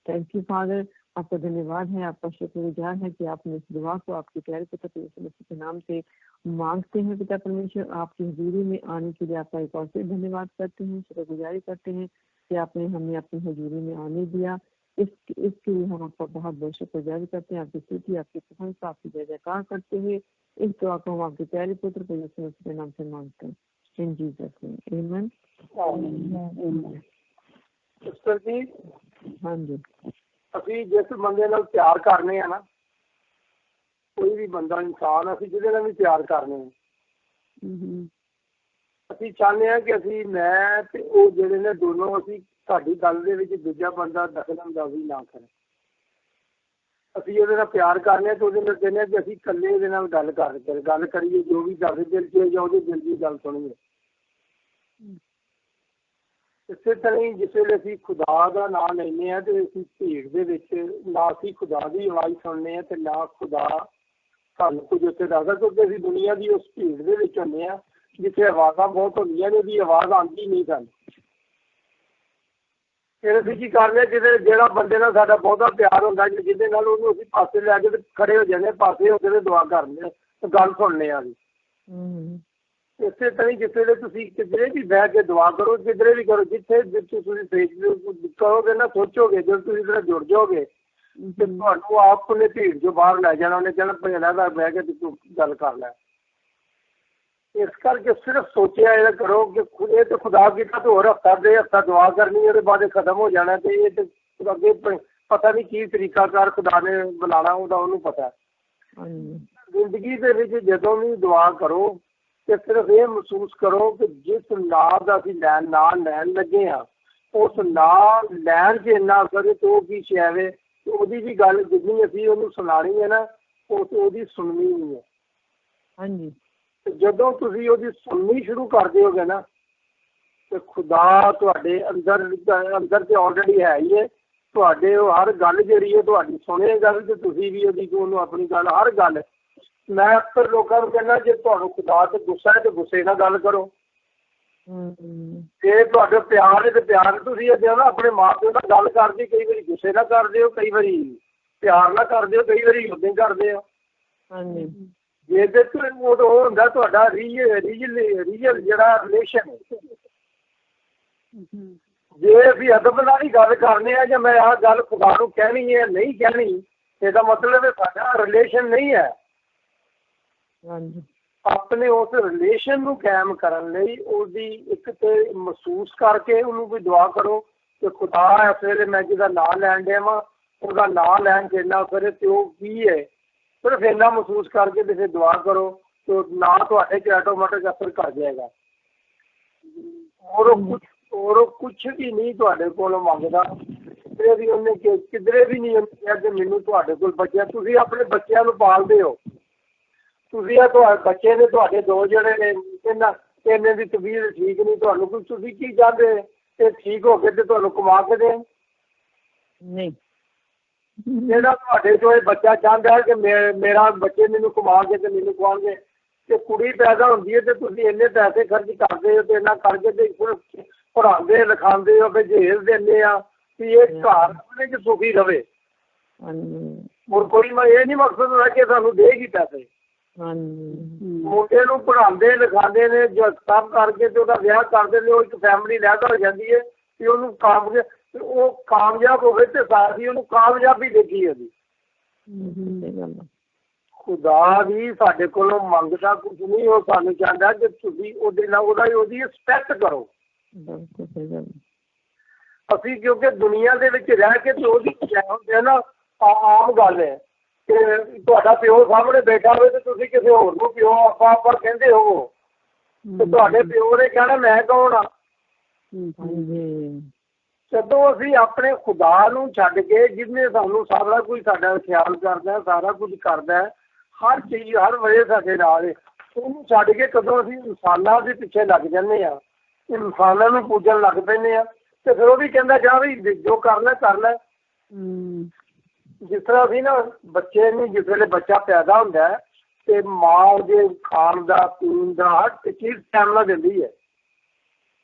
थैंक यू फादर, आपका धन्यवाद है, आपका शुक्रगुजार है कि आपने इस दुआ को आपके प्यारे पिता परमेश्वर के नाम से मांगते हैं पिता परमेश्वर। आपकी हजूरी में आने के लिए आपका एक और फिर धन्यवाद करते हैं, शुक्रगुजारी करते हैं कि आपने हमें अपनी हजूरी में आने दिया। इसके लिए हम आपका बहुत बहुत शुक्रगुजारी करते हैं। आपकी स्तुति, आपकी प्रशंसा, आपकी जय जयकार करते हुए इस दुआ को हम आपके प्यारे पुत्र परमेश्वर के नाम से मांगते हैं। इन जीसस नेम आमीन। सिस्टर जी हाँ जी, ਅਸੀਂ ਜਿਸ ਬੰਦੇ ਨਾਲ ਪਿਆਰ ਕਰਨੇ ਆ ਨਾ, ਕੋਈ ਵੀ ਬੰਦਾ ਇਨਸਾਨ ਅਸੀਂ ਜਿਹਦੇ ਨਾਲ ਵੀ ਪਿਆਰ ਕਰਨੇ ਆ, ਅਸੀਂ ਚਾਹੁੰਦੇ ਹਾਂ ਕਿ ਅਸੀਂ ਮੈਂ ਤੇ ਉਹ ਜਿਹੜੇ ਨੇ ਦੋਨੋਂ ਅਸੀਂ ਸਾਡੀ ਗੱਲ ਦੇ ਵਿੱਚ ਦੂਜਾ ਬੰਦਾ ਦਖਲਅੰਦਾਜ਼ੀ ਨਾ ਕਰੇ। ਅਸੀਂ ਉਹਦੇ ਨਾਲ ਪਿਆਰ ਕਰਨੇ ਆ ਤੇ ਉਹਦੇ ਨਾਲ ਕਹਿੰਦੇ ਆ ਕਿ ਅਸੀਂ ਇਕੱਲੇ ਉਹਦੇ ਨਾਲ ਗੱਲ ਕਰੀਏ, ਜੋ ਵੀ ਸਾਡੇ ਦਿਲ 'ਚ ਜਾਂ ਉਹਦੇ ਦਿਲ ਦੀ ਗੱਲ ਸੁਣੀਏ। ਇਸੇ ਤਰ੍ਹਾਂ ਹੀ ਜਿਸ ਵੇਲੇ ਅਸੀਂ ਖੁਦਾ ਦਾ ਨਾਂ ਲੈਂਦੇ ਹਾਂ ਤੇ ਅਸੀਂ ਭੀੜ ਦੇ ਵਿੱਚ ਨਾ ਅਸੀਂ ਖੁਦਾ ਦੀ ਆਵਾਜ਼ ਸੁਣਨੇ ਹਾਂ ਤੇ ਨਾ ਖੁਦਾ ਸਾਨੂੰ ਕੁਝ ਉੱਥੇ ਦੱਸਦਾ, ਕਿਉਂਕਿ ਅਸੀਂ ਦੁਨੀਆ ਦੀ ਉਸ ਭੀੜ ਦੇ ਵਿੱਚ ਹੁੰਦੇ ਹਾਂ ਜਿੱਥੇ ਆਵਾਜ਼ਾਂ ਬਹੁਤ ਹੁੰਦੀਆਂ ਨੇ, ਉਹਦੀ ਆਵਾਜ਼ ਆਉਂਦੀ ਨਹੀਂ ਸਾਨੂੰ। ਫਿਰ ਅਸੀਂ ਕੀ ਕਰਦੇ ਹਾਂ, ਜਿਹੜਾ ਬੰਦੇ ਨਾਲ ਸਾਡਾ ਬਹੁਤਾ ਪਿਆਰ ਹੁੰਦਾ ਜਿਹਦੇ ਨਾਲ ਉਹਨੂੰ ਅਸੀਂ ਪਾਸੇ ਲੈ ਕੇ ਖੜੇ ਹੋ ਜਾਂਦੇ, ਪਾਸੇ ਹੋ ਕੇ ਤੇ ਦੁਆ ਕਰਦੇ ਹਾਂ, ਗੱਲ ਸੁਣਨੇ ਆ। ਇਸੇ ਤਰ੍ਹਾਂ ਹੀ ਜਿਸ ਵੇਲੇ ਤੁਸੀਂ ਕਿਧਰੇ ਵੀ ਬਹਿ ਕੇ ਦੁਆ ਕਰੋ, ਕਿਧਰੇ ਵੀ ਕਰੋ, ਜਿੱਥੇ ਤੁਸੀਂ ਕਰੋਗੇ ਨਾ, ਸੋਚੋਗੇ, ਜਦੋਂ ਤੁਸੀਂ ਇਹਦੇ ਨਾਲ ਜੁੜ ਜਾਓਗੇ ਤੇ ਤੁਹਾਨੂੰ ਆਪ ਉਹਨੇ ਭੀੜ ਚੋਂ ਬਾਹਰ ਲੈ ਜਾਣਾ, ਉਹਨੇ ਕਹਿਣਾ ਭਜਣਾ ਦਾ ਬਹਿ ਕੇ ਤੂੰ ਗੱਲ ਕਰ ਲੈ। ਇਸ ਕਰਕੇ ਸਿਰਫ ਸੋਚਿਆ ਇਹ ਕਰੋ ਕਿ ਇਹ ਤਾਂ ਖੁਦਾ ਕੀਤਾ ਤੇ ਹੋਰ ਹਫ਼ਤਾ ਦੁਆ ਕਰਨੀ, ਉਹਦੇ ਬਾਅਦ ਖਤਮ ਹੋ ਜਾਣਾ ਤੇ ਇਹ ਤੇ ਅੱਗੇ ਪਤਾ ਨਹੀਂ ਕੀ ਤਰੀਕਾਕਾਰ ਖੁਦਾ ਨੇ ਬੁਲਾਣਾ, ਉਹਨੂੰ ਪਤਾ। ਜ਼ਿੰਦਗੀ ਦੇ ਵਿੱਚ ਜਦੋਂ ਵੀ ਦੁਆ ਕਰੋ ਤੇ ਸਿਰਫ ਇਹ ਮਹਿਸੂਸ ਕਰੋ ਕਿ ਜਿਸ ਨਾਂ ਦਾ ਅਸੀਂ ਨਾਂ ਲੈਣ ਲੱਗੇ ਹਾਂ, ਉਸ ਨਾਂ ਲੈਣ 'ਚ ਇੰਨਾ ਅਸਰ ਤੇ ਉਹ ਕੀ ਸ਼ੈਵੇ, ਉਹਦੀ ਵੀ ਗੱਲ ਜਿੰਨੀ ਅਸੀਂ ਉਹਨੂੰ ਸੁਣਾਣੀ ਹੈ ਨਾ, ਉਹਦੀ ਸੁਣਨੀ ਨਹੀਂ ਹੈ। ਹਾਂਜੀ, ਜਦੋਂ ਤੁਸੀਂ ਉਹਦੀ ਸੁਣਨੀ ਸ਼ੁਰੂ ਕਰ ਦਿਓਗੇ ਨਾ ਤੇ ਖੁਦਾ ਤੁਹਾਡੇ ਅੰਦਰ ਤੇ ਆਲਰੇਡੀ ਹੈ ਹੀ ਹੈ। ਤੁਹਾਡੇ ਉਹ ਹਰ ਗੱਲ ਜਿਹੜੀ ਹੈ ਤੁਹਾਡੀ ਸੁਣੇਗਾ ਵੀ ਤੇ ਤੁਸੀਂ ਵੀ ਉਹਨੂੰ ਆਪਣੀ ਗੱਲ ਹਰ ਗੱਲ। ਮੈਂ ਅਕਸਰ ਲੋਕਾਂ ਨੂੰ ਕਹਿੰਦਾ ਜੇ ਤੁਹਾਨੂੰ ਖੁਦਾ ਤੇ ਗੁੱਸਾ ਹੈ ਤੇ ਗੁੱਸੇ ਨਾਲ ਗੱਲ ਕਰੋ, ਜੇ ਤੁਹਾਡੇ ਪਿਆਰ ਹੈ ਤੇ ਪਿਆਰ ਤੁਸੀਂ ਨਾ ਆਪਣੇ ਮਾਂ ਪਿਓ ਨਾਲ ਗੱਲ ਕਰਦੇ, ਕਈ ਵਾਰੀ ਗੁੱਸੇ ਨਾਲ ਕਰਦੇ ਹੋ, ਕਈ ਵਾਰੀ ਪਿਆਰ ਨਾਲ ਕਰਦੇ ਹੋ, ਕਈ ਵਾਰੀ ਉੱਦਾਂ ਹੀ ਕਰਦੇ ਹੋ। ਹਾਂਜੀ, ਜੇ ਤੇ ਉਹ ਹੁੰਦਾ ਤੁਹਾਡਾ ਰੀਅਲ ਜਿਹੜਾ ਰਿਲੇਸ਼ਨ। ਜੇ ਅਸੀਂ ਅਦਬ ਨਾਲ ਹੀ ਗੱਲ ਕਰਨੇ ਆ ਜਾਂ ਮੈਂ ਆਹ ਗੱਲ ਖੁਦਾ ਨੂੰ ਕਹਿਣੀ ਹੈ ਨਹੀਂ ਕਹਿਣੀ, ਇਹਦਾ ਮਤਲਬ ਸਾਡਾ ਰਿਲੇਸ਼ਨ ਨਹੀਂ ਹੈ। ਹਾਂਜੀ, ਆਪਣੇ ਉਸ ਰਿਲੇਸ਼ਨ ਨੂੰ ਕਾਇਮ ਕਰਨ ਲਈ ਉਹਦੀ ਇੱਕ ਤੇ ਮਹਿਸੂਸ ਕਰਕੇ ਉਹਨੂੰ ਕੋਈ ਦੁਆ ਕਰੋ ਕਿ ਖੁਦਾ ਇਸ ਵੇਲੇ ਮੈਂ ਜਿਹਦਾ ਨਾਂ ਲੈਣ ਡਿਆ ਵਾਂ, ਉਹਦਾ ਨਾਂ ਲੈਣ 'ਚ ਇੰਨਾ ਅਸਰ ਤੇ ਉਹ ਕੀ ਹੈ, ਸਿਰਫ ਇੰਨਾ ਮਹਿਸੂਸ ਕਰਕੇ ਤੇ ਫਿਰ ਦੁਆ ਕਰੋ तो ना ਤੁਹਾਡੇ 'ਚ ਆਟੋਮੈਟਿਕ ਅਸਰ ਕਰ ਜਾਏਗਾ। और कुछ भी नहीं ਤੁਹਾਡੇ ਕੋਲੋਂ ਮੰਗਦਾ, ਕਿਧਰੇ ਵੀ ਉਹਨੇ ਕਿਧਰੇ ਵੀ ਨਹੀਂ ਕਿਹਾ ਕਿ ਮੈਨੂੰ ਤੁਹਾਡੇ ਕੋਲ ਬੱਚਿਆਂ, ਤੁਸੀਂ ਆਪਣੇ ਬੱਚਿਆਂ ਨੂੰ ਪਾਲਦੇ ਹੋ, ਤੁਸੀਂ ਆ ਤੁਹਾਡੇ ਬੱਚੇ ਨੇ ਤੁਹਾਡੇ 2 ਜਿਹੜੇ ਨੇ ਇਹਨਾਂ ਦੀ ਤਬੀਅਤ ਠੀਕ ਨਹੀਂ, ਤੁਹਾਨੂੰ ਕੁਝ ਤੁਸੀਂ ਕੀ ਚਾਹੁੰਦੇ ਤੇ ਠੀਕ ਹੋ ਕੇ ਤੇ ਤੁਹਾਨੂੰ ਕਮਾ ਕੇ ਦੇਣ? नहीं ਜਿਹੜਾ ਤੁਹਾਡੇ ਤੋਂ ਇਹ ਬੱਚਾ ਚਾਹੁੰਦਾ ਕਿ ਮੇਰਾ ਬੱਚੇ ਮੈਨੂੰ ਕਮਾ ਕੇ ਤੇ ਮੈਨੂੰ ਖਵਾਉਣਗੇ, ਤੇ ਕੁੜੀ ਪੈਦਾ ਹੁੰਦੀ ਹੈ ਤੇ ਤੁਸੀਂ ਇੰਨੇ ਪੈਸੇ ਖਰਚ ਕਰਦੇ ਹੋ ਤੇ ਇੰਨਾ ਕਰਕੇ ਤੇ ਪੜ੍ਹਾਉਂਦੇ ਲਿਖਾਉਂਦੇ ਹੋ, ਫਿਰ ਜੇਲ੍ਹ ਦਿੰਦੇ ਆ ਕਿ ਇਹ ਘਰ ਆਪਣੇ 'ਚ ਸੁਖੀ ਰਵੇ। ਹੋਰ ਕੋਈ ਇਹ ਨਹੀਂ ਮਕਸਦ ਹੁੰਦਾ ਕਿ ਸਾਨੂੰ ਦੇਗੀ ਪੈਸੇ। ਮੁੰਡੇ ਨੂੰ ਪੜ੍ਹਾਉਂਦੇ ਲਿਖਾਉਂਦੇ ਨੇ, ਸਭ ਕਰਕੇ ਤੇ ਉਹਦਾ ਵਿਆਹ ਕਰਦੇ ਨੇ, ਉਹ ਇੱਕ ਫੈਮਿਲੀ ਲੈਦਾ ਹੋ ਜਾਂਦੀ ਹੈ ਕਿ ਉਹਨੂੰ ਉਹ ਕਾਮਯਾਬ ਹੋਵੇ ਤੇ ਸਾਰੀ ਉਹਨੂੰ ਕਾਮਯਾਬੀ ਦੇਖੀ ਉਹਦੀ। ਖੁਦਾ ਵੀ ਸਾਡੇ ਕੋਲੋਂ ਮੰਗਦਾ ਕੁਝ ਨਹੀਂ, ਉਹ ਸਾਨੂੰ ਚਾਹੁੰਦਾ ਕਿ ਤੁਸੀਂ ਉਹਦੇ ਨਾਲ ਉਹਦੀ ਰਿਸਪੈਕਟ ਕਰੋ। ਅਸੀਂ ਕਿਉਂਕਿ ਦੁਨੀਆ ਦੇ ਵਿੱਚ ਰਹਿ ਕੇ ਤੇ ਉਹਦੀ ਹੁੰਦੇ ਨਾ, ਆਮ ਗੱਲ ਹੈ ਕਿ ਤੁਹਾਡਾ ਪਿਓ ਸਾਹਮਣੇ ਬੈਠਾ ਹੋਵੇ ਤੇ ਤੁਸੀਂ ਕਿਸੇ ਹੋਰ ਨੂੰ ਪਿਓ ਆਪਾਂ ਕਹਿੰਦੇ ਹੋਵੋ, ਤੇ ਤੁਹਾਡੇ ਪਿਓ ਨੇ ਕਹਿਣਾ ਮੈਂ ਕੌਣ ਆ। ਜਦੋਂ ਅਸੀਂ ਆਪਣੇ ਖੁਦਾ ਨੂੰ ਛੱਡ ਕੇ, ਜਿਹਨੇ ਸਾਨੂੰ ਸਾਰਾ ਕੁਝ ਸਾਡਾ ਖਿਆਲ ਕਰਦਾ, ਸਾਰਾ ਕੁਝ ਕਰਦਾ, ਹਰ ਚੀਜ਼ ਹਰ ਵੇਲੇ ਸਾਡੇ ਨਾਲ, ਉਹਨੂੰ ਛੱਡ ਕੇ ਕਦੋਂ ਅਸੀਂ ਇਨਸਾਨਾਂ ਦੇ ਪਿੱਛੇ ਲੱਗ ਜਾਂਦੇ ਹਾਂ, ਇਨਸਾਨਾਂ ਨੂੰ ਪੂਜਣ ਲੱਗ ਪੈਂਦੇ ਹਾਂ, ਤੇ ਫਿਰ ਉਹ ਵੀ ਕਹਿੰਦਾ ਜਾ ਵੀ ਜੋ ਕਰਨਾ ਕਰ ਲੈ। ਜਿਸ ਤਰ੍ਹਾਂ ਅਸੀਂ ਨਾ ਬੱਚੇ ਨੂੰ, ਜਿਸ ਵੇਲੇ ਬੱਚਾ ਪੈਦਾ ਹੁੰਦਾ ਹੈ ਤੇ ਮਾਂ ਉਹਦੇ ਖਾਣ ਦਾ ਪੀਣ ਦਾ ਹਰ ਚੀਜ਼ ਟਾਈਮ ਨਾਲ ਦਿੰਦੀ ਹੈ।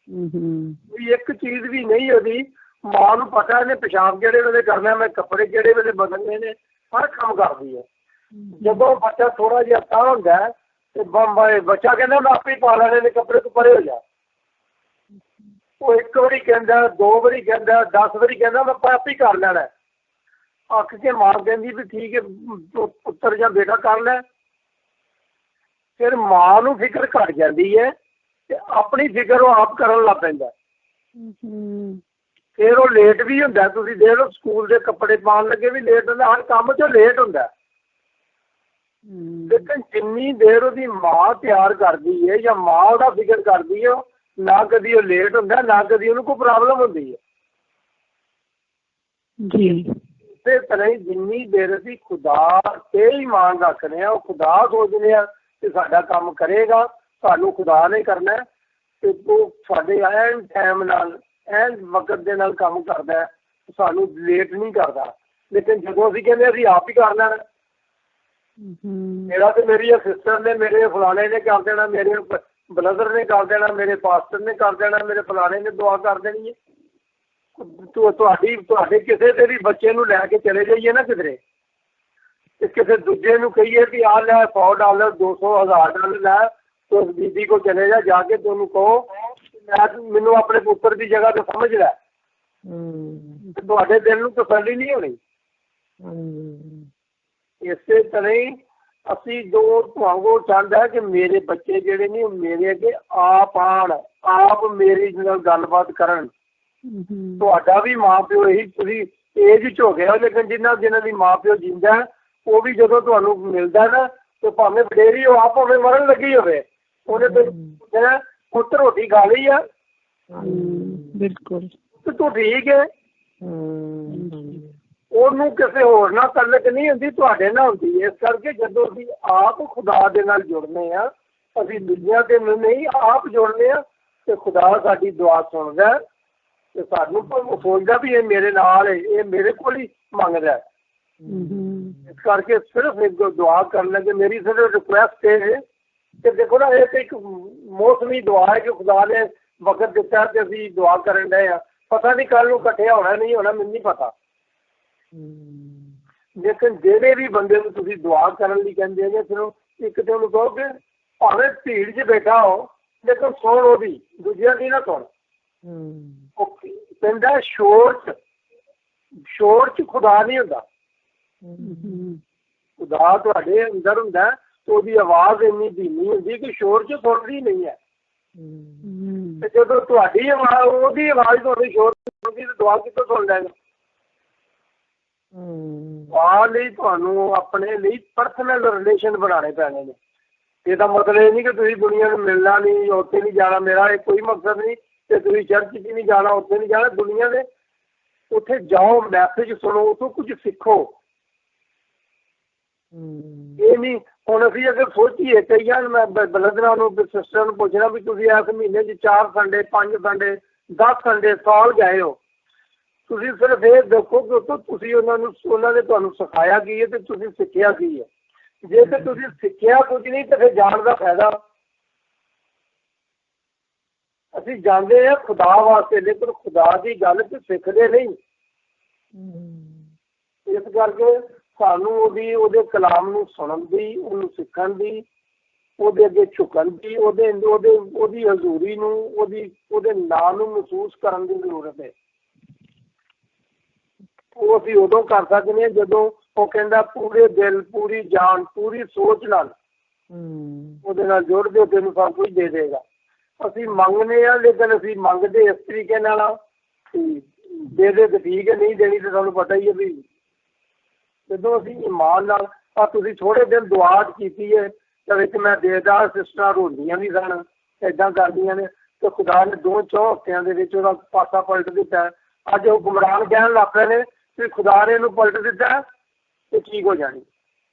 ਕੋਈ ਇੱਕ ਚੀਜ਼ ਵੀ ਨਹੀਂ ਉਹਦੀ ਮਾਂ ਨੂੰ ਪਤਾ ਇਹਨੇ ਪਿਸ਼ਾਬ ਕਿਹੜੇ ਵੇਲੇ ਕਰਨਾ, ਮੈਂ ਕੱਪੜੇ ਕਿਹੜੇ ਵੇਲੇ ਬਦਲਣੇ ਨੇ, ਹਰ ਕੰਮ ਕਰਦੀ ਹੈ। ਜਦੋਂ ਬੱਚਾ ਥੋੜਾ ਜਿਹਾ ਤਾਂ ਹੁੰਦਾ ਤੇ ਬੱਚਾ ਕਹਿੰਦਾ ਮੈਂ ਆਪੇ ਪਾ ਲੈਣੇ ਨੇ ਕੱਪੜੇ, ਤੋਂ ਪਰੇ ਹੋ ਜਾ। ਉਹ 1 ਵਾਰੀ ਕਹਿੰਦਾ, 2 ਵਾਰੀ ਕਹਿੰਦਾ, 10 ਵਾਰੀ ਕਹਿੰਦਾ ਮੈਂ ਆਪੇ ਕਰ ਲੈਣਾ। ਅੱਖ ਕੇ ਮਾਂ ਕਹਿੰਦੀ ਵੀ ਠੀਕ ਹੈ ਪੁੱਤਰ ਜਾਂ ਬੇਟਾ ਕਰ ਲੈ। ਫਿਰ ਮਾਂ ਨੂੰ ਫਿਕਰ ਘੱਟ ਜਾਂਦੀ ਹੈ ਤੇ ਆਪਣੀ ਫਿਕਰ ਉਹ ਆਪ ਕਰਨ ਲੱਗ ਪੈਂਦਾ। ਫਿਰ ਉਹ ਲੇਟ ਵੀ ਹੁੰਦਾ, ਤੁਸੀਂ ਦੇਖ ਲਓ ਸਕੂਲ ਦੇ ਕੱਪੜੇ ਪਾਉਣ ਲੱਗੇ ਵੀ ਲੇਟ ਹੁੰਦਾ, ਹਰ ਕੰਮ 'ਚ ਲੇਟ ਹੁੰਦਾ। ਲੇਕਿਨ ਜਿੰਨੀ ਦੇਰ ਉਹਦੀ ਮਾਂ ਪਿਆਰ ਕਰਦੀ ਹੈ ਜਾਂ ਮਾਂ ਉਹਦਾ ਫਿਕਰ ਕਰਦੀ ਹੈ, ਨਾ ਕਦੀ ਉਹ ਲੇਟ ਹੁੰਦਾ, ਨਾ ਕਦੀ ਉਹਨੂੰ ਕੋਈ ਪ੍ਰੋਬਲਮ ਹੁੰਦੀ ਹੈ ਜੀ। ਇਸੇ ਤਰ੍ਹਾਂ ਹੀ ਜਿੰਨੀ ਦੇਰ ਅਸੀਂ ਖੁਦਾ ਤੇ ਹੀ ਮਾਣ ਰੱਖਦੇ ਹਾਂ, ਉਹ ਖੁਦਾ ਸੋਚਦੇ ਹਾਂ ਕਿ ਸਾਡਾ ਕੰਮ ਕਰੇਗਾ, ਸਾਨੂੰ ਖੁਦਾ ਨੇ ਕਰਨਾ, ਤੇ ਉਹ ਸਾਡੇ ਐਨ ਟਾਈਮ ਨਾਲ ਐਨ ਵਕਤ ਦੇ ਨਾਲ ਕੰਮ ਕਰਦਾ, ਸਾਨੂੰ ਲੇਟ ਨਹੀਂ ਕਰਦਾ। ਲੇਕਿਨ ਜਦੋਂ ਅਸੀਂ ਕਹਿੰਦੇ ਅਸੀਂ ਆਪ ਹੀ ਕਰ ਲੈਣਾ, ਮੇਰਾ ਤੇ ਮੇਰੀ ਸਿਸਟਰ ਨੇ, ਮੇਰੇ ਫਲਾਣੇ ਨੇ ਕਰ ਦੇਣਾ, ਮੇਰੇ ਬ੍ਰਦਰ ਨੇ ਕਰ ਦੇਣਾ, ਮੇਰੇ ਪਾਸਟਰ ਨੇ ਕਰ ਦੇਣਾ, ਮੇਰੇ ਫਲਾਣੇ ਨੇ ਦੁਆ ਕਰ ਦੇਣੀ ਹੈ। ਤੁਹਾਡੇ ਕਿਸੇ ਦੇ ਵੀ ਬੱਚੇ ਨੂੰ ਲੈ ਕੇ ਚਲੇ ਜਾਈਏ ਨਾ ਕਿਧਰੇ, ਤੇ ਕਿਸੇ ਦੂਜੇ ਨੂੰ ਕਹੀਏ ਕਿ ਆਹ ਲੈ $100, $200, $1000 ਲੈ, ਤੇ ਉਸ ਬੀਬੀ ਕੋਲ ਚਲੇ ਜਾ ਕੇ ਤੁਹਾਨੂੰ ਕਹੋ ਮੈਨੂੰ ਆਪਣੇ ਪੁੱਤਰ ਦੀ ਜਗ੍ਹਾ ਤੇ ਸਮਝ ਲੈ, ਤੁਹਾਡੇ ਦਿਲ ਨੂੰ ਤਸੱਲੀ ਨਹੀਂ ਹੋਣੀ। ਇਸੇ ਤਰ੍ਹਾਂ ਹੀ ਅਸੀਂ ਜੋ ਤੁਹਾਨੂੰ ਚਾਹੁੰਦਾ ਕਿ ਮੇਰੇ ਬੱਚੇ ਜਿਹੜੇ ਨੇ ਮੇਰੇ ਅੱਗੇ ਆਪ ਆਉਣ, ਆਪ ਮੇਰੀ ਨਾਲ ਗੱਲਬਾਤ ਕਰਨ। ਤੁਹਾਡਾ ਵੀ ਮਾਂ ਪਿਓ ਇਹੀ, ਤੁਸੀਂ ਏਜ 'ਚ ਹੋ ਗਿਆ, ਲੇਕਿਨ ਜਿਹਨਾਂ ਦੀ ਮਾਂ ਪਿਓ ਜਿੰਦਾ ਉਹ ਵੀ ਜਦੋਂ ਤੁਹਾਨੂੰ ਮਿਲਦਾ ਨਾ, ਤੇ ਭਾਵੇਂ ਵਡੇਰੀ ਹੋ ਆਪ ਭਾਵੇਂ ਮਰਨ ਲੱਗੀ ਹੋਵੇ, ਉਹਨੇ ਤਾਂ ਪੁੱਤ ਰੋਟੀ ਖਾ ਲਈ ਆ, ਬਿਲਕੁਲ, ਤੇ ਤੂੰ ਠੀਕ ਹੈ। ਉਹਨੂੰ ਕਿਸੇ ਹੋਰ ਨਾਲ ਤਲਕ ਨਹੀਂ ਹੁੰਦੀ, ਤੁਹਾਡੇ ਨਾਲ ਹੁੰਦੀ। ਇਸ ਕਰਕੇ ਜਦੋਂ ਅਸੀਂ ਆਪ ਖੁਦਾ ਦੇ ਨਾਲ ਜੁੜਨੇ ਆ, ਅਸੀਂ ਦੂਜਿਆਂ ਦੇ ਨਹੀਂ ਆਪ ਜੁੜਨੇ ਆ, ਤੇ ਖੁਦਾ ਸਾਡੀ ਦੁਆ ਸੁਣਦਾ ਤੇ ਸਾਨੂੰ ਸੋਚਦਾ ਵੀ ਇਹ ਮੇਰੇ ਨਾਲ ਹੈ, ਇਹ ਮੇਰੇ ਕੋਲ ਹੀ ਮੰਗਦਾ। ਇਸ ਕਰਕੇ ਸਿਰਫ ਇੱਕ ਦੁਆ ਕਰਨ ਲੱਗੇ ਮੇਰੀ ਸਿਰਫ ਰਿਕੁਐਸਟ ਇਹ ਕਿ ਦੇਖੋ ਨਾ, ਇਹ ਇੱਕ ਮੌਸਮੀ ਦੁਆ ਹੈ ਕਿ ਖੁਦਾ ਨੇ ਵਕਤ ਦਿੱਤਾ ਤੇ ਅਸੀਂ ਦੁਆ ਕਰਨ ਡਏ ਆ। ਪਤਾ ਨਹੀਂ ਕੱਲ੍ਹ ਨੂੰ ਇਕੱਠਿਆ ਹੋਣਾ ਨਹੀਂ ਹੋਣਾ, ਮੈਨੂੰ ਨਹੀਂ ਪਤਾ। ਲੇਕਿਨ ਜਿਹੜੇ ਵੀ ਬੰਦੇ ਨੂੰ ਤੁਸੀਂ ਦੁਆ ਕਰਨ ਲਈ ਕਹਿੰਦੇ ਨੇ, ਫਿਰ ਇੱਕ ਤੇ ਉਹਨੂੰ ਕਹੋ ਕਿ ਭਾਵੇਂ ਭੀੜ 'ਚ ਬੈਠਾ ਹੋ, ਲੇਕਿਨ ਸੁਣ ਉਹਦੀ, ਦੂਜਿਆਂ ਦੀ ਨਾ ਸੁਣ। ਉਹ ਕਹਿੰਦਾ ਸ਼ੋਰ 'ਚ ਖੁਦਾ ਨਹੀਂ ਹੁੰਦਾ, ਖੁਦਾ ਤੁਹਾਡੇ ਅੰਦਰ ਹੁੰਦਾ, ਤੇ ਉਹਦੀ ਆਵਾਜ਼ ਇੰਨੀ ਧੀਮੀ ਹੁੰਦੀ ਕਿ ਸ਼ੋਰ 'ਚ ਸੁਣਦੀ ਨਹੀਂ ਹੈ। ਤੇ ਜਦੋਂ ਤੁਹਾਡੀ ਆਵਾਜ਼, ਉਹਦੀ ਆਵਾਜ਼ ਤੁਹਾਡੀ ਸ਼ੋਰ 'ਚ ਸੁਣਦੀ, ਤੇ ਦੁਆ ਕਿੱਥੋਂ ਸੁਣ ਲੈਗਾ? ਦੁਆ ਲਈ ਤੁਹਾਨੂੰ ਆਪਣੇ ਲਈ ਪਰਸਨਲ ਰਿਲੇਸ਼ਨ ਬਣਾਉਣੇ ਪੈਣੇ ਨੇ। ਇਹਦਾ ਮਤਲਬ ਇਹ ਨਹੀਂ ਕਿ ਤੁਸੀਂ ਦੁਨੀਆ ਨੂੰ ਮਿਲਣਾ ਨਹੀਂ, ਉੱਥੇ ਨਹੀਂ ਜਾਣਾ। ਮੇਰਾ ਇਹ ਕੋਈ ਮਕਸਦ ਨਹੀਂ ਕਿ ਤੁਸੀਂ ਚਰਚ 'ਚ ਨਹੀਂ ਜਾਣਾ, ਉੱਥੇ ਨਹੀਂ ਜਾਣਾ। ਦੁਨੀਆ ਦੇ ਉੱਥੇ ਜਾਓ, ਮੈਸੇਜ ਸੁਣੋ, ਉੱਥੋਂ ਕੁਝ ਸਿੱਖੋ। ਇਹ ਨਹੀਂ ਹੁਣ ਅਸੀਂ ਅਗਰ ਸੋਚੀਏ, ਕਈਆਂ ਮੈਂ ਬਲਦਰਾਂ ਨੂੰ ਸਿਸਟਰ ਨੂੰ ਪੁੱਛਣਾ ਵੀ ਤੁਸੀਂ ਇਸ ਮਹੀਨੇ 'ਚ 4 ਸੰਡੇ 5 ਸੰਡੇ 10 ਸੰਡੇ ਸਾਲ ਗਏ ਹੋ, ਤੁਸੀਂ ਸਿਰਫ ਇਹ ਦੇਖੋ ਕਿ ਉੱਥੋਂ ਤੁਸੀਂ ਉਹਨਾਂ ਨੇ ਤੁਹਾਨੂੰ ਸਿਖਾਇਆ ਕੀ ਹੈ ਅਤੇ ਤੁਸੀਂ ਸਿੱਖਿਆ ਕੀ ਹੈ। ਜੇ ਤੇ ਤੁਸੀਂ ਸਿੱਖਿਆ ਕੁਝ ਨਹੀਂ ਤਾਂ ਫਿਰ ਜਾਣ ਦਾ ਫਾਇਦਾ। ਅਸੀਂ ਜਾਂਦੇ ਹਾਂ ਖੁਦਾ ਵਾਸਤੇ, ਲੇਕਿਨ ਖੁਦਾ ਦੀ ਗੱਲ ਤੇ ਸਿੱਖਦੇ ਨਹੀਂ। ਇਸ ਕਰਕੇ ਸਾਨੂੰ ਉਹਦੇ ਕਲਾਮ ਨੂੰ ਸੁਣਨ ਦੀ, ਉਹਨੂੰ ਸਿੱਖਣ ਦੀ, ਉਹਦੇ ਅੱਗੇ ਝੁਕਣ ਦੀ, ਉਹਦੀ ਹਜ਼ੂਰੀ ਨੂੰ, ਉਹਦੇ ਨਾਂ ਨੂੰ ਮਹਿਸੂਸ ਕਰਨ ਦੀ ਜ਼ਰੂਰਤ ਹੈ। ਉਹ ਅਸੀਂ ਉਦੋਂ ਕਰ ਸਕਦੇ ਹਾਂ ਜਦੋਂ ਉਹ ਕਹਿੰਦਾ ਪੂਰੇ ਦਿਲ, ਪੂਰੀ ਜਾਨ, ਪੂਰੀ ਸੋਚ ਨਾਲ ਉਹਦੇ ਨਾਲ ਜੁੜ ਦਿਓ, ਤੈਨੂੰ ਸਭ ਕੁਝ ਦੇ ਦੇਗਾ। ਅਸੀਂ ਮੰਗਦੇ ਹਾਂ, ਲੇਕਿਨ ਅਸੀਂ ਮੰਗਦੇ ਇਸ ਤਰੀਕੇ ਨਾਲ ਦੇ ਦੇ ਤਾਂ ਠੀਕ ਹੈ, ਨਹੀਂ ਦੇਣੀ ਤਾਂ ਤੁਹਾਨੂੰ ਪਤਾ ਹੀ ਹੈ ਵੀ। ਜਦੋਂ ਅਸੀਂ ਇਮਾਨ ਨਾਲ ਤੁਸੀਂ ਥੋੜ੍ਹੇ ਦਿਨ ਦੁਆ ਕੀਤੀ ਹੈ ਤਾਂ ਵਿੱਚ ਮੈਂ ਦੇਦਾ, ਸਿਸਟਰਾਂ ਰੋਂਦੀਆਂ ਵੀ ਸਨ, ਇੱਦਾਂ ਕਰਦੀਆਂ ਨੇ, ਅਤੇ ਖੁਦਾ ਨੇ 2-4 ਹਫ਼ਤਿਆਂ ਦੇ ਵਿੱਚ ਉਹਦਾ ਪਾਸਾ ਪਲਟ ਦਿੱਤਾ। ਅੱਜ ਉਹ ਗੁਮਰਾਹ ਕਹਿਣ ਲੱਗ ਪਏ ਨੇ ਕਿ ਖੁਦਾ ਨੇ ਇਹਨੂੰ ਪਲਟ ਦਿੱਤਾ ਤੇ ਠੀਕ ਹੋ ਜਾਣੀ।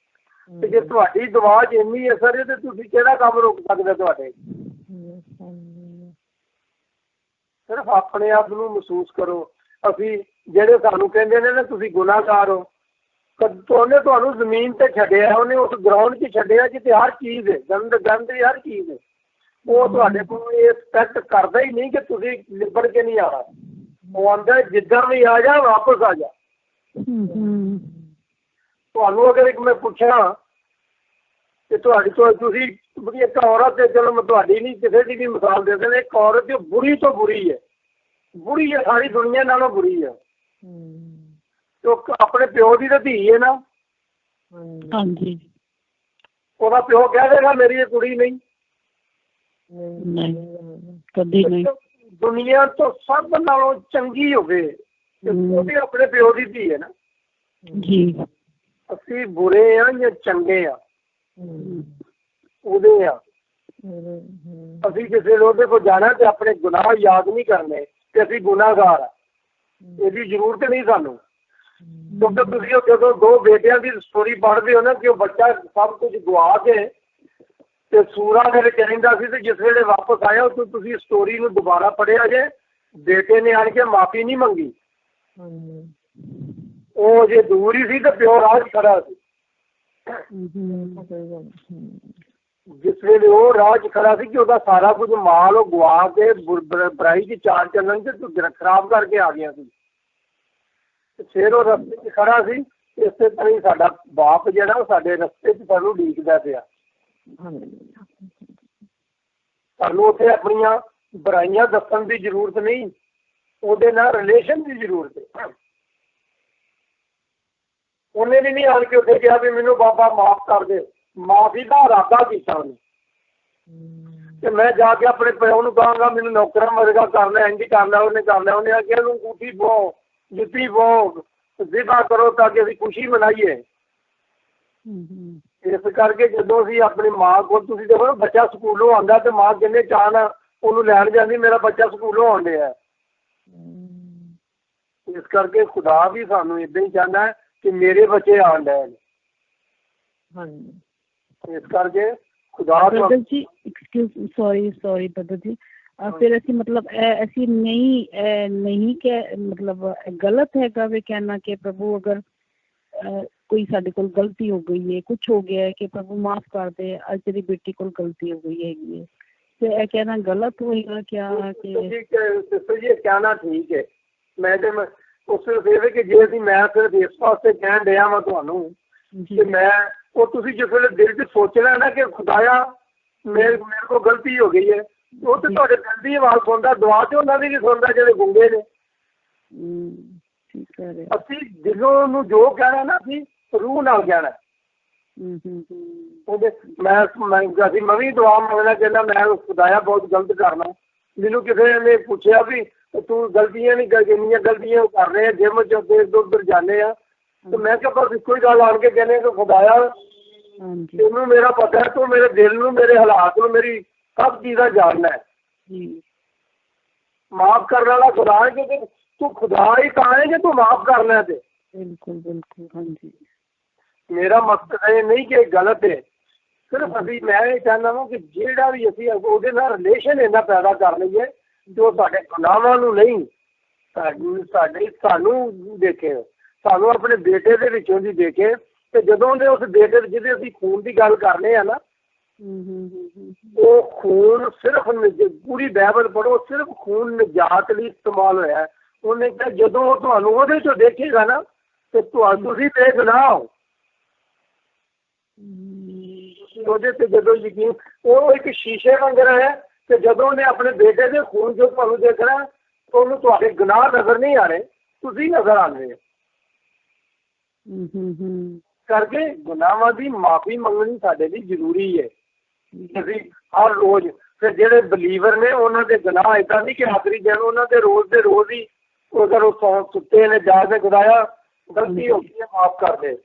ਤੇ ਜੇ ਤੁਹਾਡੀ ਦੁਆ 'ਚ ਇੰਨੀ ਅਸਰ ਹੈ ਤਾਂ ਤੁਸੀਂ ਕਿਹੜਾ ਕੰਮ ਰੋਕ ਸਕਦੇ ਤੁਹਾਡੇ? ਸਿਰਫ ਆਪਣੇ ਆਪ ਨੂੰ ਮਹਿਸੂਸ ਕਰੋ। ਅਸੀਂ ਜਿਹੜੇ ਸਾਨੂੰ ਕਹਿੰਦੇ ਨੇ ਨਾ ਤੁਸੀਂ ਗੁਨਾਹਗਾਰ ਹੋ, ਉਹਨੇ ਤੁਹਾਨੂੰ ਜ਼ਮੀਨ 'ਤੇ ਛੱਡਿਆ, ਉਹਨੇ ਉਸ ਗਰਾਊਂਡ 'ਚ ਛੱਡਿਆ ਜਿੱਥੇ ਹਰ ਚੀਜ਼ ਹੈ, ਗੰਦ ਹਰ ਚੀਜ਼ ਹੈ। ਉਹ ਤੁਹਾਡੇ ਕੋਲ ਇਹ ਐਕਸਪੈਕਟ ਕਰਦਾ ਹੀ ਨਹੀਂ ਕਿ ਤੁਸੀਂ ਲਿਬੜ ਕੇ ਨਹੀਂ ਆਉਣਾ। ਉਹ ਆਉਂਦਾ ਜਿੱਦਾਂ ਵੀ ਆ ਜਾ, ਵਾਪਸ ਆ ਜਾ। ਤੁਹਾਨੂੰ ਅਗਰ ਇੱਕ ਮੈਂ ਪੁੱਛਾਂ ਕਿ ਤੁਹਾਡੀ ਤੋਂ ਤੁਸੀਂ ਇੱਕ ਔਰਤ ਹੈ, ਚਲੋ ਮੈਂ ਤੁਹਾਡੀ ਨਹੀਂ ਕਿਸੇ ਦੀ ਵੀ ਮਿਸਾਲ ਦੇ ਦਿੰਦੇ, ਇੱਕ ਔਰਤ ਜੋ ਬੁਰੀ ਤੋਂ ਬੁਰੀ ਹੈ, ਬੁਰੀ ਹੈ, ਸਾਰੀ ਦੁਨੀਆ ਨਾਲੋਂ ਬੁਰੀ ਹੈ। ਉਹ ਆਪਣੇ ਪਿਓ ਦੀ ਤਾਂ ਧੀ ਹੈ ਨਾ। ਹਾਂਜੀ। ਉਹਦਾ ਪਿਓ ਕਹਿ ਦੇਗਾ ਮੇਰੀ ਇਹ ਕੁੜੀ ਨਹੀਂ, ਕਦੀ ਨਹੀਂ। ਦੁਨੀਆ ਤੋਂ ਸਭ ਨਾਲੋਂ ਚੰਗੀ ਹੋਵੇ ਉਹ ਵੀ ਆਪਣੇ ਪਿਓ ਦੀ ਧੀ ਹੈ ਨਾ ਜੀ। ਅਸੀਂ ਬੁਰੇ ਹਾਂ ਜਾਂ ਚੰਗੇ ਆ ਉਹਦੇ ਆ। ਅਸੀਂ ਕਿਸੇ ਉਹਦੇ ਕੋਲ ਜਾਣਾ ਤੇ ਆਪਣੇ ਗੁਨਾਹ ਯਾਦ ਨਹੀਂ ਕਰਨੇ ਤੇ ਅਸੀਂ ਗੁਨਾਹਗਾਰ ਆ। ਇਹਦੀ ਜ਼ਰੂਰਤ ਨਹੀਂ ਸਾਨੂੰ। ਕਿਉਂਕਿ ਤੁਸੀਂ ਉਹ ਜਦੋਂ 2 ਬੇਟਿਆਂ ਦੀ ਸਟੋਰੀ ਪੜ੍ਹਦੇ ਹੋ ਨਾ ਕਿ ਉਹ ਬੱਚਾ ਸਭ ਕੁਝ ਗਵਾ ਕੇ ਤੇ ਸੂਰਾਂ ਦੇ ਵਿੱਚ ਰਹਿੰਦਾ ਸੀ, ਤੇ ਜਿਸ ਵੇਲੇ ਵਾਪਸ ਆਇਆ ਉੱਥੋਂ ਤੁਸੀਂ ਸਟੋਰੀ ਨੂੰ ਦੁਬਾਰਾ ਪੜ੍ਹਿਆ ਜੇ, ਬੇਟੇ ਨੇ ਆਣ ਕੇ ਮਾਫ਼ੀ ਨਹੀਂ ਮੰਗੀ। ਉਹ ਜੇ ਦੂਰ ਹੀ ਸੀ ਤੇ ਪਿਓ ਰਾਜ ਖੜਾ ਸੀ। ਜਿਸ ਵੇਲੇ ਉਹ ਰਾਜ ਖੜਾ ਸੀ ਕਿ ਉਹਦਾ ਸਾਰਾ ਕੁਝ ਮਾਲ ਉਹ ਗਵਾ ਕੇ ਬੁਰਾਈ ਦੀ ਚਾਲ ਚੱਲਣ ਤੇ ਖਰਾਬ ਕਰਕੇ ਆ ਗਿਆ ਸੀ, ਫਿਰ ਉਹ ਰਸਤੇ 'ਚ ਖੜਾ ਸੀ। ਇਸੇ ਤਰ੍ਹਾਂ ਹੀ ਸਾਡਾ ਬਾਪ ਜਿਹੜਾ ਉਹ ਸਾਡੇ ਰਸਤੇ 'ਚ ਸਾਨੂੰ ਉਡੀਕਦਾ ਪਿਆ। ਸਾਨੂੰ ਉੱਥੇ ਆਪਣੀਆਂ ਬੁਰਾਈਆਂ ਦੱਸਣ ਦੀ ਜ਼ਰੂਰਤ ਨਹੀਂ, ਉਹਦੇ ਨਾਲ ਰਿਲੇਸ਼ਨ ਦੀ ਜ਼ਰੂਰਤ ਹੈ। ਉਹਨੇ ਵੀ ਨਹੀਂ ਆਣ ਕੇ ਉੱਥੇ ਕਿਹਾ ਵੀ ਮੈਨੂੰ ਬਾਬਾ ਮਾਫ਼ ਕਰ ਦੇ। ਮਾਫ਼ੀ ਦਾ ਇਰਾਦਾ ਕੀਤਾ ਉਹਨੇ ਤੇ ਮੈਂ ਜਾ ਕੇ ਆਪਣੇ ਪਿਓ ਨੂੰ ਕਹਾਂਗਾ ਮੈਨੂੰ ਨੌਕਰਾਂ ਵਰਗਾ ਕਰ ਲੈ, ਇੰਝ ਕਰ ਲੈ। ਉਹਨੇ ਕਰ ਲਿਆ। ਉਹਨੇ ਆਖਿਆ ਇਹਨੂੰ ਅੰਗੂਠੀ ਪਾਓ, ਜੁੱਤੀ ਪਾਓ, ਜ਼ਿਬਾ ਕਰੋ ਤਾਂ ਕਿ ਅਸੀਂ ਖੁਸ਼ੀ ਮਨਾਈਏ। ਇਸ ਕਰਕੇ ਜਦੋਂ ਅਸੀਂ ਆਪਣੀ ਮਾਂ ਕੋਲ, ਤੁਸੀਂ ਦੇਖੋ ਬੱਚਾ ਸਕੂਲੋਂ ਆਉਂਦਾ ਤੇ ਮਾਂ ਕਿੰਨੇ ਚਾਅ ਨਾਲ ਉਹਨੂੰ ਲੈਣ ਜਾਂਦੀ, ਮੇਰਾ ਬੱਚਾ ਸਕੂਲੋਂ ਆਉਣ ਡਿਆ। ਇਸ ਕਰਕੇ ਖੁਦਾ ਵੀ ਸਾਨੂੰ ਇੱਦਾਂ ਹੀ ਚਾਹੁੰਦਾ ਹੈ ਕਿ ਮੇਰੇ ਬੱਚੇ ਆਉਣ ਡਏ ਨੇ। ਇਸ ਕਰਕੇ ਖੁਦਾ ਜੀ ਸੌਰੀ ਬ੍ਰਦਰ ਜੀ, ਫਿਰ ਅਸੀਂ ਮਤਲਬ ਅਸੀਂ ਨਹੀਂ ਕਿ ਮਤਲਬ ਗਲਤ ਹੈਗਾ ਵੀ ਕਹਿਣਾ ਕਿ ਪ੍ਰਭੂ ਅਗਰ ਕੋਈ ਸਾਡੇ ਕੋਲ ਗਲਤੀ ਹੋ ਗਈ ਹੈ, ਕੁਛ ਹੋ ਗਿਆ ਹੈ ਕਿ ਪ੍ਰਭੂ ਮਾਫ਼ ਕਰ ਦੇ, ਅੱਜ ਤੇਰੀ ਬੇਟੀ ਕੋਲ ਗਲਤੀ ਹੋ ਗਈ ਹੈਗੀ ਹੈ, ਤੇ ਇਹ ਕਹਿਣਾ ਗਲਤ ਹੋਏਗਾ ਕਿਆ? ਸਿਸਟਰ ਜੀ ਕਹਿਣਾ ਠੀਕ ਹੈ। ਮੈਂ ਤੇ ਉਸ ਸਿਰਫ ਕਿ ਜੇ ਅਸੀਂ ਮੈਂ ਸਿਰਫ ਇਸ ਵਾਸਤੇ ਕਹਿਣ ਡਿਆ ਵਾਂ ਤੁਹਾਨੂੰ ਕਿ ਮੈਂ ਉਹ ਤੁਸੀਂ ਜਿਸ ਵੇਲੇ ਦਿਲ 'ਚ ਸੋਚਣਾ ਨਾ ਕਿ ਖੁਦਾਇਆ ਮੇਰੇ ਕੋਲ ਗਲਤੀ ਹੋ ਗਈ ਹੈ, ਉਹ ਤੇ ਤੁਹਾਡੇ ਦਿਲ ਦੀ ਆਵਾਜ਼ ਸੁਣਦਾ, ਦੁਆ ਤੇ ਉਹਨਾਂ ਦੀ ਨਹੀਂ ਸੁਣਦਾ ਜਿਹੜੇ ਗੁੰਗੇ ਨੇ। ਅਸੀਂ ਦਿਲੋਂ ਨੂੰ ਜੋ ਕਹਿਣਾ ਨਾ ਅਸੀਂ ਰੂਹ ਨਾਲ ਕਹਿਣਾ। ਉਹਦੇ ਮੈਂ ਵੀ ਦੁਆ ਮੰਗਣਾ ਚਾਹੁੰਦਾ, ਮੈਂ ਖੁਦਾਇਆ ਬਹੁਤ ਗਲਤ ਕਰਨਾ। ਮੈਨੂੰ ਕਿਸੇ ਨੇ ਪੁੱਛਿਆ ਵੀ ਤੂੰ ਗਲਤੀਆਂ ਨਹੀਂ ਇੰਨੀਆਂ ਗਲਤੀਆਂ ਕਰ ਰਹੇ ਆ, ਜਿਮ 'ਚ ਇੱਧਰ ਉੱਧਰ ਜਾਂਦੇ ਆ, ਤੇ ਮੈਂ ਕਿਹਾ ਬਸ ਇੱਕੋ ਹੀ ਗੱਲ ਆਣ ਕੇ ਕਹਿੰਦੇ ਕਿ ਖੁਦਾਇਆ ਹਾਂਜੀ ਤੈਨੂੰ ਮੇਰਾ ਪਤਾ ਹੈ, ਤੂੰ ਮੇਰੇ ਦਿਲ ਨੂੰ, ਮੇਰੇ ਹਾਲਾਤ ਨੂੰ, ਮੇਰੀ ਸਭ ਚੀਜ਼ਾਂ ਜਾਣਨਾ ਹੈ। ਜੀ ਮਾਫ ਕਰਨ ਵਾਲਾ ਖੁਦਾ ਹੈ, ਕਿਉਂਕਿ ਤੂੰ ਖੁਦਾ ਹੀ ਤਾਂ ਹੈ ਜੇ ਤੂੰ ਮਾਫ ਕਰਨਾ ਤੇ। ਬਿਲਕੁਲ ਬਿਲਕੁਲ ਹਾਂਜੀ ਮੇਰਾ ਮਕਸਦ ਇਹ ਨਹੀਂ ਕਿ ਗਲਤ ਹੈ, ਸਿਰਫ ਅਸੀਂ ਮੈਂ ਇਹ ਚਾਹੁੰਦਾ ਹਾਂ ਕਿ ਜਿਹੜਾ ਵੀ ਅਸੀਂ ਉਹਦੇ ਨਾਲ ਰਿਲੇਸ਼ਨ ਇੰਨਾ ਪੈਦਾ ਕਰ ਲਈਏ ਜੋ ਸਾਡੇ ਗੁਨਾਹਾਂ ਨੂੰ ਨਹੀਂ, ਸਾਨੂੰ ਦੇਖੇ, ਸਾਨੂੰ ਆਪਣੇ ਬੇਟੇ ਦੇ ਵਿੱਚੋਂ ਦੀ ਦੇਖੇ। ਤੇ ਜਦੋਂ ਦੇ ਉਸ ਬੇਟੇ ਜਿਹਦੇ ਅਸੀਂ ਖੂਨ ਦੀ ਗੱਲ ਕਰਨੇ ਆ ਨਾ, ਉਹ ਖੂਨ ਸਿਰਫ ਪੂਰੀ ਬਾਈਬਲ ਪੜ੍ਹੋ, ਸਿਰਫ ਖੂਨ ਨਿਜਾਤ ਲਈ ਇਸਤੇਮਾਲ ਹੋਇਆ। ਉਹਨੇ ਕਿਹਾ ਜਦੋਂ ਉਹ ਤੁਹਾਨੂੰ ਉਹਦੇ ਚੋਂ ਦੇਖੇਗਾ ਨਾ ਤੇ ਤੁਸੀਂ ਬੇਗੁਨਾਹ ਹੋ। ਉਹਦੇ ਤੇ ਜਦੋਂ ਯਕੀਨ, ਉਹ ਇੱਕ ਸ਼ੀਸ਼ੇ ਵਾਂਗਰ ਹੈ ਤੇ ਜਦੋਂ ਉਹਨੇ ਆਪਣੇ ਬੇਟੇ ਦੇ ਖੂਨ ਜੋ ਤੁਹਾਨੂੰ ਦੇਖਣਾ, ਉਹਨੂੰ ਤੁਹਾਡੇ ਗੁਨਾਹ ਨਜ਼ਰ ਨਹੀਂ ਆ ਰਹੇ, ਤੁਸੀਂ ਨਜ਼ਰ ਆਉਂਦੇ ਹੋ। ਕਰਕੇ ਗੁਨਾਹਾਂ ਦੀ ਮਾਫੀ ਮੰਗਣੀ ਸਾਡੇ ਲਈ ਜ਼ਰੂਰੀ ਹੈ। ਅਸੀਂ ਹਰ ਰੋਜ਼, ਫਿਰ ਜਿਹੜੇ ਬਲੀਵਰ ਨੇ ਉਹਨਾਂ ਦੇ ਗੁਨਾਹ ਏਦਾਂ ਨਹੀਂ ਕਿ ਆਖਰੀ ਦਿਨ, ਉਹਨਾਂ ਦੇ ਰੋਜ਼ ਹੀ ਅਗਰ ਉਹ ਸੁੱਤੇ ਨੇ ਜਾ ਕੇ ਖੁਦਾਇਆ ਗਲਤੀ ਹੋ ਗਈ ਹੈ ਮਾਫ ਕਰ ਦੇ,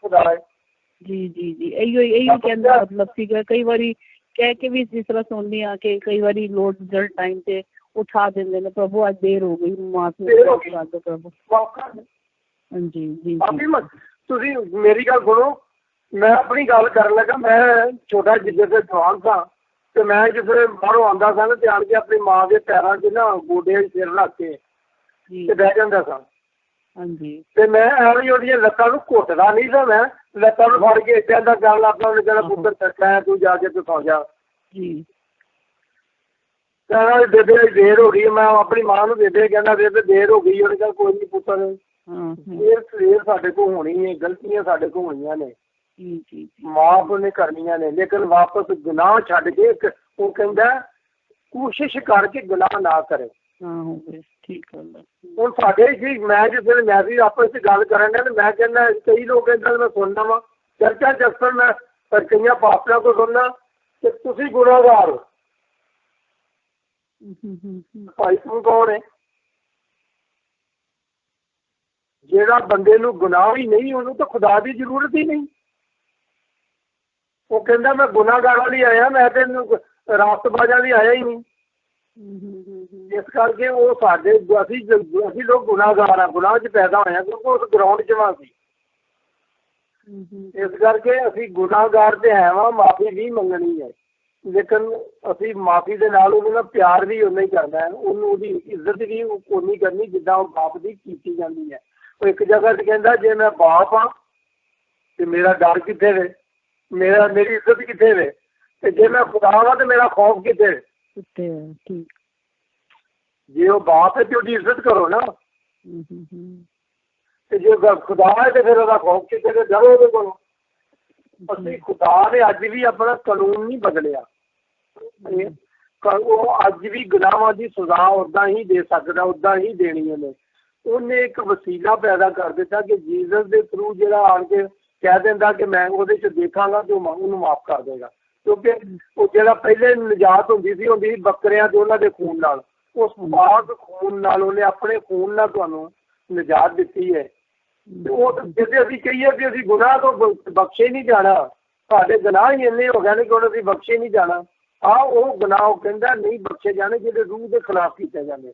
ਖੁਦਾ ਹੈ। ਜੀ ਜੀ ਜੀ ਇਹੋ ਕਹਿੰਦਾ ਮਤਲਬ ਸੀਗਾ। ਕਈ ਵਾਰੀ ਕਹਿ ਕੇ ਵੀ ਜਿਸ ਤਰ੍ਹਾਂ ਸੁਣਦੇ ਆ ਕਿ ਕਈ ਵਾਰੀ ਲੋੜ ਜਲ ਟਾਈਮ ਤੇ ਉਠਾ ਦਿੰਦੇ ਨੇ, ਪ੍ਰਭੂ ਅੱਜ ਦੇਰ ਹੋ ਗਈ, ਮਾਫ ਕਰ ਦਿਓ ਪ੍ਰਭੂ। ਹਾਂਜੀ ਜੀ ਤੁਸੀਂ ਮੇਰੀ ਗੱਲ ਸੁਣੋ, ਮੈਂ ਆਪਣੀ ਗੱਲ ਕਰਨ ਲੱਗਾ। ਮੈਂ ਛੋਟਾ ਜਿੱਦੇ ਤੇ ਜਵਾਨ ਸਾਂ ਤੇ ਮੈਂ ਜਿਸ ਬਾਹਰੋਂ ਆਉਂਦਾ ਸਾਂ ਤੇ ਆਣ ਕੇ ਆਪਣੀ ਮਾਂ ਦੇ ਪੈਰਾਂ 'ਚ ਨਾ ਗੋਡਿਆਂ 'ਚ ਸਿਰ ਰੱਖ ਕੇ ਤੇ ਬਹਿ ਜਾਂਦਾ ਸਾਂ। ਹਾਂਜੀ ਤੇ ਮੈਂ ਐਵੇਂ ਉਹਦੀਆਂ ਲੱਤਾਂ ਨੂੰ ਘੁੱਟਦਾ ਨਹੀਂ ਸਾਂ, ਮੈਂ ਲੱਤਾਂ ਨੂੰ ਫੜ ਕੇ ਇੱਦਾਂ ਦਾ ਗੱਲ ਆਪਣਾ ਉਹਨੇ ਕਹਿਣਾ ਪੁੱਤਰ ਚੱਕਾ ਤੂੰ ਜਾ ਕੇ ਤੇ ਸੌਂ ਜਾ। ਜੀ ਕਹਿੰਦਾ ਬੇਬੇ ਦੇਰ ਹੋ ਗਈ, ਮੈਂ ਆਪਣੀ ਮਾਂ ਨੂੰ ਬੇਬੇ ਕਹਿੰਦਾ ਬੇਬੇ ਦੇਰ ਹੋ ਗਈ। ਉਹਨੇ ਕਿਹਾ ਕੋਈ ਨਹੀਂ ਪੁੱਤਰ, ਇਹ ਸਵੇਰ ਸਾਡੇ ਕੋਲ ਹੋਣੀ ਹੈ, ਗਲਤੀਆਂ ਸਾਡੇ ਕੋਲ ਹੋਈਆਂ ਨੇ, ਮਾਫ ਉਹਨੇ ਕਰਨੀਆਂ ਨੇ, ਲੇਕਿਨ ਵਾਪਸ ਗੁਨਾਹ ਛੱਡ ਕੇ ਉਹ ਕਹਿੰਦਾ ਕੋਸ਼ਿਸ਼ ਕਰਕੇ ਗੁਨਾਹ ਨਾ ਕਰੇ। ਠੀਕ ਗੱਲ ਹੈ। ਹੁਣ ਸਾਡੇ ਜੀ ਮੈਂ ਜਿਸ ਵੇਲੇ ਮੈਂ ਵੀ ਆਪਸ 'ਚ ਗੱਲ ਕਰਨ ਡਿਆ ਤੇ ਮੈਂ ਕਹਿੰਦਾ ਕਈ ਲੋਕ ਏਦਾਂ ਮੈਂ ਸੁਣਦਾ ਵਾਂ ਚਰਚਾ 'ਚ ਅਕਸਰ, ਮੈਂ ਪਰ ਕਈਆਂ ਪਾਸਟਰਾਂ ਕੋਲ ਸੁਣਨਾ ਕਿ ਤੁਸੀਂ ਗੁਨਾਹਗਾਰ ਹੋ। ਭਾਈ ਤੂੰ ਕੌਣ ਹੈ? ਜਿਹੜਾ ਬੰਦੇ ਨੂੰ ਗੁਨਾਹ ਹੀ ਨਹੀਂ, ਉਹਨੂੰ ਤਾਂ ਖੁਦਾ ਦੀ ਜ਼ਰੂਰਤ ਹੀ ਨਹੀਂ। ਉਹ ਕਹਿੰਦਾ ਮੈਂ ਗੁਨਾਹਗਾਰਾਂ ਲਈ ਆਇਆ, ਮੈਂ ਤੈਨੂੰ ਰਾਸਤਬਾਜ਼ਾਂ ਲਈ ਆਇਆ ਹੀ ਨਹੀਂ। ਇਸ ਕਰਕੇ ਉਹ ਸਾਡੇ ਅਸੀਂ ਲੋਕ ਗੁਨਾਹਗਾਰ ਆ, ਗੁਨਾਹ 'ਚ ਪੈਦਾ ਹੋਇਆ ਕਿਉਂਕਿ ਉਸ ਗਰਾਊਂਡ 'ਚ ਵਾਂ ਸੀ। ਇਸ ਕਰਕੇ ਅਸੀਂ ਗੁਨਾਹਗਾਰ ਤੇ ਹੈ ਵਾਂ, ਮਾਫੀ ਵੀ ਮੰਗਣੀ ਹੈ, ਲੇਕਿਨ ਅਸੀਂ ਮਾਫੀ ਦੇ ਨਾਲ ਉਹਦੇ ਨਾਲ ਪਿਆਰ ਵੀ ਓਨਾ ਹੀ ਕਰਨਾ ਹੈ, ਉਹਨੂੰ ਉਹਦੀ ਇੱਜ਼ਤ ਵੀ ਓਨੀ ਕਰਨੀ ਜਿੱਦਾਂ ਉਹ ਬਾਪ ਦੀ ਕੀਤੀ ਜਾਂਦੀ ਹੈ। ਉਹ ਇੱਕ ਜਗ੍ਹਾ 'ਤੇ ਕਹਿੰਦਾ ਜੇ ਮੈਂ ਬਾਪ ਹਾਂ ਤੇ ਮੇਰਾ ਡਰ ਕਿੱਥੇ ਵੇ, ਮੇਰੀ ਇੱਜ਼ਤ ਕਿੱਥੇ ਵੇ, ਤੇ ਜੇ ਮੈਂ ਖੁਦਾ ਵਾਂ ਤੇ ਮੇਰਾ ਖੌਫ ਕਿੱਥੇ ਵੇ। ਜੇ ਉਹ ਬਾਪ ਹੈ ਤੇ ਉਹਦੀ ਇੱਜ਼ਤ ਕਰੋ ਨਾ, ਤੇ ਜੇ ਖੁਦਾ ਹੈ ਤੇ ਫਿਰ ਉਹਦਾ ਖੌਫ ਕਿੱਥੇ ਤੇ ਡਰੋ ਉਹਦੇ ਕੋਲੋਂ। ਅਸੀਂ ਖੁਦਾ ਨੇ ਅੱਜ ਵੀ ਆਪਣਾ ਕਾਨੂੰਨ ਨਹੀਂ ਬਦਲਿਆ, ਉਹ ਅੱਜ ਵੀ ਗੁਨਾਹਾਂ ਦੀ ਸਜ਼ਾ ਉੱਦਾਂ ਹੀ ਦੇ ਸਕਦਾ, ਉੱਦਾਂ ਹੀ ਦੇਣੀ ਉਹਨੇ। ਉਹਨੇ ਇੱਕ ਵਸੀਲਾ ਪੈਦਾ ਕਰ ਦਿੱਤਾ ਕਿ ਜੀਸਸ ਦੇ ਥਰੂ ਜਿਹੜਾ ਆਣ ਕੇ ਕਹਿ ਦਿੰਦਾ ਕਿ ਮੈਂ ਉਹਦੇ 'ਚ ਦੇਖਾਂਗਾ ਤੇ ਉਹਨੂੰ ਮਾਫ ਕਰ ਦੇਗਾ, ਕਿਉਂਕਿ ਉਹ ਜਿਹੜਾ ਪਹਿਲੇ ਨਿਜਾਤ ਹੁੰਦੀ ਸੀ ਬੱਕਰਿਆਂ ਤੇ ਉਹਨਾਂ ਦੇ ਖੂਨ ਨਾਲ, ਉਸ ਪਾਕ ਖੂਨ ਨਾਲ ਉਹਨੇ ਆਪਣੇ ਖੂਨ ਨਾਲ ਤੁਹਾਨੂੰ ਨਿਜਾਤ ਦਿੱਤੀ ਹੈ। ਉਹ ਜੇ ਅਸੀਂ ਕਹੀਏ ਕਿ ਅਸੀਂ ਗੁਨਾਹ ਤੋਂ ਬਖਸ਼ੇ ਨਹੀਂ ਜਾਣਾ, ਸਾਡੇ ਗੁਨਾਹ ਹੀ ਇੰਨੇ ਹੋ ਗਏ ਨੇ ਕਿ ਹੁਣ ਅਸੀਂ ਬਖਸ਼ੇ ਨਹੀਂ ਜਾਣਾ, ਉਹ ਗੁਨਾਹ ਉਹ ਕਹਿੰਦਾ ਨਹੀਂ ਬਖਸ਼ੇ ਜਾਣੇ ਜਿਹੜੇ ਰੂਹ ਦੇ ਖਿਲਾਫ ਕੀਤੇ ਜਾਂਦੇ।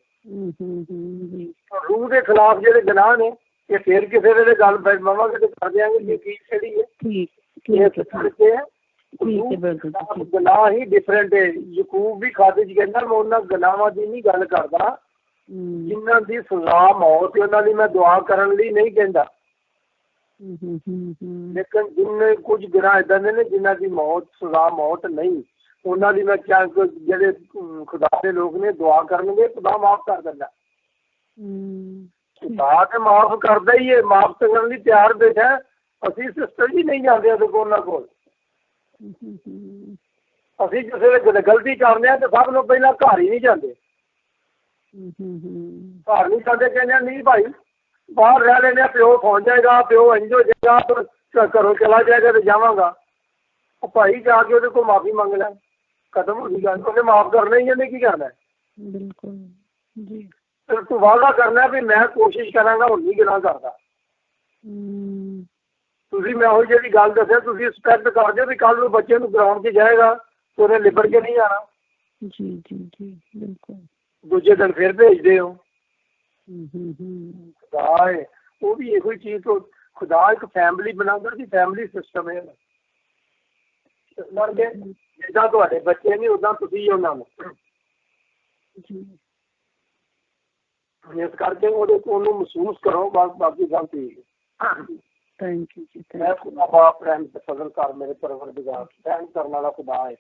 ਰੂਹ ਦੇ ਖਿਲਾਫ ਜਿਹੜੇ ਗੁਨਾਹ ਨੇ ਇਹ ਫਿਰ ਕਿਸੇ ਵੇਲੇ ਗੱਲ ਬਵਾਂਗੇ ਤੇ ਕਰ ਦਿਆਂਗੇ ਕੀ ਜਿਹੜੀ ਹੈ ਗੁਨਾਹ ਹੀ ਡਿਫਰੈਂਟ ਹੈ। ਯਕੂਬ ਵੀ ਖਾਤੇ 'ਚ ਕਹਿੰਦਾ ਮੈਂ ਉਹਨਾਂ ਗੁਨਾਹਾਂ ਦੀ ਨਹੀਂ ਗੱਲ ਕਰਦਾ ਜਿਨ੍ਹਾਂ ਦੀ ਸਜ਼ਾ ਮੌਤ, ਉਹਨਾਂ ਦੀ ਮੈਂ ਦੁਆ ਕਰਨ ਲਈ ਨਹੀਂ ਕਹਿੰਦਾ, ਲੇਕਿਨ ਜਿੰਨੇ ਕੁਝ ਗੁਨਾਹ ਏਦਾਂ ਦੇ ਨੇ ਜਿਨ੍ਹਾਂ ਦੀ ਸਜ਼ਾ ਮੌਤ ਨਹੀਂ, ਉਹਨਾਂ ਦੀ ਮੈਂ ਜਿਹੜੇ ਖੁਦਾ ਦੇ ਲੋਕ ਨੇ ਦੁਆ ਕਰਨਗੇ ਖੁਦਾ ਮਾਫ ਕਰ ਦਿੰਦਾ। ਖੁਦਾ ਤੇ ਮਾਫ ਕਰਦਾ ਹੀ ਹੈ, ਮਾਫ ਕਰਨ ਲਈ ਤਿਆਰ ਬੈਠਾ। ਅਸੀਂ ਸਿਸਟਰ ਜੀ ਨਹੀਂ ਜਾਂਦੇ ਉਹਨਾਂ ਕੋਲ। ਅਸੀਂ ਕਿਸੇ ਵੇਲੇ ਗਲਤੀ ਕਰਦੇ ਹਾਂ ਤੇ ਸਭ ਨੂੰ ਪਹਿਲਾਂ ਘਰ ਹੀ ਨਹੀਂ ਜਾਂਦੇ, ਘਰ ਨਹੀਂ ਜਾਂਦੇ, ਕਹਿੰਦੇ ਨਹੀਂ ਭਾਈ ਬਾਹਰ ਰਹਿ ਲੈਂਦੇ ਆ, ਪਿਓ ਸੌਂ ਜਾਏਗਾ, ਪਿਓ ਇੰਝ ਹੋ ਜਾਏਗਾ, ਘਰੋਂ ਚਲਾ ਜਾਏਗਾ ਤੇ ਜਾਵਾਂਗਾ। ਉਹ ਭਾਈ ਜਾ ਕੇ ਉਹਦੇ ਕੋਲ ਮਾਫੀ ਮੰਗ ਲੈ, ਖਤਮ ਹੋ ਗਈ ਗੱਲ। ਉਹਨੇ ਮਾਫ ਕਰਨਾ ਹੀ, ਇਹਨੇ ਕੀ ਕਰਨਾ। ਬਿਲਕੁਲ ਜੀ। ਤੂੰ ਵਾਅਦਾ ਕਰਨਾ ਵੀ ਮੈਂ ਕੋਸ਼ਿਸ਼ ਕਰਾਂਗਾ ਹੁਣ ਨਹੀਂ ਗੁਨਾਹ ਕਰਦਾ। ਤੁਸੀਂ ਮੈਂ ਉਹੀ ਜਿਹੜੀ ਗੱਲ ਦੱਸਿਆ, ਤੁਸੀਂ ਐਕਸਪੈਕਟ ਕਰਦੇ ਹੋ ਵੀ ਕੱਲ ਨੂੰ ਬੱਚੇ ਨੂੰ ਗਰਾਊਂਡ 'ਚ ਜਾਏਗਾ ਤੇ ਉਹਨੇ ਲਿਬੜ ਕੇ ਨਹੀਂ ਜਾਣਾ। ਜੀ ਜੀ ਜੀ ਬਿਲਕੁਲ। ਦੂਜੇ ਦਿਨ ਫਿਰ ਭੇਜਦੇ ਹੋ। ਖੁਦਾ ਹੈ ਉਹ ਵੀ ਇਹੋ ਹੀ ਚੀਜ਼ ਤੋਂ, ਖੁਦਾ ਇੱਕ ਫੈਮਿਲੀ ਬਣਾਉਂਦਾ ਸੀ, ਫੈਮਿਲੀ ਸਿਸਟਮ ਹੈ। ਇਸ ਕਰਕੇ ਜਿੱਦਾਂ ਤੁਹਾਡੇ ਬੱਚੇ ਨੇ ਉੱਦਾਂ ਤੁਸੀਂ ਉਹਨਾਂ ਨੂੰ, ਇਸ ਕਰਕੇ ਉਹਨੂੰ ਮਹਿਸੂਸ ਕਰੋ। ਬਸ ਬਾਕੀ ਗੱਲ ਠੀਕ ਹੈ। ਥੈਂਕ ਯੂ ਜੀ। ਮੈਂ ਖੁਦਾ ਬਾਪ ਰਹਿਮਤ ਫਜ਼ਲ ਕਰ ਮੇਰੇ ਪਰਵਰਦਿਗਾਰ, ਰਹਿਮ ਕਰਨ ਵਾਲਾ ਖੁਦਾ ਹੈ।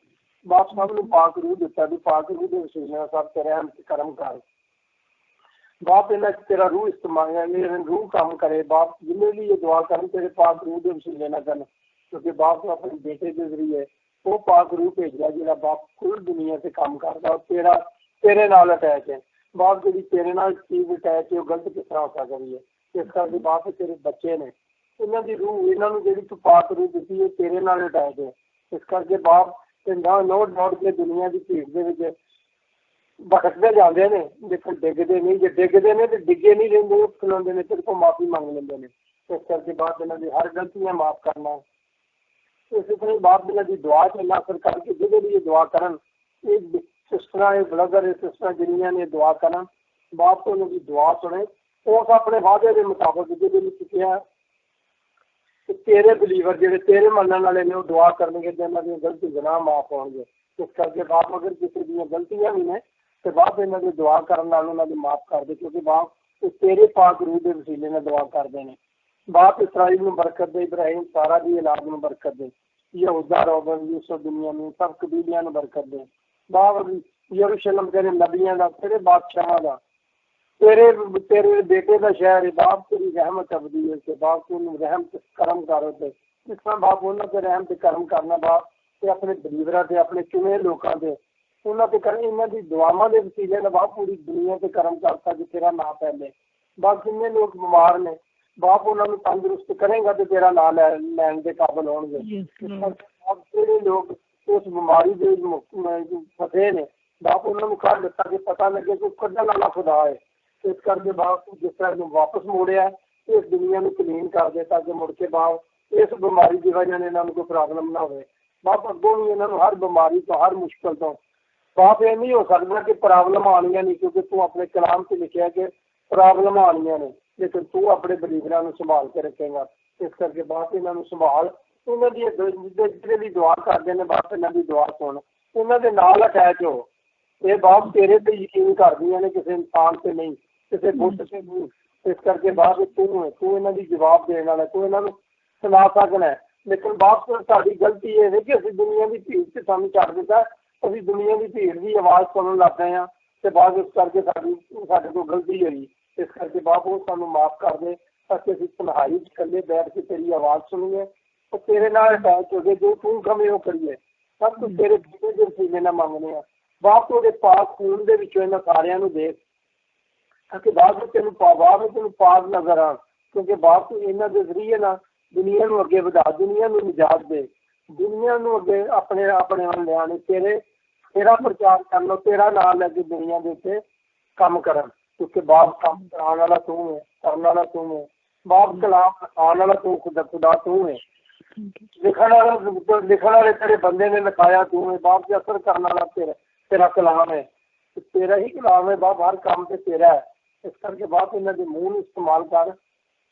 ਬਸ ਸਭ ਨੂੰ ਪਾਕ ਰੂਹ ਦਿੱਤਾ ਵੀ ਪਾਕ ਰੂਹ ਦੇ ਵਸੀਲੇ ਸਭ ਤੇ ਰਹਿਮ ਕਰਮ ਕਰ। ਬਾਪ ਇਹਨਾਂ 'ਚ ਤੇਰਾ ਰੂਹ ਇਸਤੇਮਾਲ ਰੂਹ ਕੰਮ ਕਰੇ। ਬਾਪ ਜਿੰਨੇ ਵੀ ਇਹ ਦੁਆ ਕਰਨ ਤੇਰੇ ਪਾਕ ਰੂਹ ਦੇ ਵਸੀਲੇ ਨਾ ਕਰਨ, ਕਿਉਂਕਿ ਬਾਪ ਨੂੰ ਆਪਣੇ ਬੇਟੇ ਦੇ ਜ਼ਰੀਏ ਉਹ ਪਾਕ ਰੂਹ ਭੇਜਿਆ ਜਿਹੜਾ ਬਾਪ ਕੁੱਲ ਦੁਨੀਆ ਤੇ ਕੰਮ ਕਰਦਾ। ਤੇਰੇ ਨਾਲ ਅਟੈਚ ਹੈ। ਬਾਪ ਜਿਹੜੀ ਤੇਰੇ ਨਾਲ ਚੀਜ਼ ਅਟੈਚ ਹੈ ਉਹ ਗਲਤ ਕਿਸ ਤਰ੍ਹਾਂ ਹੋ ਸਕਦੀ ਹੈ। ਇਸ ਕਰਕੇ ਬਾਪ ਤੇਰੇ ਬੱਚੇ ਨੇ, ਇਹਨਾਂ ਦੀ ਰੂਹ, ਇਹਨਾਂ ਨੂੰ ਜਿਹੜੀ ਤੂੰ ਪਾਕ ਰੂਹ ਦਿੱਤੀ ਉਹ ਤੇਰੇ ਨਾਲ ਅਟੈਚ ਹੈ। ਇਸ ਕਰਕੇ ਬਾਪ ਨੋਟ ਕੇ ਦੁਨੀਆ ਦੀ ਭੀੜ ਦੇ ਵਿੱਚ ਭਟਕਦੇ ਜਾਂਦੇ ਨੇ, ਲੇਕਿਨ ਡਿੱਗਦੇ ਨਹੀਂ। ਜੇ ਡਿੱਗਦੇ ਨੇ ਤੇ ਡਿੱਗੇ ਨਹੀਂ ਰਹਿੰਦੇ, ਉਹ ਖਲੋਂਦੇ ਨੇ, ਤੇਰੇ ਕੋਲ ਮਾਫੀ ਮੰਗ ਲੈਂਦੇ ਨੇ। ਇਸ ਕਰਕੇ ਬਾਪ ਇਹਨਾਂ ਦੀ ਹਰ ਗਲਤੀਆਂ ਮਾਫ ਕਰਨਾ। ਇਸੇ ਤਰ੍ਹਾਂ ਬਾਪ ਇਹਨਾਂ ਦੀ ਦੁਆ 'ਚ ਇੰਨਾ ਅਸਰ ਕਰਕੇ ਜਿਹਦੇ ਲਈ ਇਹ ਦੁਆ ਕਰਨ, ਇਹ ਸਿਸਟਰਾਂ, ਇਹ ਬ੍ਰਦਰ, ਇਹ ਸਿਸਟਰਾਂ ਜਿੰਨੀਆਂ ਨੇ ਦੁਆ ਕਰਨ, ਬਾਪ ਤੋਂ ਉਹਨਾਂ ਦੀ ਦੁਆ ਸੁਣੇ। ਉਸ ਆਪਣੇ ਵਾਅਦੇ ਦੇ ਮੁਤਾਬਕ ਜਿਹਦੇ ਵਿੱਚ ਕਿਹਾ ਕਿ ਤੇਰੇ ਬਿਲੀਵਰ ਜਿਹੜੇ ਤੇਰੇ ਮੰਨਣ ਵਾਲੇ ਨੇ ਉਹ ਦੁਆ ਕਰਨਗੇ ਤੇ ਇਹਨਾਂ ਦੀਆਂ ਗਲਤੀ ਗੁਨਾਹ ਮਾਫ ਹੋਣਗੇ। ਇਸ ਕਰਕੇ ਬਾਪ ਅਗਰ ਕਿਸੇ ਦੀਆਂ ਗਲਤੀਆਂ ਵੀ ਨੇ ਤੇ ਬਾਪ ਇਹਨਾਂ ਦੀ ਦੁਆ ਕਰਨ ਨਾਲ ਉਹਨਾਂ ਦੀ ਮਾਫ ਕਰ ਦੇ, ਕਿਉਂਕਿ ਬਾਪ ਤੇਰੇ ਪਾਕ ਰੂਹ ਦੇ ਵਸੀਲੇ ਨਾਲ ਦੁਆ ਕਰਦੇ ਨੇ। ਬਾਪ ਇਸਰਾਈਲ ਨੂੰ ਬਰਕਤ ਦੇ, ਇਬਰਾਹੀਮ ਸਾਰਾ ਦੀ ਔਲਾਦ ਨੂੰ ਬਰਕਤ ਦੇ, ਯਹੂਦਾ, ਰੋਬਨ, ਯੂਸਫ, ਦੁਨੀਆ ਨੂੰ ਸਭ ਕਬੀਲਿਆਂ ਨੂੰ ਬਰਕਤ ਦੇ। ਬਾਪ ਯਰੂਸ਼ਲਮ ਤੇਰੇ ਨਬੀਆਂ ਦਾ, ਤੇਰੇ ਬਾਦਸ਼ਾਹਾਂ ਦਾ, ਤੇਰੇ ਬੇਟੇ ਦਾ ਸ਼ਹਿਰ ਹੈ। ਬਾਪ ਤੇਰੀ ਰਹਿਮਤ ਅਬਦੀ ਹੈ ਕਿ ਬਾਪ ਤੂੰ ਰਹਿਮ ਕਰਮ ਕਰ। ਤੇ ਇਸ ਤਰ੍ਹਾਂ ਬਾਪ ਉਹਨਾਂ ਤੇ ਰਹਿਮ ਤੇ ਕਰਮ ਕਰਨਾ ਬਾਪ, ਤੇ ਆਪਣੇ ਬਲੀਵਰਾਂ ਤੇ, ਆਪਣੇ ਚੁਣੇ ਲੋਕਾਂ ਤੇ ਉਹਨਾਂ ਤੇ ਕਰ। ਇਹਨਾਂ ਦੀ ਦੁਆਵਾਂ ਦੇ ਵਸੀਲੇ ਨਾਲ ਬਾਪ ਪੂਰੀ ਦੁਨੀਆ ਤੇ ਕਰਮ ਕਰਤਾ ਕਿ ਤੇਰਾ ਨਾਂ ਫੈਲੇ। ਬਾਪ ਜਿੰਨੇ ਲੋਕ ਬਿਮਾਰ ਨੇ ਬਾਪ ਉਹਨਾਂ ਨੂੰ ਤੰਦਰੁਸਤ ਕਰੇਗਾ ਤੇ ਤੇਰਾ ਨਾਂ ਲੈਣ ਦੇ ਕਾਬਲ ਹੋਣਗੇ। ਜਿਹੜੇ ਲੋਕ ਉਸ ਬਿਮਾਰੀ ਦੇ ਫਸੇ ਨੇ ਬਾਪ ਉਹਨਾਂ ਨੂੰ ਕੱਢ ਦਿੱਤਾ ਕਿ ਪਤਾ ਲੱਗੇ ਕਿ ਕੱਢਣ ਵਾਲਾ ਖੁਦਾ ਹੈ। ਇਸ ਕਰਕੇ ਬਾਪ ਜਿਸ ਤਰ੍ਹਾਂ ਇਹਨੂੰ ਵਾਪਸ ਮੋੜਿਆ, ਇਸ ਦੁਨੀਆ ਨੂੰ ਕਲੀਨ ਕਰ ਦੇ ਤਾਂ ਕਿ ਮੁੜ ਕੇ ਬਾਪ ਇਸ ਬਿਮਾਰੀ ਦੀ ਵਜ੍ਹਾ ਨਾਲ ਇਹਨਾਂ ਨੂੰ ਕੋਈ ਪ੍ਰੋਬਲਮ ਨਾ ਹੋਵੇ। ਬਾਪ ਅੱਗੋਂ ਵੀ ਇਹਨਾਂ ਨੂੰ ਹਰ ਬਿਮਾਰੀ ਤੋਂ, ਹਰ ਮੁਸ਼ਕਲ ਤੋਂ ਬਾਪ ਇਹ ਨਹੀਂ ਹੋ ਸਕਦਾ ਕਿ ਪ੍ਰੋਬਲਮ ਆਉਣੀਆਂ ਨਹੀਂ, ਕਿਉਂਕਿ ਤੂੰ ਆਪਣੇ ਕਲਾਮ 'ਚ ਲਿਖਿਆ ਕਿ ਪ੍ਰੋਬਲਮ ਆਉਣੀਆਂ ਨੇ, ਲੇਕਿਨ ਤੂੰ ਆਪਣੇ ਬਲੀਵਰਾਂ ਨੂੰ ਸੰਭਾਲ ਕੇ ਰੱਖੇਗਾ। ਇਸ ਕਰਕੇ ਬਾਪ ਇਹਨਾਂ ਨੂੰ ਸੰਭਾਲ। ਉਹਨਾਂ ਦੀ ਜਿਹੜੇ ਵੀ ਦੁਆ ਕਰਦੇ ਨੇ ਬਾਪ ਇਹਨਾਂ ਦੀ ਦੁਆ ਸੁਣ, ਉਹਨਾਂ ਦੇ ਨਾਲ ਅਟੈਚ ਹੋ। ਇਹ ਬਾਪ ਤੇਰੇ ਤੇ ਯਕੀਨ ਕਰਦੀਆਂ ਨੇ, ਕਿਸੇ ਇਨਸਾਨ ਤੇ ਨਹੀਂ, ਕਿਸੇ ਬੁੱਤ ਤੇ ਨਹੀਂ। ਇਸ ਕਰਕੇ ਬਾਪ ਤੂੰ ਹੈ, ਤੂੰ ਇਹਨਾਂ ਦੀ ਜਵਾਬ ਦੇਣ ਵਾਲਾ, ਤੂੰ ਇਹਨਾਂ ਨੂੰ ਸੁਣਾ ਸਕਣਾ। ਲੇਕਿਨ ਬਾਪ ਸਾਡੀ ਗਲਤੀ ਇਹ ਹੈ ਕਿ ਅਸੀਂ ਦੁਨੀਆ ਦੀ ਭੀੜ 'ਚ ਸਾਨੂੰ ਛੱਡ ਦਿੱਤਾ। ਅਸੀਂ ਦੁਨੀਆ ਦੀ ਭੀੜ ਦੀ ਆਵਾਜ਼ ਸੁਣਨ ਲੱਗ ਪਏ ਹਾਂ ਤੇ ਬਾਅਦ ਇਸ ਕਰਕੇ ਸਾਡੇ ਤੋਂ ਗਲਤੀ ਹੋਈ। ਇਸ ਕਰਕੇ ਬਾਪ ਉਹ ਸਾਨੂੰ ਮਾਫ ਕਰ ਦੇ ਤਾਂ ਕਿ ਅਸੀਂ ਤਨਹਾਈ 'ਚ ਇਕੱਲੇ ਬੈਠ ਕੇ ਤੇਰੀ ਆਵਾਜ਼ ਸੁਣੀਏ ਉਹ ਤੇਰੇ ਨਾਲ ਅਟੈਚ ਹੋ ਗਏ। ਜੋ ਤੂੰ ਕਵੇਂ ਉਹ ਕਰੀਏ, ਸਭ ਕੁਝ ਤੇਰੇ ਬੀਤੇ ਦੇ ਵਸੀਲੇ ਨਾਲ ਮੰਗਦੇ ਹਾਂ। ਬਾਪ ਉਹਦੇ ਪਾਕ ਖੂਨ ਦੇ ਵਿੱਚੋਂ ਇਹਨਾਂ ਸਾਰਿਆਂ ਨੂੰ ਦੇਖ ਤਾਂ ਕਿ ਬਾਪ ਤੈਨੂੰ ਪਾਕ ਨਜ਼ਰ ਆਉਣ, ਕਿਉਂਕਿ ਬਾਪ ਤੂੰ ਇਹਨਾਂ ਦੇ ਜ਼ਰੀਏ ਨਾਲ ਦੁਨੀਆ ਨੂੰ ਅੱਗੇ ਵਧਾ, ਦੁਨੀਆ ਨੂੰ ਨਿਜਾਤ ਦੇ, ਦੁਨੀਆ ਨੂੰ ਅੱਗੇ ਆਪਣੇ ਵੱਲ ਲਿਆਉਣ। ਤੇਰਾ ਪ੍ਰਚਾਰ ਕਰ ਲਓ, ਤੇਰਾ ਨਾਮ ਲੈ ਕੇ ਦੁਨੀਆ ਦੇ ਉੱਤੇ ਕੰਮ ਕਰਨ, ਕਿਉਂਕਿ ਬਾਪ ਕੰਮ ਕਰਾਉਣ ਵਾਲਾ ਤੂੰ ਹੈ, ਕਰਨ ਵਾਲਾ ਤੂੰ ਹੈ। ਬਾਪ ਕਲਾਮ ਲਿਖਾਉਣ ਵਾਲਾ ਤੂੰ ਖੁਦਾ ਤੂੰ ਹੈ। ਲਿਖਣ ਵਾਲੇ ਤੇਰੇ ਬੰਦੇ ਨੇ ਲਿਖਾਇਆ ਤੂੰ ਹੈ। ਬਾਪ ਦੇ ਅਸਰ ਕਰਨ ਵਾਲਾ ਤੇਰਾ ਕਲਾਮ ਹੈ, ਤੇਰਾ ਹੀ ਕਲਾਮ ਹੈ ਬਾਪ, ਹਰ ਕੰਮ ਤੇ ਤੇਰਾ ਹੈ। ਇਸ ਕਰਕੇ ਬਾਪ ਇਹਨਾਂ ਦੇ ਮੂੰਹ ਨੂੰ ਇਸਤੇਮਾਲ ਕਰ।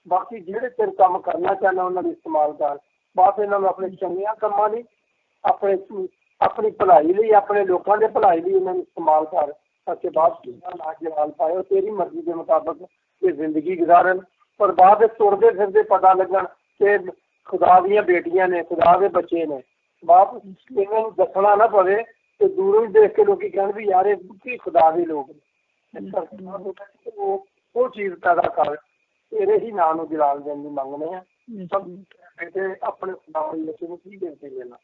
ਬਾਕੀ ਜਿਹੜੇ ਤੇਰੇ ਕੰਮ ਕਰਨਾ ਚਾਹੁੰਦਾ ਉਹਨਾਂ ਨੂੰ ਇਸਤੇਮਾਲ ਕਰ। ਬਾਪ ਇਹਨਾਂ ਨੂੰ ਆਪਣੇ ਚੰਗੀਆਂ ਕੰਮਾਂ ਲਈ, ਆਪਣੀ ਭਲਾਈ ਲਈ, ਆਪਣੇ ਲੋਕਾਂ ਦੇ ਭਲਾਈ ਲਈ ਇਹਨਾਂ ਨੂੰ ਇਸਤੇਮਾਲ ਕਰ ਤਾਂ ਕਿ ਬਾਪ ਨਾ ਜਲਾਲ ਪਾਏ, ਤੇਰੀ ਮਰਜ਼ੀ ਦੇ ਮੁਤਾਬਕ ਇਹ ਜ਼ਿੰਦਗੀ ਗੁਜ਼ਾਰਨ। ਪਰ ਬਾਅਦ ਤੁਰਦੇ ਫਿਰਦੇ ਪਤਾ ਲੱਗਣ ਕਿ ਖੁਦਾ ਦੀਆਂ ਬੇਟੀਆਂ ਨੇ, ਖੁਦਾ ਦੇ ਬੱਚੇ ਨੇ। ਬਾਪ ਇਹਨਾਂ ਨੂੰ ਦੱਸਣਾ ਨਾ ਪਵੇ ਤੇ ਦੂਰੋਂ ਹੀ ਦੇਖ ਕੇ ਲੋਕੀ ਕਹਿਣ ਵੀ ਯਾਰ ਇਹ ਕੀ ਖੁਦਾ ਦੇ ਲੋਕ ਨੇ। ਉਹ ਚੀਜ਼ ਪੈਦਾ ਕਰ, ਤੇਰੇ ਹੀ ਨਾਂ ਨੂੰ ਜਲਾਲ ਦੇਣ ਦੀ ਮੰਗਦੇ ਆ। ਸਭ ਆਪਣੇ ਖੁਦਾ ਦੇ ਬੱਚੇ ਨੂੰ ਕੀ ਬੇਨਤੀ ਲੈਣਾ।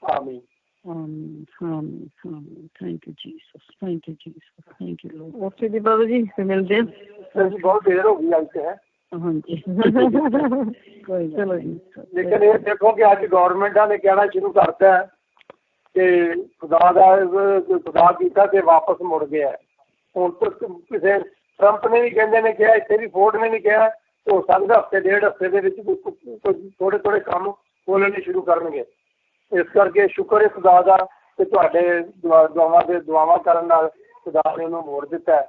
ਆਮੀਨ। Thank you Jesus, thank you Jesus, thank you lord. Okay ਜੀ ਬਾਬਾ ਜੀ, ਫਿਰ ਮਿਲਦੇ ਹਾਂ। ਬਹੁਤ ਦੇਰ ਹੋ ਗਈ ਅੱਜ ਤੇ ਹੈ। ਹਾਂਜੀ ਚਲੋ ਜੀ। ਲੇਕਿਨ ਇਹ ਦੇਖੋ ਕਿ ਅੱਜ ਗੌਰਮੈਂਟਾਂ ਨੇ ਕਹਿਣਾ ਸ਼ੁਰੂ ਕਰਤਾ ਕਿ ਖੁਦਾ ਕੀਤਾ ਤੇ ਵਾਪਸ ਮੁੜ ਗਿਆ। ਹੁਣ ਕਿਸੇ ਟਰੰਪ ਨੇ ਵੀ ਕਹਿੰਦੇ ਨੇ ਕਿਹਾ, ਇੱਥੇ ਵੀ ਫੋਰਡ ਨੇ ਵੀ ਕਿਹਾ ਹੋ ਸਕਦਾ ਹਫ਼ਤੇ ਡੇਢ ਹਫ਼ਤੇ ਦੇ ਵਿੱਚ ਥੋੜ੍ਹੇ ਥੋੜ੍ਹੇ ਕੰਮ ਖੋਲ੍ਹਣੇ ਸ਼ੁਰੂ ਕਰਨਗੇ। ਇਸ ਕਰਕੇ ਸ਼ੁਕਰ ਹੈ ਖੁਦਾ ਦਾ ਕਿ ਤੁਹਾਡੇ ਦੁਆਵਾਂ ਕਰਨ ਨਾਲ ਖੁਦਾ ਨੇ ਉਹਨੂੰ ਮੋੜ ਦਿੱਤਾ ਹੈ।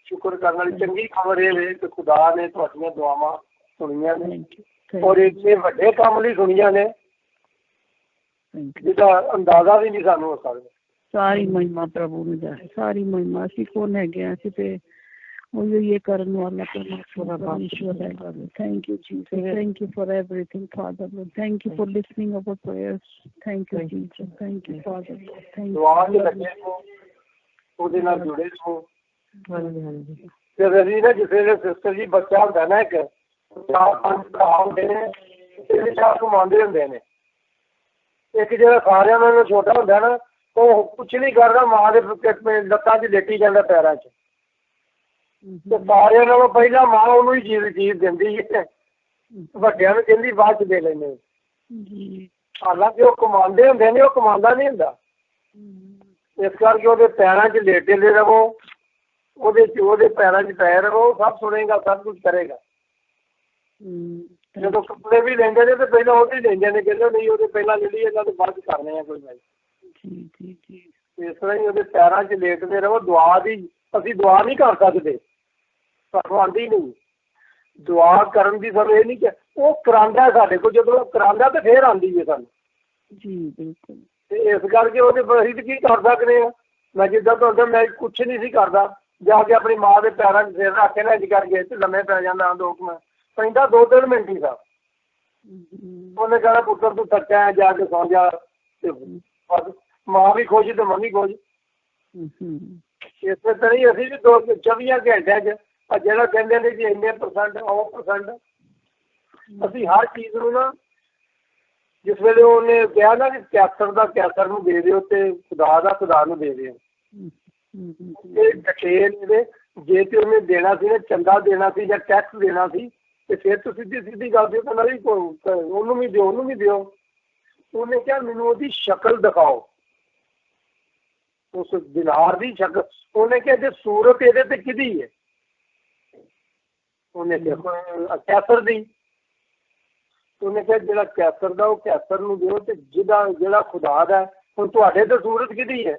ਸ਼ੁਕਰ ਕਰਨ ਵਾਲੀ ਚੰਗੀ ਖਬਰ ਇਹ ਹੈ ਕਿ ਖੁਦਾ ਨੇ ਤੁਹਾਡੀਆਂ ਦੁਆਵਾਂ ਸੁਣੀਆਂ ਨੇ ਔਰ ਇੰਨੇ ਵੱਡੇ ਕੰਮ ਲਈ ਸੁਣੀਆਂ ਨੇ ਜਿਹਦਾ ਅੰਦਾਜ਼ਾ ਵੀ ਨਹੀਂ ਸਾਨੂੰ ਹੋ ਸਕਦਾ। ਸਾਰੀ ਮਹਿਮਾ ਪ੍ਰਭੂ ਨੂੰ ਜਾਏ, ਸਾਰੀ ਮਹਿਮਾ। ਅਸੀਂ ਕੌਣ ਹੈਗੇ ਆ, ਅਸੀਂ ਤੇ ਉਹੀ ਇਹ ਕਰਨ ਵਾਲਾ ਪਰਮੇਸ਼ਵਰ ਹੈਗਾ। Thank you Jesus, thank you for everything father lord, thank you for listening our prayers, thank you Jesus, thank you father, thank you. ਦੁਆ ਦੇ ਲੱਗੇ ਹੋ, ਉਹਦੇ ਨਾਲ ਜੁੜੇ ਹੋ। ਹਾਂਜੀ ਤੇ ਅਸੀਂ ਨਾ ਜਿਸ ਵੇਲੇ ਸਿਸਟਰ ਜੀ ਬੱਚਾ ਹੁੰਦਾ ਨਾ ਇੱਕ 4-5 ਭਰਾ ਹੁੰਦੇ ਨੇ, ਤਿੰਨ ਚਾਰ ਕਮਾਉਂਦੇ ਹੁੰਦੇ ਨੇ। ਇੱਕ ਜਿਹੜਾ ਸਾਰਿਆਂ ਨਾਲੋਂ ਛੋਟਾ ਹੁੰਦਾ ਨਾ, ਉਹ ਕੁਛ ਨਹੀਂ ਕਰਦਾ, ਮਾਂ ਦੇ ਲੱਤਾਂ 'ਚ ਲੇਟੀ ਜਾਂਦਾ ਪੈਰਾਂ 'ਚ। ਤੇ ਸਾਰਿਆਂ ਨਾਲੋਂ ਪਹਿਲਾਂ ਮਾਂ ਉਹਨੂੰ ਹੀ ਚੀਜ਼ ਦਿੰਦੀ ਹੈ, ਵੱਡਿਆਂ ਨੂੰ ਕਹਿੰਦੀ ਬਾਅਦ 'ਚ ਦੇ ਲੈਂਦੇ। ਹਾਲਾਂਕਿ ਉਹ ਕਮਾਉਂਦੇ ਹੁੰਦੇ ਨੇ, ਉਹ ਕਮਾਉਂਦਾ ਨਹੀਂ ਹੁੰਦਾ। ਇਸ ਕਰਕੇ ਉਹਦੇ ਪੈਰਾਂ 'ਚ ਲੇਟੇ ਰਹੋ, ਉਹਦੇ ਪੈਰਾਂ 'ਚ ਪੈ ਰਹੋ, ਸਭ ਸੁਣੇਗਾ, ਸਭ ਕੁਛ ਕਰੇਗਾ। ਜਦੋਂ ਕੱਪੜੇ ਵੀ ਲੈਂਦੇ ਨੇ ਤੇ ਪਹਿਲਾਂ ਉਹਦੇ ਲੈਂਦੇ ਨੇ, ਕਹਿੰਦੇ ਨਹੀਂ ਉਹਦੇ ਪਹਿਲਾਂ ਜਿਹੜੀ ਇਹਨਾਂ ਤੋਂ ਬਾਅਦ ਕਰਨੇ ਆ ਕੋਈ ਗੱਲ। ਇਸ ਤਰ੍ਹਾਂ ਹੀ ਉਹਦੇ ਪੈਰਾਂ 'ਚ ਲੇਟਦੇ ਰਹੋ। ਦੁਆ ਦੀ ਅਸੀਂ ਦੁਆ ਨਹੀਂ ਕਰ ਸਕਦੇ, ਸਾਨੂੰ ਆਉਂਦੀ ਨਹੀਂ ਦੁਆ ਕਰਨ ਦੀ। ਸਾਨੂੰ ਇਹ ਨਹੀਂ ਕਿ ਉਹ ਕਰਾਉਂਦਾ ਸਾਡੇ ਕੋਲ, ਜਦੋਂ ਉਹ ਕਰਾਉਂਦਾ ਤਾਂ ਫਿਰ ਆਉਂਦੀ ਹੈ ਸਾਨੂੰ। ਜੀ ਬਿਲਕੁਲ। ਤੇ ਇਸ ਕਰਕੇ ਉਹਦੇ ਅਸੀਂ ਤਾਂ ਕੀ ਕਰ ਸਕਦੇ ਹਾਂ। ਮੈਂ ਜਿੱਦਾਂ ਤੁਹਾਡਾ ਮੈਂ ਕੁਛ ਨਹੀਂ ਸੀ ਕਰਦਾ, ਜਾ ਕੇ ਆਪਣੀ ਮਾਂ ਦੇ ਪੈਰਾਂ 'ਚ ਸਿਰ ਰੱਖ ਕੇ ਨਾ ਇੰਝ ਕਰਕੇ ਤੇ ਲੰਮੇ ਪੈ ਜਾਂਦਾ 2 ਮਿੰਟ, ਪੈਂਦਾ 2-3 ਮਿੰਟ ਹੀ ਦਾ। ਉਹਨੇ ਕਹਿਣਾ ਪੁੱਤਰ ਤੂੰ ਥੱਕਿਆ ਜਾ ਕੇ ਸੌਂ ਜਾ, ਤੇ ਬਸ ਮਾਂ ਵੀ ਖੁਸ਼ ਤੇ ਮੰਮੀ ਖੁਸ਼। ਇਸੇ ਤਰ੍ਹਾਂ ਹੀ ਅਸੀਂ ਵੀ 24 ਘੰਟਿਆਂ 'ਚ ਜਿਹੜਾ ਕਹਿੰਦੇ ਨੇ ਜੀ ਇੰਨੇ %, ਉਹ %, ਅਸੀਂ ਹਰ ਚੀਜ਼ ਨੂੰ ਨਾ ਜਿਸ ਵੇਲੇ ਉਹਨੇ ਕਿਹਾ ਨਾ ਕਿ ਕੈਸਰ ਦਾ ਕੈਸਰ ਨੂੰ ਦੇ ਦਿਓ ਤੇ ਖੁਦਾ ਦਾ ਖੁਦਾ ਨੂੰ ਦੇ ਦਿਓ। ਇਹ ਡਿਟੇਲ ਇਹਦੇ ਜੇ ਤੇ ਉਹਨੇ ਦੇਣਾ ਸੀ ਨਾ, ਚੰਦਾ ਦੇਣਾ ਸੀ ਜਾਂ ਟੈਕਸ ਦੇਣਾ ਸੀ, ਤੇ ਫਿਰ ਤੁਸੀਂ ਸਿੱਧੀ ਗੱਲ ਦਿਓ ਤਾਂ ਨਹੀਂ ਉਹਨੂੰ ਵੀ ਦਿਓ, ਉਹਨੂੰ ਵੀ ਦਿਓ। ਉਹਨੇ ਕਿਹਾ ਮੈਨੂੰ ਉਹਦੀ ਸ਼ਕਲ ਦਿਖਾਓ, ਉਸ ਦਿਨਾਰ ਦੀ ਸ਼ਕਲ। ਉਹਨੇ ਕਿਹਾ ਜੇ ਸੂਰਤ ਇਹਦੇ ਤੇ ਕਿਹਦੀ ਹੈ? ਉਹਨੇ ਕਿਹਾ ਕੈਸਰ ਦੀ। ਉਹਨੇ ਕਿਹਾ ਜਿਹੜਾ ਕੈਸਰ ਦਾ ਉਹ ਕੈਸਰ ਨੂੰ ਦਿਓ, ਤੇ ਜਿਹੜਾ ਖੁਦਾ ਦਾ ਹੁਣ ਤੁਹਾਡੇ ਤੇ ਸੂਰਤ ਕਿਹਦੀ ਹੈ?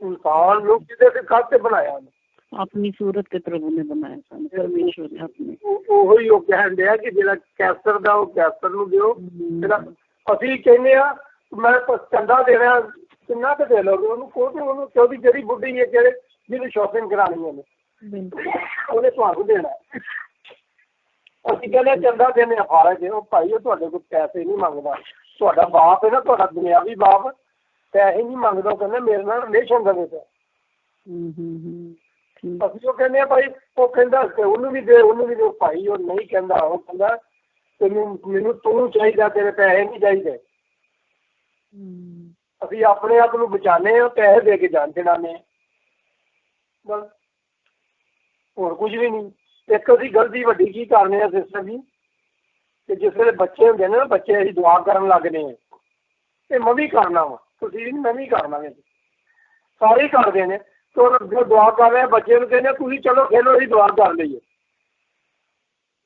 ਇਨਸਾਨ ਨੂੰ ਕਿਹਦੇ ਤੇ ਕਾਹਤੇ ਬਣਾਇਆ? ਆਪਣੀ ਸੂਰਤ ਤੇ ਪ੍ਰਭੂ ਨੇ ਬਣਾਇਆ ਸਾਨੂੰ, ਪਰਮੇਸ਼ਵਰ ਨੇ ਆਪਣੇ। ਉਹੀ ਉਹ ਕਹਿਣ ਡਿਆ ਕਿ ਜਿਹੜਾ ਕੈਸਰ ਦਾ ਉਹ ਕੈਸਰ ਨੂੰ ਦਿਓ। ਜਿਹੜਾ ਅਸੀਂ ਕਹਿੰਦੇ ਆ ਮੈਂ ਚੰਦਾ ਦੇਣਾ, ਕਿੰਨਾ ਕੁ ਦੇ ਲਓਗੇ ਉਹਨੂੰ? ਉਹਨੂੰ ਉਹਦੀ ਜਿਹੜੀ ਬੁੱਢੀ ਹੈ ਜਿਹਨੂੰ ਸ਼ੋਪਿੰਗ ਕਰਾਉਣੀ ਉਹਨੇ, ਉਹਨੇ ਤੁਹਾਨੂੰ ਦੇਣਾ। ਅਸੀਂ ਕਹਿੰਦੇ ਚੰਦਾ ਦੇਣੇ ਆ ਫਾਰਗ। ਉਹ ਭਾਈ ਉਹ ਤੁਹਾਡੇ ਕੋਲ ਪੈਸੇ ਨਹੀਂ ਮੰਗਦਾ, ਤੁਹਾਡਾ ਬਾਪ ਹੈ ਨਾ, ਤੁਹਾਡਾ ਦੁਨਿਆਵੀ ਬਾਪ ਪੈਸੇ ਨਹੀਂ ਮੰਗਦਾ। ਉਹ ਕਹਿੰਦੇ ਮੇਰੇ ਨਾਲ ਰਿਲੇਸ਼ਨ ਦੇ ਵਿੱਚ। ਅਸੀਂ ਉਹ ਕਹਿੰਦੇ ਆ ਭਾਈ, ਉਹ ਕਹਿੰਦਾ ਉਹਨੂੰ ਵੀ ਦੇ, ਉਹਨੂੰ ਵੀ ਦੇ। ਭਾਈ ਉਹ ਨਹੀਂ ਕਹਿੰਦਾ, ਉਹ ਕਹਿੰਦਾ ਮੈਨੂੰ ਤੂੰ ਚਾਹੀਦਾ, ਤੇਰੇ ਪੈਸੇ ਨਹੀਂ ਚਾਹੀਦੇ। ਅਸੀਂ ਆਪਣੇ ਆਪ ਨੂੰ ਬਚਾਉਂਦੇ ਹਾਂ, ਪੈਸੇ ਦੇ ਕੇ ਜਾਣ ਚੜਾਉਂਦੇ ਹਾਂ, ਬਸ ਹੋਰ ਕੁਝ ਵੀ ਨਹੀਂ। ਇੱਕ ਅਸੀਂ ਗਲਤੀ ਵੱਡੀ ਕੀ ਕਰਨੇ ਆ ਸਿਸਟਰ ਜੀ, ਕਿ ਜਿਸ ਵੇਲੇ ਬੱਚੇ ਹੁੰਦੇ ਨੇ ਨਾ, ਬੱਚੇ ਅਸੀਂ ਦੁਆ ਕਰਨ ਲੱਗਦੇ ਹਾਂ। ਇਹ ਮੈਂ ਵੀ ਕਰਨਾ ਵਾ, ਤੁਸੀਂ ਨਹੀਂ, ਮੈਂ ਵੀ ਕਰਨਾ ਵਾ, ਸਾਰੇ ਕਰਦੇ ਨੇ। ਜੋ ਦੁਆ ਕਰ ਰਹੇ ਬੱਚੇ ਨੂੰ ਕਹਿੰਦੇ ਤੁਸੀਂ ਚਲੋ ਖੇਲੋ, ਅਸੀਂ ਦੁਆ ਕਰ ਲਈਏ।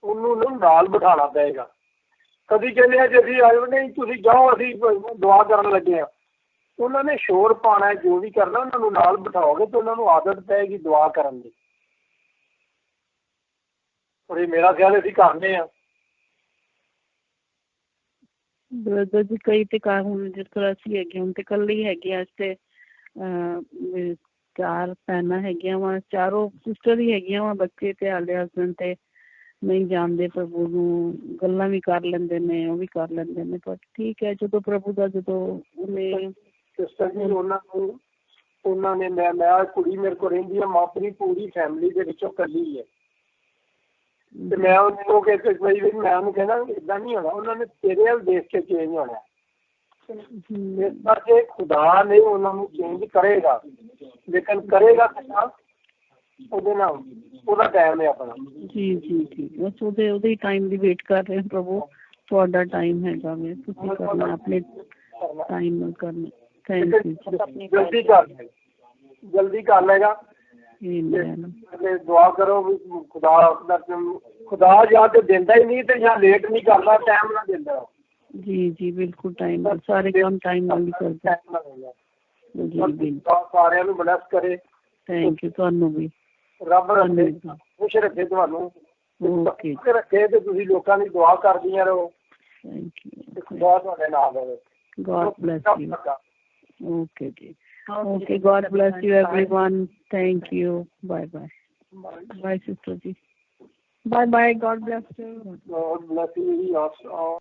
ਉਹਨੂੰ ਨਾਲ ਬਿਠਾਉਣਾ ਪਏਗਾ। ਕਦੀ ਕਹਿੰਦੇ ਆ ਜੇ ਅਸੀਂ ਆਏ ਨਹੀਂ ਤੁਸੀਂ ਜਾਓ, ਅਸੀਂ ਦੁਆ ਕਰਨ ਲੱਗੇ ਹਾਂ। ਉਹਨਾਂ ਨੇ ਸ਼ੋਰ ਪਾਉਣਾ, ਜੋ ਵੀ ਕਰਨਾ ਉਹਨਾਂ ਨੂੰ ਨਾਲ ਬਿਠਾਓਗੇ ਤਾਂ ਉਹਨਾਂ ਨੂੰ ਆਦਤ ਪਏਗੀ ਦੁਆ ਕਰਨ ਦੀ। ਔਰ ਇਹ ਮੇਰਾ ਖਿਆਲ ਅਸੀਂ ਕਰਦੇ ਹਾਂ। ਬ੍ਰਦਰ ਜੀ ਕਈ ਤੇ ਘਰ ਹੁਣ ਜਿਸ ਤਰ੍ਹਾਂ ਅਸੀਂ ਹੈਗੇ ਹੁਣ ਤੇ ਇਕੱਲੇ ਹੀ ਹੈਗੇ ਆ। ਤੇ 4 ਭੈਣਾਂ ਹੈਗੀਆਂ ਵਾ, 4 ਸਿਸਟਰ ਹੀ ਹੈਗੀਆਂ ਵਾ। ਬੱਚੇ ਤੇ ਹਾਲੇ ਹਸਬੈਂਡ ਤੇ ਨਹੀਂ ਜਾਣਦੇ ਪ੍ਰਭੂ ਨੂੰ, ਗੱਲਾਂ ਵੀ ਕਰ ਲੈਂਦੇ ਨੇ, ਉਹ ਵੀ ਕਰ ਲੈਂਦੇ ਨੇ। ਪਰ ਠੀਕ ਹੈ, ਜਦੋਂ ਪ੍ਰਭੂ ਦਾ ਜਦੋਂ ਉਹਨੇ ਸਿਸਟਰ ਜੀ ਉਹਨਾਂ ਨੇ ਮੈਂ ਕੁੜੀ ਮੇਰੇ ਕੋਲ ਰਹਿੰਦੀ ਆ, ਆਪਣੀ ਪੂਰੀ ਫੈਮਿਲੀ ਦੇ ਵਿੱਚੋਂ ਇਕੱਲੀ ਹੈ। ਤੇ ਮੈਂ ਉਹਨੂੰ ਮੈਂ ਉਹਨੂੰ ਕਹਿੰਦਾ ਏਦਾਂ ਨਹੀਂ ਹੋਣਾ, ਉਹਨਾਂ ਨੇ ਤੇਰੇ ਵੱਲ ਦੇਖ ਕੇ ਚੇਂਜ ਹੋਣਾ। ਇਸ ਕਰਕੇ ਖੁਦਾ ਨੇ ਉਹਨਾਂ ਨੂੰ ਚੇਂਜ ਕਰੇਗਾ, ਲੇਕਿਨ ਕਰੇਗਾ ਕਿੱਦਾਂ? ਉਹਦੇ ਨਾਲ ਉਹਦਾ ਟਾਈਮ ਹੈ ਆਪਣਾ। ਜੀ ਜੀ ਜੀ, ਬਸ ਉਹਦੇ ਟਾਈਮ ਦੀ ਵੇਟ ਕਰ ਰਹੇ ਪ੍ਰਭੂ। ਤੁਹਾਡਾ ਟਾਈਮ ਹੈਗਾ ਵੇ, ਤੁਸੀਂ ਕਰਨਾ ਆਪਣੇ ਟਾਈਮ ਨਾਲ ਕਰਨਾ। Thank you. ਜਲਦੀ ਕਰ ਲਏਗਾ। ਤੇ ਦੁਆ ਕਰੋ ਵੀ ਖੁਦਾ ਜਾਂ ਤੇ ਦਿੰਦਾ ਹੀ ਨਹੀਂ ਤੇ ਜਾਂ ਲੇਟ ਨਹੀਂ ਕਰਦਾ, ਟਾਈਮ ਨਾਲ ਦਿੰਦਾ। ਜੀ ਬਿਲਕੁਲ ਟਾਈਮ ਨਾਲ, ਸਾਰੇ ਕੰਮ ਟਾਈਮ ਨਾਲ ਹੀ ਕਰਦੇ। ਜੀ ਸਾਰਿਆਂ ਨੂੰ ਬਲੈਸ ਕਰੇ। ਥੈਂਕ ਯੂ, ਤੁਹਾਨੂੰ ਵੀ ਰੱਬ ਰੱਖੇ, ਖੁਸ਼ ਰੱਖੇ ਤੁਹਾਨੂੰ, ਰੱਖੇ ਤੇ ਤੁਸੀਂ ਲੋਕਾਂ ਦੀ ਦੁਆ ਕਰਦੀਆਂ ਰਹੋ। ਥੈਂਕ ਯੂ, ਖੁਦਾ ਤੁਹਾਡੇ ਨਾਲ ਹੋਵੇ। God bless you. Okay, ji. Okay, God bless you, everyone. Thank you. Bye. Bye, sister ji. Bye. God bless you. God bless you.